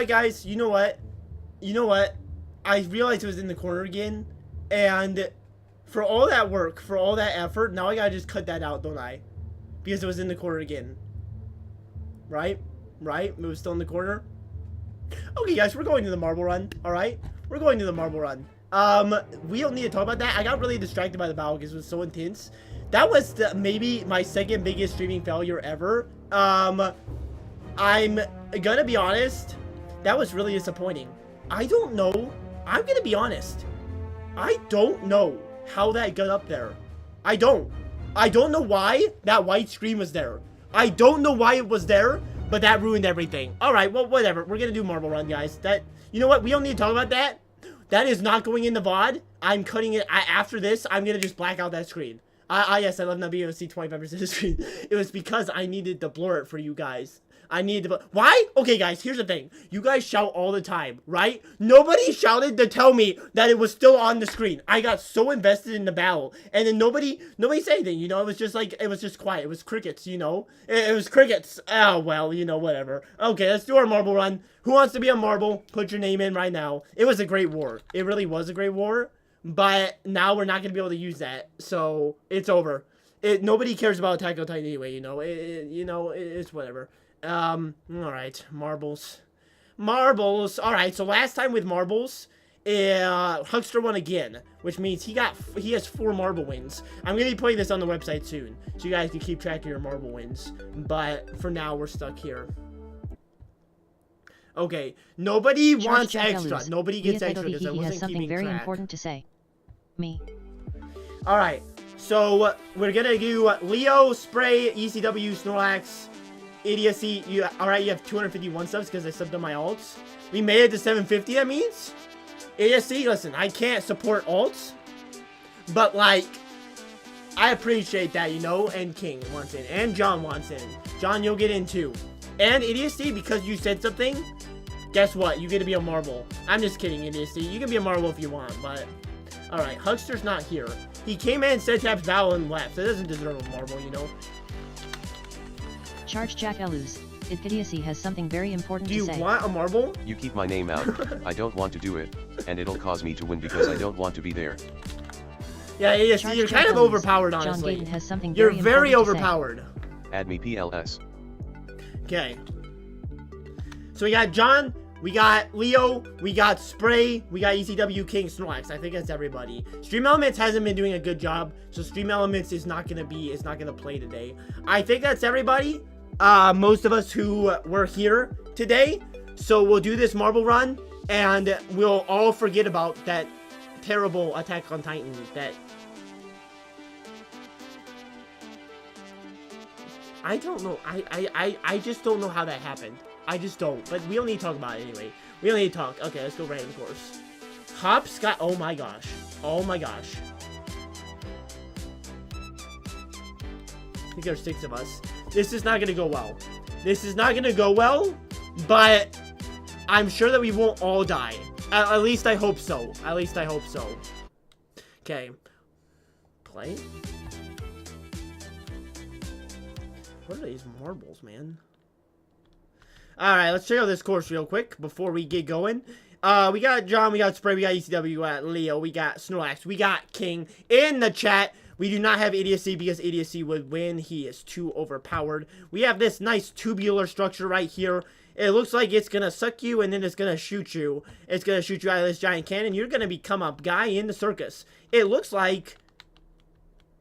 Guys, you know what? I realized it was in the corner again, and for all that work, for all that effort, now I gotta just cut that out, don't I? Because it was in the corner again. Right? It was still in the corner. Okay, guys, we're going to the marble run, alright? We're going to the marble run. We don't need to talk about that. I got really distracted by the battle because it was so intense. That was maybe my second biggest streaming failure ever. I'm gonna be honest. That was really disappointing. I don't know I'm gonna be honest. I don't know how that got up there. I don't know why that white screen was there. I don't know why it was there, but that ruined everything. Alright, well, whatever. We're gonna do Marble Run, guys. You know what? We don't need to talk about that. That is not going in the VOD. I'm cutting it. After this, I'm gonna just black out that screen. Yes, I love not being able to see 25% of the screen. It was because I needed to blur it for you guys. I needed to... Why? Okay, guys, here's the thing. You guys shout all the time, right? Nobody shouted to tell me that it was still on the screen. I got so invested in the battle. And then nobody said anything, you know? It was just like... It was just quiet. It was crickets, you know? It was crickets. Oh, well, you know, whatever. Okay, let's do our Marble Run. Who wants to be a Marble? Put your name in right now. It was a great war. It really was a great war. But now we're not going to be able to use that. So, it's over. Nobody cares about Attack on Titan anyway, you know? It's whatever. Alright, marbles. Marbles. Alright, so last time with marbles, Huckster won again, which means he has 4 marble wins. I'm gonna be putting this on the website soon, so you guys can keep track of your marble wins. But for now, we're stuck here. Okay, nobody wants extra. Nobody gets extra because I wasn't keeping track. He has something very important to say. Me. Alright, so we're gonna do Leo, Spray, ECW, Snorlax, Idiocy. Alright, you have 251 subs because I subbed on my alts. We made it to 750, that means. Idiocy, listen, I can't support alts, but like, I appreciate that, you know, and King wants in, and John wants in. John, you'll get in too. And Idiocy, because you said something, guess what? You get to be a marble. I'm just kidding, Idiocy. You can be a marble if you want, but... Alright, Huckster's not here. He came in, said Tap's battle, and left. That doesn't deserve a marble, you know? Charge Jack Eluz. Idiocy has something very important to say. Do you want a marble? You keep my name out. I don't want to do it, and it'll cause me to win because I don't want to be there. Yeah, Idiocy, you're kind of overpowered, honestly. John Gaten has something you're very very overpowered. Add me PLS. Okay. So we got John, we got Leo, we got Spray, we got ECW, King, Snorlax. I think that's everybody. Stream Elements hasn't been doing a good job, so Stream Elements is not gonna play today. I think that's everybody. Most of us who were here today. So we'll do this marble run, and we'll all forget about that terrible Attack on Titan that... I don't know. I just don't know how that happened. I just don't. But we don't need to talk about it anyway. We don't need to talk. Okay, let's go random course. Hops got... Oh my gosh. Oh my gosh. I think there's 6 of us. This is not going to go well. This is not going to go well, but I'm sure that we won't all die. At least I hope so. At least I hope so. Okay. Play. What are these marbles, man? Alright, let's check out this course real quick before we get going. We got John, we got Spray, we got ECW, we got Leo, we got Snorlax, we got King in the chat. We do not have Idiocy because Idiocy would win. He is too overpowered. We have this nice tubular structure right here. It looks like it's going to suck you and then it's going to shoot you. It's going to shoot you out of this giant cannon. You're going to become a guy in the circus. It looks like...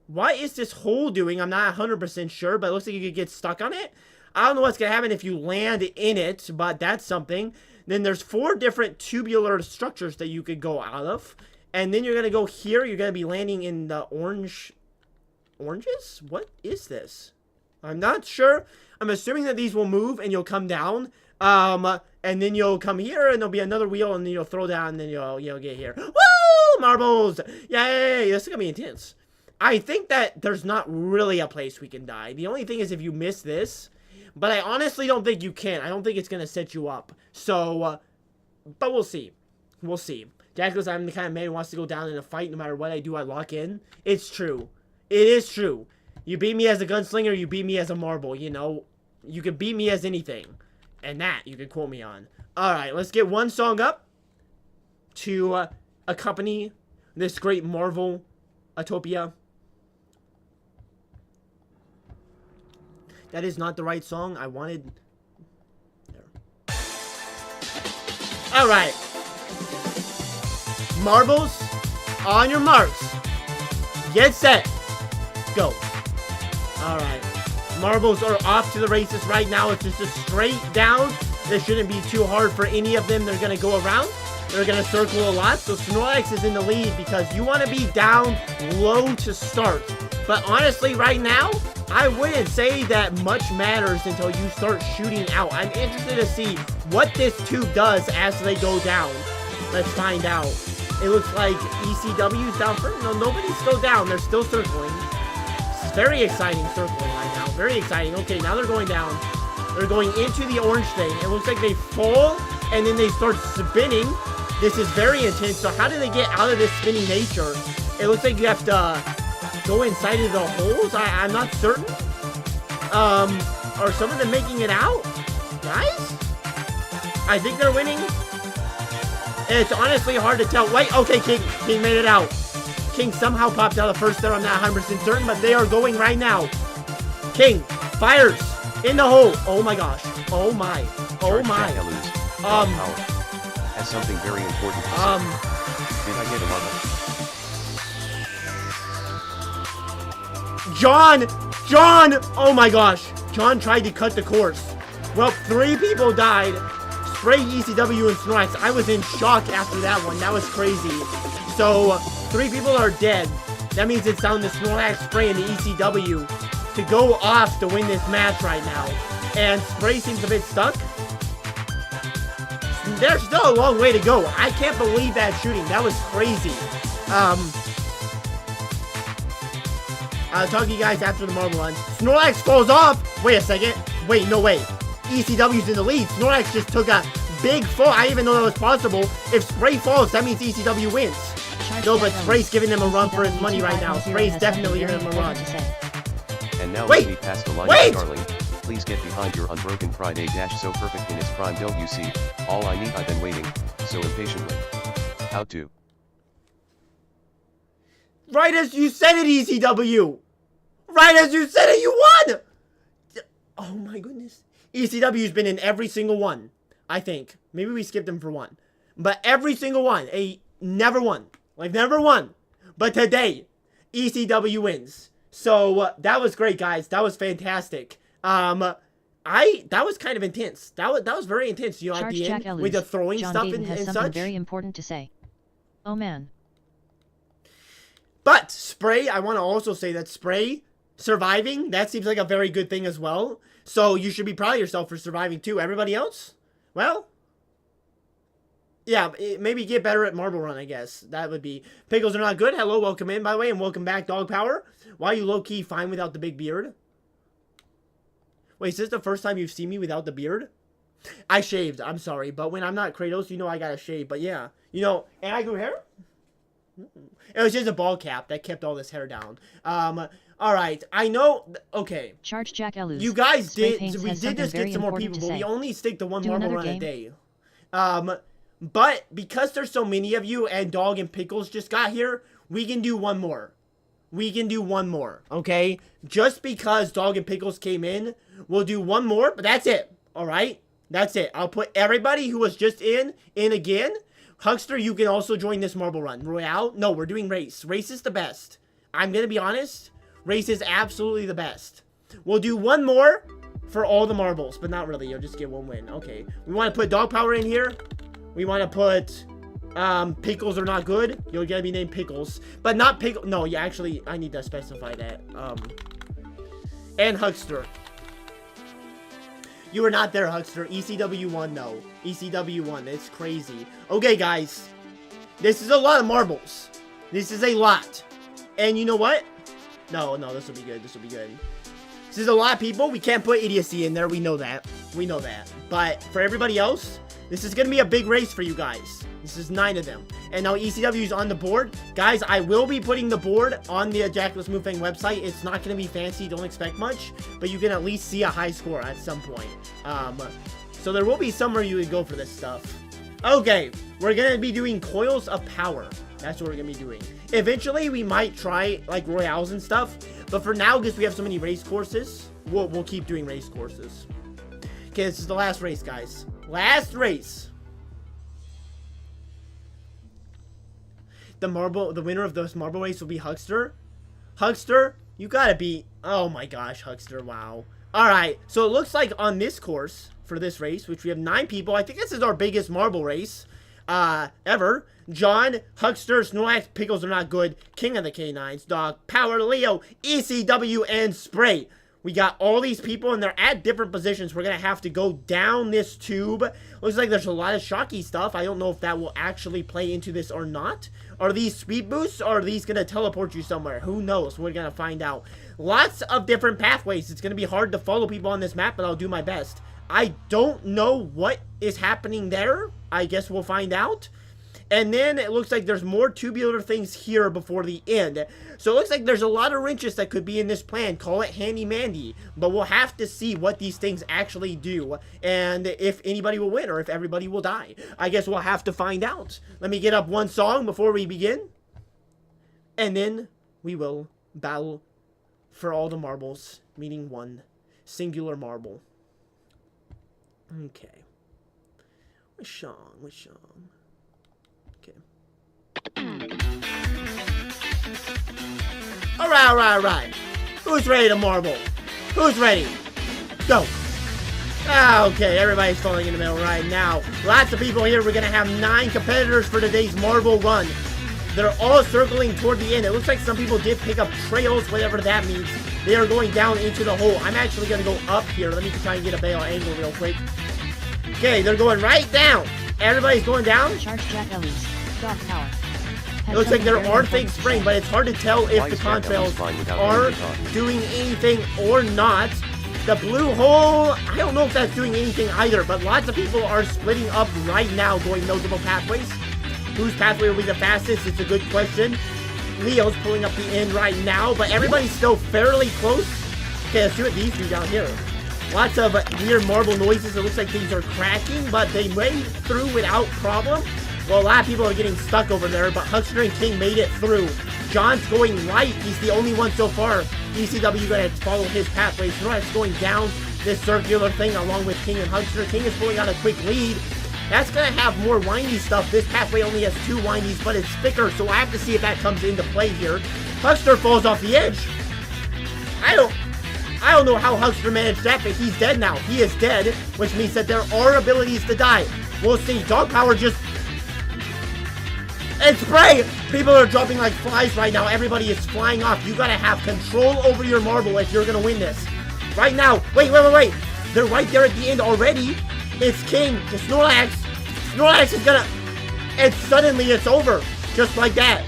What is this hole doing? I'm not 100% sure, but it looks like you could get stuck on it. I don't know what's going to happen if you land in it, but that's something. Then there's 4 different tubular structures that you could go out of. And then you're going to go here. You're going to be landing in the oranges? What is this? I'm not sure. I'm assuming that these will move and you'll come down. And then you'll come here and there'll be another wheel and then you'll throw down and then you'll get here. Woo! Marbles! Yay! This is going to be intense. I think that there's not really a place we can die. The only thing is if you miss this. But I honestly don't think you can. I don't think it's going to set you up. So, but we'll see. We'll see. Jack goes, I'm the kind of man who wants to go down in a fight. No matter what I do, I lock in. It's true. It is true. You beat me as a gunslinger, you beat me as a marble, you know. You could beat me as anything. And that you can quote me on. Alright, let's get one song up to accompany this great Marvel Utopia. That is not the right song. I wanted... There. Alright. Marbles, on your marks. Get set. Go. Alright. Marbles are off to the races right now. It's just a straight down. This shouldn't be too hard for any of them. They're going to go around. They're going to circle a lot, so Snorlax is in the lead because you want to be down low to start. But honestly, right now, I wouldn't say that much matters until you start shooting out. I'm interested to see what this tube does as they go down. Let's find out. It looks like ECW's down first. No, nobody's still down. They're still circling. It's very exciting circling right now. Very exciting. Okay, now they're going down. They're going into the orange thing. It looks like they fall, and then they start spinning. This is very intense. So how do they get out of this spinning nature? It looks like you have to go inside of the holes. I'm not certain. Are some of them making it out? Guys? I think they're winning. It's honestly hard to tell. Wait, okay, King made it out. King somehow popped out of first there. I'm not 100% certain, but they are going right now. King fires in the hole. Oh my gosh. Oh my. Oh my. Power has something very important to say. Did I get a marble? John! Oh my gosh. John tried to cut the course. Well, 3 people died. Spray, ECW, and Snorlax. I was in shock after that one. That was crazy. So, 3 people are dead. That means it's down to Snorlax, Spray, and the ECW to go off to win this match right now. And Spray seems a bit stuck. There's still a long way to go. I can't believe that shooting. That was crazy. I'll talk to you guys after the marble run. Snorlax falls off. Wait a second. Wait, no way. ECW's in the lead. Snorlax just took a big fall. I didn't even know that was possible. If Spray falls, that means ECW wins. No, but Spray's giving them a run for his money right now. Spray's definitely giving them a run. And now let me pass the line to Starling. Please get behind your unbroken Friday dash so perfect in its prime. Don't you see? All I need. I've been waiting so impatiently. How to? Right as you said it, ECW. Right as you said it, you won. Oh my goodness. ECW's been in every single one, I think. Maybe we skipped them for one. But every single one. Never won. Like, never won. But today, ECW wins. So, that was great, guys. That was fantastic. That was kind of intense. That was very intense, you know, at the end, with the throwing John stuff Gaten and has such. something very important to say. Oh man. But, Spray, I want to also say that Spray surviving, that seems like a very good thing as well. So, you should be proud of yourself for surviving, too. Everybody else? Well, yeah, maybe get better at Marble Run, I guess. That would be... Pickles are not good. Hello, welcome in, by the way, and welcome back, Dog Power. Why are you low-key fine without the big beard? Wait, is this the first time you've seen me without the beard? I shaved, I'm sorry, but when I'm not Kratos, you know I gotta shave. But yeah, you know, and I grew hair? It was just a ball cap that kept all this hair down. Alright, I know, okay. Charge Jack Elus. You guys Spray did, we has did just something get some more very people, but we important to only stick to one Do Marble another Run a game? day. But because there's so many of you and Dog and Pickles just got here, we can do one more. We can do one more, okay? Just because Dog and Pickles came in, we'll do one more, but that's it, alright? That's it. I'll put everybody who was just in again. Huckster, you can also join this Marble Run. Royale? No, we're doing Race. Race is the best. I'm gonna be honest. Race is absolutely the best. We'll do one more for all the marbles, but not really. You'll just get one win. Okay. We want to put Dog Power in here. We want to put... Pickles are not good. You're gonna be named Pickles. But not Pickle. No, yeah, actually, I need to specify that. And Huckster. You were not there, Huckster. ECW won, no. ECW won. It's crazy. Okay, guys. This is a lot of marbles. This is a lot. And you know what? No, this will be good. This will be good. This is a lot of people. We can't put idiocy in there. We know that. We know that. But for everybody else, this is gonna be a big race for you guys. This is 9 of them. And now ECW is on the board. Guys, I will be putting the board on the Jackalus Moofang website. It's not going to be fancy. Don't expect much. But you can at least see a high score at some point. So there will be somewhere you would go for this stuff. Okay. We're going to be doing Coils of Power. That's what we're going to be doing. Eventually, we might try, like, Royales and stuff. But for now, because we have so many race courses, we'll keep doing race courses. Okay, this is the last race, guys. Last race. The winner of this marble race will be Huckster. Huckster, you gotta be... Oh my gosh, Huckster, wow. Alright, so it looks like on this course, for this race, which we have 9 people, I think this is our biggest marble race. ever. John, Huckster, Snorlax, Pickles are not good. King of the Canines, Dog, Power, Leo, ECW, and Spray. We got all these people, and they're at different positions. We're going to have to go down this tube. Looks like there's a lot of shocky stuff. I don't know if that will actually play into this or not. Are these speed boosts, or are these going to teleport you somewhere? Who knows? We're going to find out. Lots of different pathways. It's going to be hard to follow people on this map, but I'll do my best. I don't know what is happening there. I guess we'll find out. And then it looks like there's more tubular things here before the end. So it looks like there's a lot of wrenches that could be in this plan. Call it handy-mandy. But we'll have to see what these things actually do. And if anybody will win or if everybody will die. I guess we'll have to find out. Let me get up one song before we begin. And then we will battle for all the marbles. Meaning one singular marble. Okay. Which song? Which song? Alright. Who's ready to marble? Who's ready? Go. Okay, everybody's falling in the middle right now. Lots of people here. We're going to have 9 competitors for today's marble run. They're all circling toward the end. It looks like some people did pick up trails, whatever that means. They are going down into the hole. I'm actually going to go up here. Let me try and get a bail angle real quick. Okay, they're going right down. Everybody's going down. Charge Jack Ellis. Dog Power. It looks like there are things spraying, but it's hard to tell if the contrails are doing anything or not. The blue hole, I don't know if that's doing anything either, but lots of people are splitting up right now going notable pathways. Whose pathway will be the fastest? It's a good question. Leo's pulling up the end right now, but everybody's still fairly close. Okay, let's see what these do down here. Lots of weird marble noises. It looks like things are cracking, but they went through without problem. Well, a lot of people are getting stuck over there, but Huckster and King made it through. John's going right. He's the only one so far. ECW going to follow his pathway. Snorlax going down this circular thing along with King and Huckster. King is pulling out a quick lead. That's going to have more windy stuff. This pathway only has 2 windies, but it's thicker, so I have to see if that comes into play here. Huckster falls off the edge. I don't know how Huckster managed that, but he's dead now. He is dead, which means that there are abilities to die. We'll see. Dog Power just... And Spray! People are dropping like flies right now. Everybody is flying off. You gotta have control over your marble if you're gonna win this. Right now. Wait. They're right there at the end already. It's King. It's Snorlax. Snorlax is gonna... And suddenly it's over. Just like that.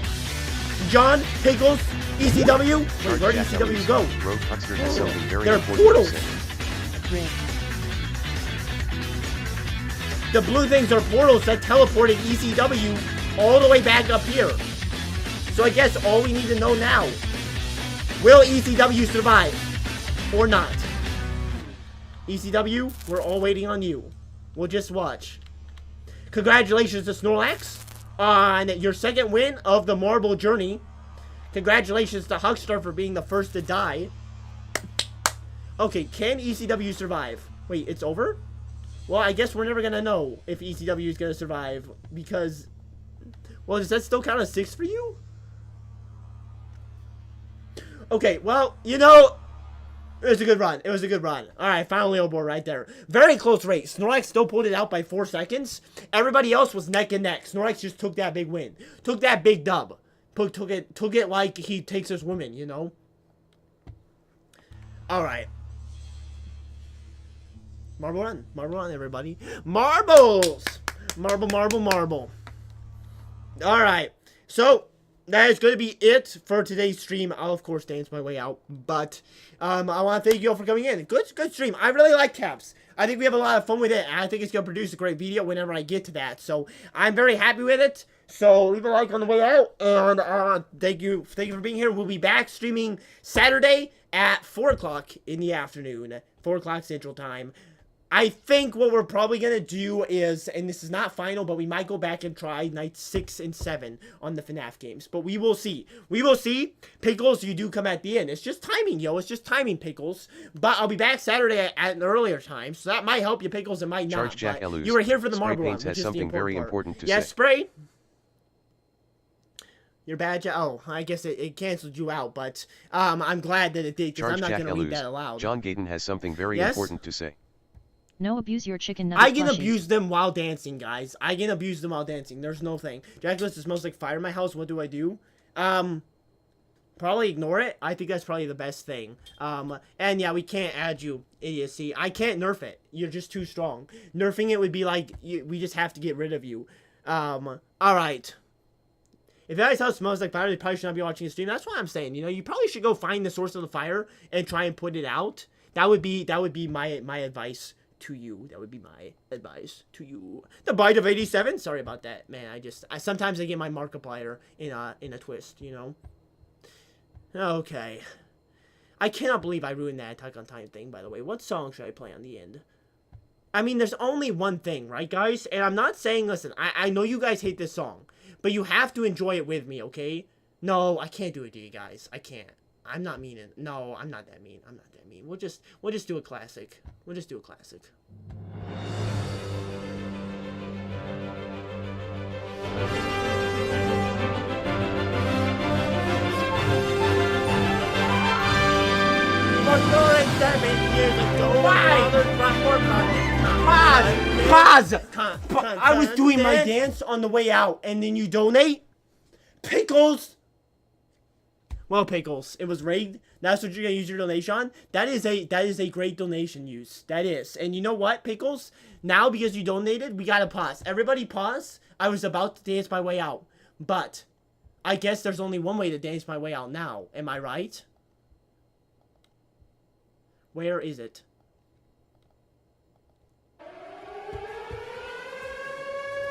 John, Pickles, ECW. Wait, where'd ECW go? Rogue Huckster has something very They're important portals. to say. Rick. The blue things are portals that teleported ECW all the way back up here. So I guess all we need to know now, will ECW survive or not? ECW, we're all waiting on you. We'll just watch. Congratulations to Snorlax on your 2nd win of the Marble Journey. Congratulations to Huckster for being the first to die. Okay, can ECW survive? Wait, it's over? Well, I guess we're never going to know if ECW is going to survive because... Well, does that still count as 6 for you? Okay, well, you know, it was a good run. It was a good run. All right, final leaderboard right there. Very close race. Snorlax still pulled it out by 4 seconds. Everybody else was neck and neck. Snorlax just took that big win. Took that big dub. Took it like he takes his women, you know? All right. Marble run, everybody. Marbles! Marble. Alright, so that is going to be it for today's stream. I'll, of course, dance my way out, but I want to thank you all for coming in. Good stream. I really like Caps. I think we have a lot of fun with it, and I think it's going to produce a great video whenever I get to that. So, I'm very happy with it. So, leave a like on the way out, and thank you for being here. We'll be back streaming Saturday at 4 o'clock in the afternoon, 4 o'clock Central Time. I think what we're probably going to do is, and this is not final, but we might go back and try nights 6 and 7 on the FNAF games. But we will see. We will see. Pickles, you do come at the end. It's just timing, yo. It's just timing, Pickles. But I'll be back Saturday at an earlier time, so that might help you, Pickles. It might not. Charge Jack Elus. You were here for the Spray marble run, Paints which has is the something very important important to Yes, say. Spray? Your badge? Oh, I guess it canceled you out, but I'm glad that it did, because I'm Charge not Jack going to read that Elus. aloud. John Gaten has something very Yes? important to say. No abuse your chicken nugget I can plushies. abuse them while dancing, guys. I can abuse them while dancing. There's no thing. Jackless, it smells like fire in my house. What do I do? Probably ignore it. I think that's probably the best thing. And yeah, we can't add you, idiocy. I can't nerf it. You're just too strong. Nerfing it would be like, we just have to get rid of you. Alright. If anybody's house smells like fire, they probably should not be watching the stream. That's what I'm saying. You know, you probably should go find the source of the fire and try and put it out. That would be my advice to you. That would be my advice to you. The bite of 87. Sorry about that, man. Sometimes I get my Markiplier in a twist. You know. Okay. I cannot believe I ruined that Attack on Titan thing. By the way, what song should I play on the end? I mean, there's only one thing, right, guys? And I'm not saying, listen. I know you guys hate this song, but you have to enjoy it with me, okay? No, I can't do it to you guys. I can't. I'm not mean. No, I'm not that mean. I'm not that mean. We'll just do a classic. We'll just do a classic. Pause! I was doing my dance on the way out, and then you donate? Pickles! Well, Pickles, it was rigged. That's what you're gonna use your donation on? That is a great donation use. That is. And you know what, Pickles? Now, because you donated, we gotta pause. Everybody pause. I was about to dance my way out. But I guess there's only one way to dance my way out now. Am I right? Where is it?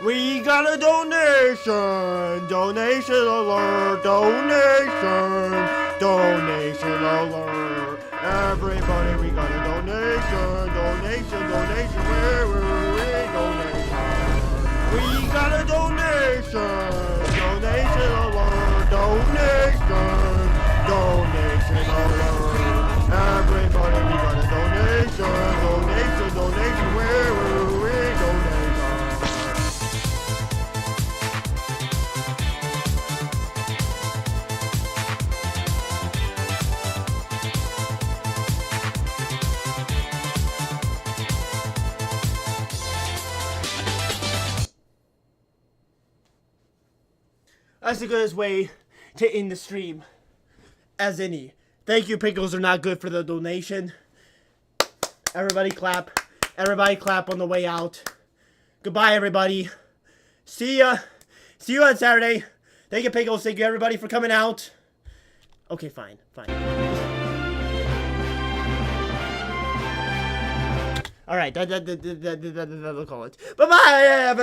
We got a donation! Donation alert! Donation! Donation alert! Everybody, we got a donation! Donation! Where are we? Donation! We got a donation! Donation alert! Donation alert! Everybody, we got a donation! Where are we? Donation! That's the goodest way to end the stream as any. Thank you, Pickles are not good for the donation. Everybody clap. Everybody clap on the way out. Goodbye, everybody. See ya. See you on Saturday. Thank you, Pickles. Thank you, everybody, for coming out. Okay, fine. All right, that'll call it. Bye-bye, everybody.